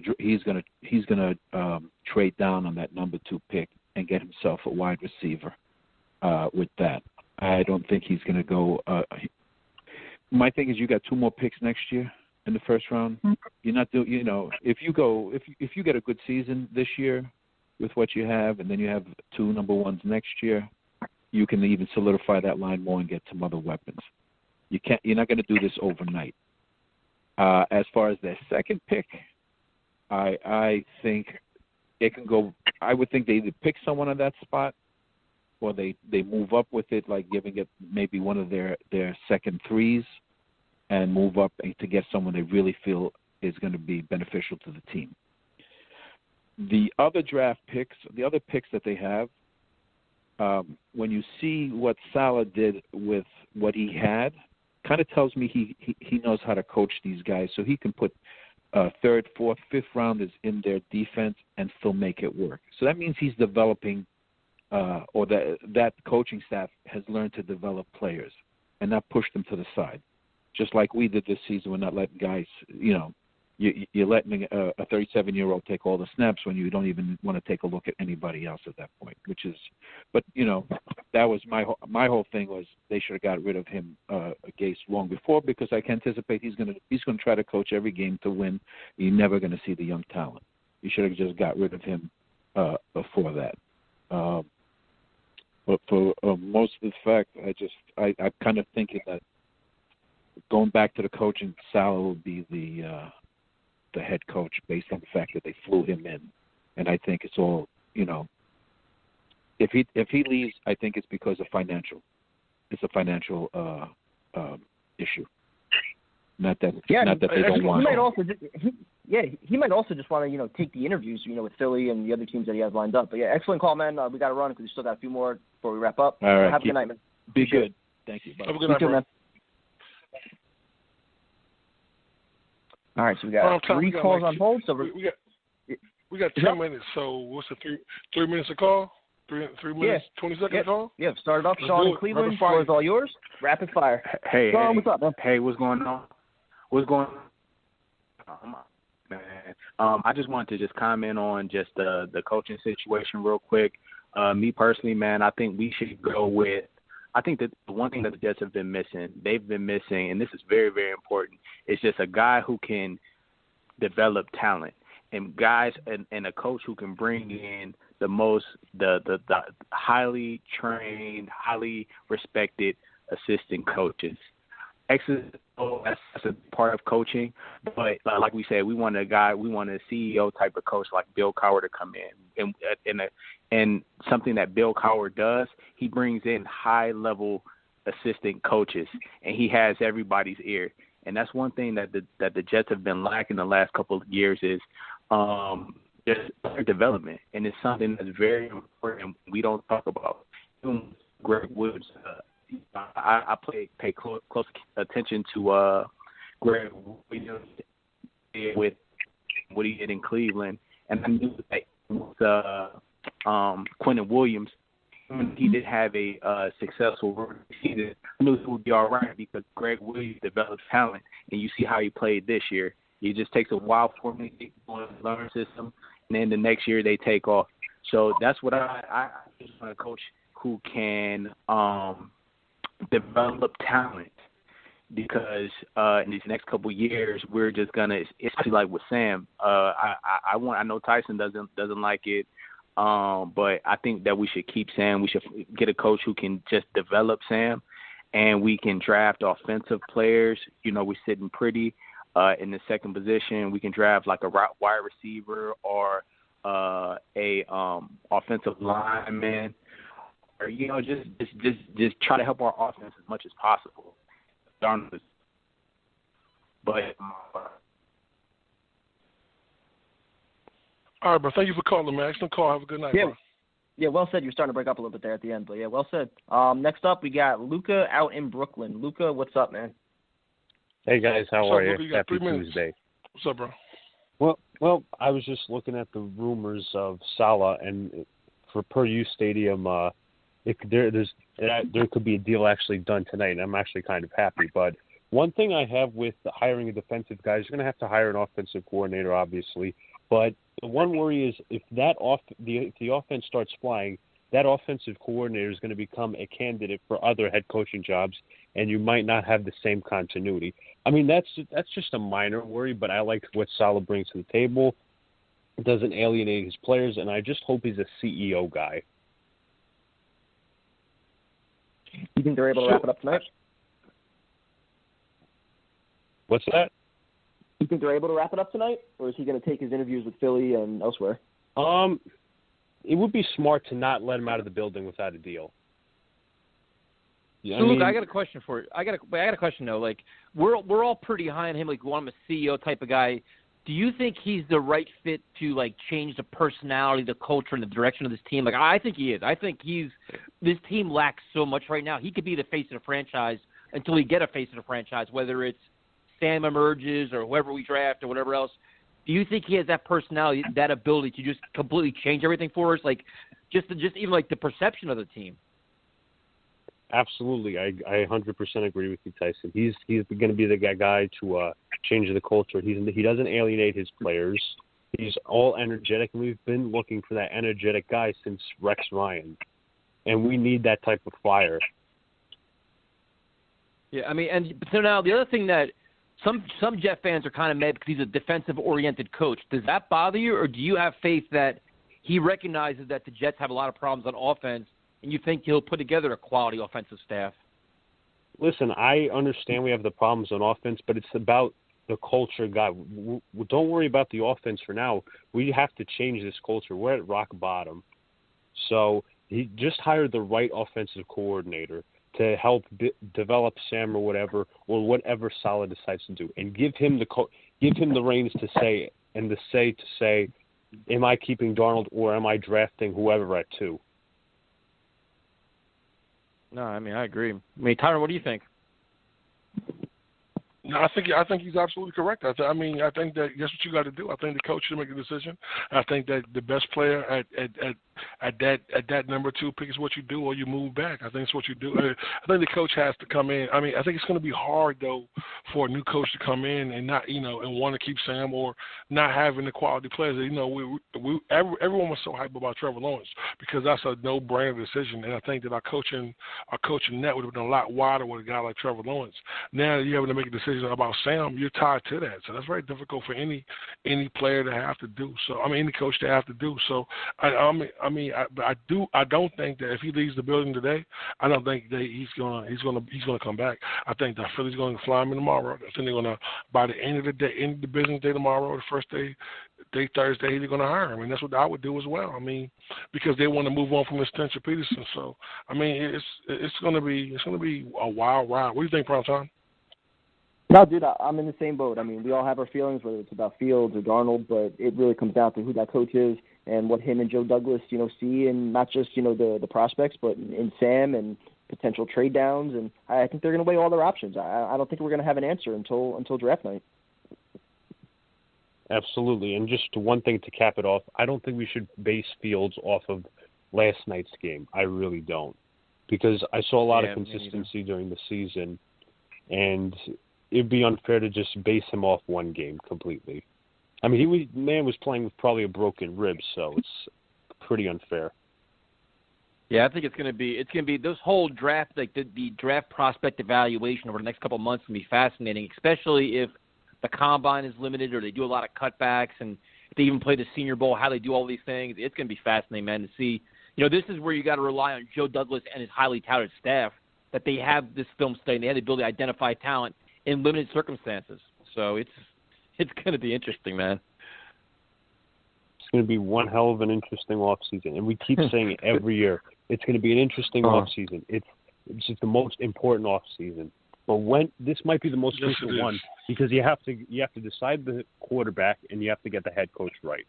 trade down on that number 2 pick and get himself a wide receiver with that. I don't think he's gonna go. My thing is, you got 2 more picks next year in the first round. You're not doing. If you get a good season this year with what you have, and then you have 2 number 1s next year, you can even solidify that line more and get some other weapons. You're not gonna do this overnight. As far as their second pick, I think it can go. I would think they either pick someone on that spot, or they move up with it, like giving it maybe one of their second 3s, and move up to get someone they really feel is going to be beneficial to the team. The other picks that they have, when you see what Salah did with what he had, kind of tells me he knows how to coach these guys, so he can put 3rd, 4th, 5th rounders in their defense and still make it work. So that means he's developing, or that coaching staff has learned to develop players and not push them to the side. Just like we did this season, we're not letting guys, you're letting a 37-year-old take all the snaps when you don't even want to take a look at anybody else at that point. But that was my whole thing was they should have got rid of him, Gase, long before, because I can anticipate he's going to try to coach every game to win. You're never going to see the young talent. You should have just got rid of him before that. But for most of the fact, I'm kind of thinking that going back to the coaching, Salah will be the head coach based on the fact that they flew him in, and I think it's all, you know. If he leaves, I think it's because of financial. It's a financial issue. Not that they don't want. He might also just want to take the interviews with Philly and the other teams that he has lined up. But yeah, excellent call, man. We got to run because we still got a few more before we wrap up. All right, have a good night, man. Be good. Thank you. Bye. Have a good night, bro. Man. All right, so we got three calls on hold. So we got 10 minutes. So what's the 3 minutes a call? 3 minutes, 20 seconds call? Yeah, start it off. Sean in Cleveland, floor is all yours. Rapid fire. Hey, Sean, what's up, man? Hey, what's going on? Man, I just wanted to just comment on just the coaching situation real quick. Me personally, man, I think we should go with. I think that the one thing that the Jets have been missing, and this is very, very important, is just a guy who can develop talent and guys and a coach who can bring in the highly trained, highly respected assistant coaches. That's a part of coaching, but like we said, we want a CEO type of coach like Bill Cowher to come in, and something that Bill Cowher does, he brings in high level assistant coaches, and he has everybody's ear, and that's one thing that the Jets have been lacking the last couple of years is just player development, and it's something that's very important we don't talk about. Greg Woods. I pay close attention to Greg Williams with what he did in Cleveland, and I knew that with Quentin Williams, he did have a successful rookie season. I knew he would be all right because Greg Williams develops talent, and you see how he played this year. It just takes a while for him to get going in the learning system, and then the next year they take off. So that's what I just want a coach who can develop talent, because in these next couple of years we're just gonna, especially like with Sam. I know Tyson doesn't like it, but I think that we should keep Sam. We should get a coach who can just develop Sam, and we can draft offensive players. We're sitting pretty in the second position. We can draft like a wide receiver or a offensive lineman. Or, just try to help our offense as much as possible. But all right, bro. Thank you for calling, man. Excellent call. Have a good night, bro. Yeah, well said. You're starting to break up a little bit there at the end, but yeah, well said. Next up, we got Luca out in Brooklyn. Luca, what's up, man? Hey guys, how are you? Happy Tuesday. What's up, bro? Well, I was just looking at the rumors of Salah, and for Per-Use Stadium. There could be a deal actually done tonight, and I'm actually kind of happy. But one thing I have with hiring a defensive guy is you're going to have to hire an offensive coordinator, obviously. But the one worry is if the offense starts flying, that offensive coordinator is going to become a candidate for other head coaching jobs, and you might not have the same continuity. I mean, that's just a minor worry, but I like what Salah brings to the table. It doesn't alienate his players, and I just hope he's a CEO guy. You think they're able to wrap it up tonight? What's that? You think they're able to wrap it up tonight, or is he going to take his interviews with Philly and elsewhere? It would be smart to not let him out of the building without a deal. Yeah, so, look, I got a question for you. I got a question though. Like, we're all pretty high on him. Like, we want him a CEO type of guy. Do you think he's the right fit to change the personality, the culture, and the direction of this team? Like, I think he is. I think this team lacks so much right now. He could be the face of the franchise until we get a face of the franchise, whether it's Sam emerges or whoever we draft or whatever else. Do you think he has that personality, that ability to just completely change everything for us? Like, just even the perception of the team. Absolutely, I 100% agree with you, Tyson. He's going to be the guy to change the culture. He doesn't alienate his players. He's all energetic, and we've been looking for that energetic guy since Rex Ryan, and we need that type of fire. Yeah, I mean, and so now the other thing that some Jet fans are kind of mad because he's a defensive-oriented coach. Does that bother you, or do you have faith that he recognizes that the Jets have a lot of problems on offense, and you think he'll put together a quality offensive staff. Listen, I understand we have the problems on offense, but it's about the culture, guy. Don't worry about the offense for now. We have to change this culture. We're at rock bottom. So he just hired the right offensive coordinator to help develop Sam or whatever Saleh decides to do, and give him the reins to say and the say to say, am I keeping Darnold or am I drafting whoever at 2? No, I mean I agree. I mean, Tyron, what do you think? No, I think he's absolutely correct. I think that that's what you got to do. I think the coach should make a decision. I think that the best player at that number 2 pick is what you do, or you move back. I think it's what you do. I think the coach has to come in. I mean, I think it's going to be hard though for a new coach to come in and not, and want to keep Sam, or not having the quality players. Everyone was so hyped about Trevor Lawrence because that's a no-brainer decision, and I think that our coaching net would have been a lot wider with a guy like Trevor Lawrence. Now you're having to make a decision about Sam, you're tied to that. So that's very difficult for any player to have to do. So any coach to have to do. So I don't think that if he leaves the building today, I don't think that he's gonna come back. I think that Philly's gonna fly him in tomorrow. I think they're gonna, by the end of the day, end of the business day tomorrow, the first day Thursday, they're gonna hire him, and that's what I would do as well. Because they want to move on from the stench of Pederson. So it's gonna be a wild ride. What do you think, Primetime? No, dude, I'm in the same boat. We all have our feelings, whether it's about Fields or Darnold, but it really comes down to who that coach is and what him and Joe Douglas, see, and not just, the prospects, but in Sam and potential trade downs. And I think they're going to weigh all their options. I don't think we're going to have an answer until draft night. Absolutely. And just one thing to cap it off, I don't think we should base Fields off of last night's game. I really don't. Because I saw a lot of consistency during the season, and it'd be unfair to just base him off one game completely. Man was playing with probably a broken rib, so it's pretty unfair. Yeah, I think it's gonna be those whole draft, like the draft prospect evaluation over the next couple of months can be fascinating, especially if the combine is limited or they do a lot of cutbacks, and if they even play the Senior Bowl, how they do all these things. It's gonna be fascinating, man, to see. This is where you got to rely on Joe Douglas and his highly touted staff, that they have this film study and they have the ability to identify talent in limited circumstances. So it's going to be interesting, man. It's going to be one hell of an interesting offseason. And we keep saying it every year. It's going to be an interesting offseason. It's just the most important offseason. But this might be the most crucial one, because you have to decide the quarterback and you have to get the head coach right.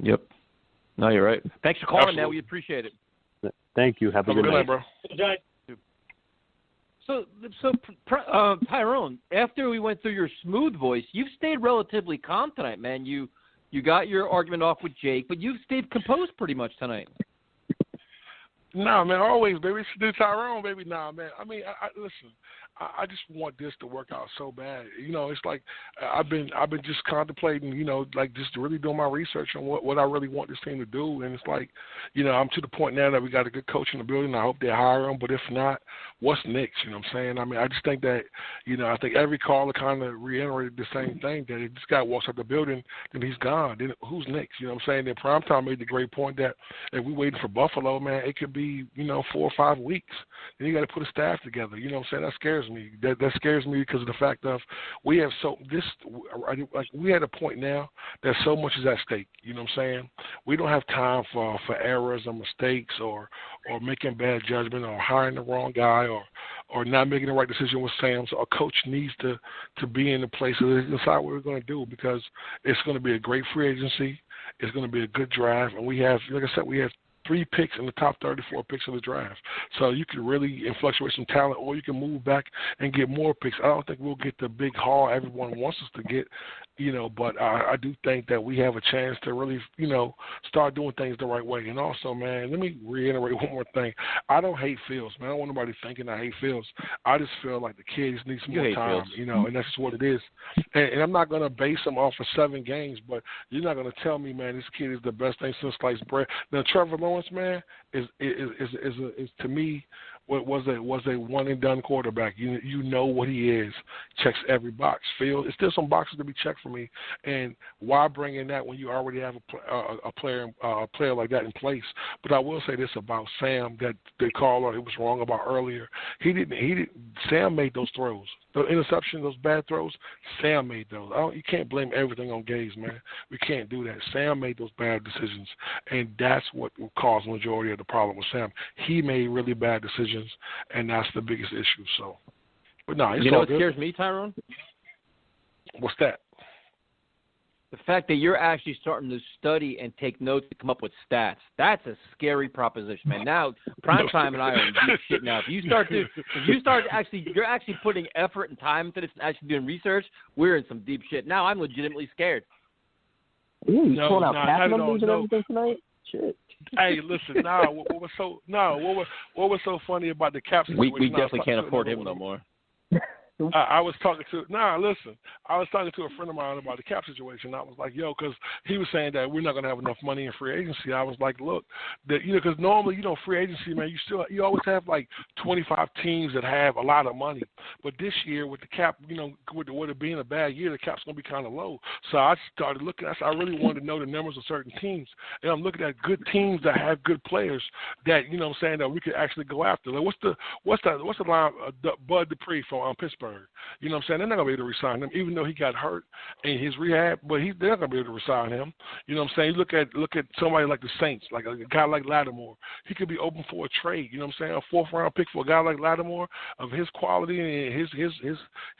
Yep. No, you're right. Thanks for calling, man. We appreciate it. Thank you. Have a good night, bro. So, Tyrone, after we went through your smooth voice, you've stayed relatively calm tonight, man. You got your argument off with Jake, but you've stayed composed pretty much tonight. Nah, man, always, baby. Do Tyrone, baby. Nah, man. Listen. I just want this to work out so bad. It's like I've been just contemplating, just really doing my research on what I really want this team to do. And it's like, I'm to the point now that we got a good coach in the building. I hope they hire him. But if not, what's next? You know what I'm saying? I just think that, I think every caller kind of reiterated the same thing, that if this guy walks out the building, then he's gone. Then who's next? You know what I'm saying? Then Primetime made the great point that if we're waiting for Buffalo, man, it could be, 4 or 5 weeks. Then you got to put a staff together. You know what I'm saying? That scares me. That scares me because of the fact of we have we had a point now that so much is at stake. You know what I'm saying? We don't have time for errors or mistakes or making bad judgment or hiring the wrong guy or not making the right decision with Sam. So a coach needs to be in the place to decide what we're going to do, because it's going to be a great free agency. It's going to be a good draft, and we have 3 picks in the top 34 picks of the draft. So you can really fluctuate some talent, or you can move back and get more picks. I don't think we'll get the big haul everyone wants us to get, but I do think that we have a chance to really, start doing things the right way. And also, man, let me reiterate one more thing. I don't hate Fields, man. I don't want nobody thinking I hate Fields. I just feel like the kids need some more time, and that's just what it is. And I'm not going to base him off of 7 games, but you're not going to tell me, man, this kid is the best thing since sliced bread. Now, Trevor Lawrence, man, is to me was a one and done quarterback. You know what he is. Checks every box. Field, it's still some boxes to be checked for me. And why bring in that when you already have a player like that in place? But I will say this about Sam that the caller it was wrong about earlier. He didn't. Sam made those throws. The interception, those bad throws, Sam made those. You can't blame everything on Gaze, man. We can't do that. Sam made those bad decisions, and that's what caused the majority of the problem with Sam. He made really bad decisions, and that's the biggest issue. So, but no, it's you know all what good. scares me, Tyrone? What's that? The fact that you're actually starting to study and take notes to come up with stats. That's a scary proposition, man. Now, Primetime and I are in deep shit now. If you're actually putting effort and time into this and actually doing research, we're in some deep shit. Now I'm legitimately scared. Ooh, you pulling out pass numbers and everything tonight? Shit. Hey, listen, what was so funny about the cap situation? We definitely can't afford him no more. I was talking to I was talking to a friend of mine about the cap situation. I was like, yo, because he was saying that we're not going to have enough money in free agency. I was like, look, because normally, free agency, man, you always have like 25 teams that have a lot of money. But this year with the cap, with it being a bad year, the cap's going to be kind of low. So I started looking. I really wanted to know the numbers of certain teams, and I'm looking at good teams that have good players that that we could actually go after. Like what's the line? Bud Dupree from Pittsburgh. You know what I'm saying? They're not going to be able to resign him, even though he got hurt in his rehab, but they're not going to be able to resign him. You know what I'm saying? Look at somebody like the Saints, like a guy like Lattimore. He could be open for a trade. You know what I'm saying? A fourth-round pick for a guy like Lattimore of his quality and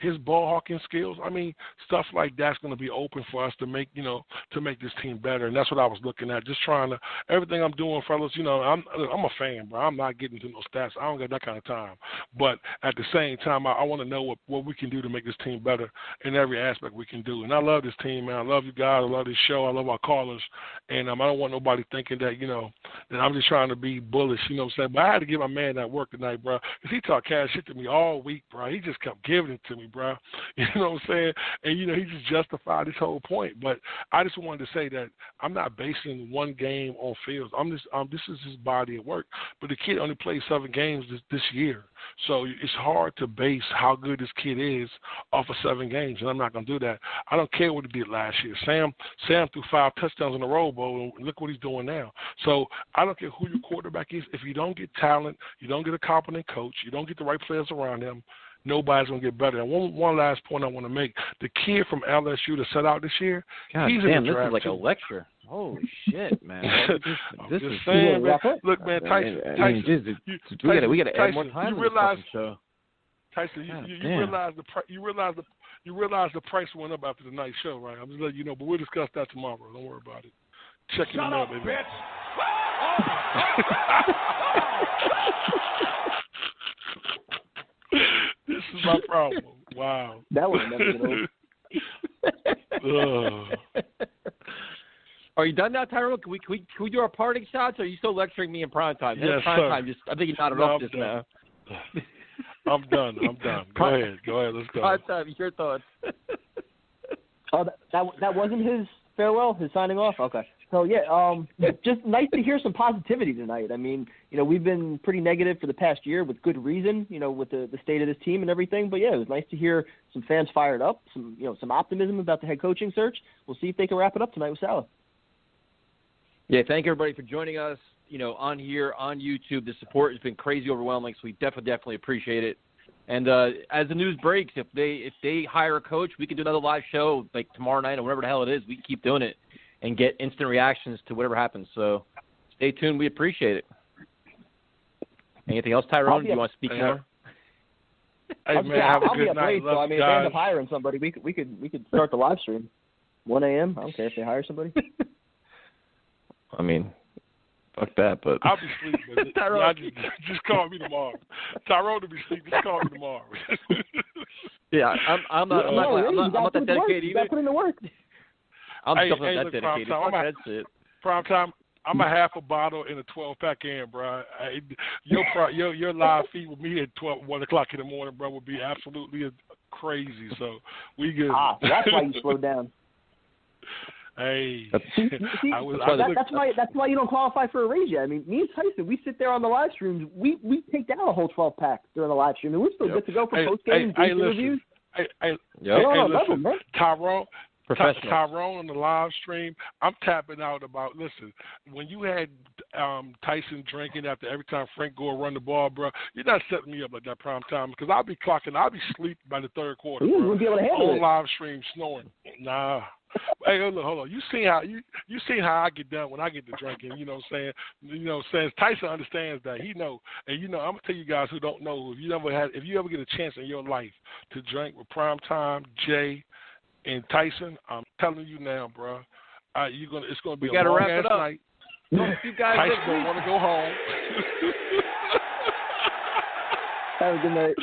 his ball hawking skills. I mean, stuff like that's going to be open for us to make this team better, and that's what I was looking at. Just trying to everything I'm doing, fellas. I'm a fan, bro. I'm not getting to no stats. I don't got that kind of time. But at the same time, I want to know what we can do to make this team better in every aspect we can do. And I love this team, man. I love you guys. I love this show. I love our callers. And I don't want nobody thinking that, that I'm just trying to be bullish, you know what I'm saying? But I had to give my man that work tonight, bro, because he talked cash shit to me all week, bro. He just kept giving it to me, bro. You know what I'm saying? And, he just justified his whole point. But I just wanted to say that I'm not basing one game on fields. This is his body of work. But the kid only played 7 games this year. So it's hard to base how good this kid is off of 7 games, and I'm not going to do that. I don't care what he did last year. Sam threw 5 touchdowns in a row, bro, and look what he's doing now. So I don't care who your quarterback is. If you don't get talent, you don't get a competent coach, you don't get the right players around him, nobody's going to get better. And one last point I want to make. The kid from LSU that set out this year, he's in the draft. This is like too. A lecture. Holy shit, man. This is saying, man. Look, man, Tyson, we got to add more time to the show. Tyson, you realize the price went up after the night show, right? I'm just letting you know, but we'll discuss that tomorrow. Don't worry about it. Check your mail, baby. Bitch. This is my problem. Wow. That was never Are you done now, Tyrone? Can we do our parting shots, or are you still lecturing me in prime time? Yes, prime time. I think you nodded off just now. I'm done. Go ahead. Let's go. Prime time. Your thoughts. Oh, that wasn't his farewell, his signing off? Okay. So, yeah, just nice to hear some positivity tonight. I mean, we've been pretty negative for the past year with good reason, with the state of this team and everything. But, yeah, it was nice to hear some fans fired up, some optimism about the head coaching search. We'll see if they can wrap it up tonight with Salah. Yeah, thank everybody for joining us, on here, on YouTube. The support has been crazy overwhelming, so we definitely appreciate it. And as the news breaks, if they hire a coach, we can do another live show like tomorrow night or whatever the hell it is. We can keep doing it and get instant reactions to whatever happens. So stay tuned. We appreciate it. Anything else, Tyrone? Do you want to speak more? Hey, man, have a I'll good be up night. late, so I mean, if they end up hiring somebody, we could start the live stream. 1 a.m. I don't care if they hire somebody. I mean, fuck that, but I'll be asleep. Tyrone, just call me tomorrow. Tyrone will be asleep. Just call me tomorrow. Yeah, I'm not that dedicated either. Put in the work. I'm definitely not that dedicated. Prime time. I'm a half a bottle in a 12-pack in, bro. Your live feed with me at 1 o'clock in the morning, bro, would be absolutely crazy. So we good. That's why you slowed down. Hey, that's why you don't qualify for a raise yet. I mean, me and Tyson, we sit there on the live streams. We take down a whole 12-pack during the live stream, and we're still good to go for post-game interviews. Listen, Tyrone on the live stream, I'm tapping out about, listen, when you had Tyson drinking after every time Frank Gore run the ball, bro, you're not setting me up like that prime time because I'll be sleep by the third quarter, bro. Wouldn't be able to handle on it. live stream snoring. Nah. Hey, hold on. You seen how I get done when I get to drinking, you know what I'm saying? Tyson understands that. He know. And I'm gonna tell you guys who don't know, if you ever get a chance in your life to drink with Primetime, Jay, and Tyson, I'm telling you now, bro, it's gonna be a long ass night. You guys Tyson don't want to go home. Have a good night.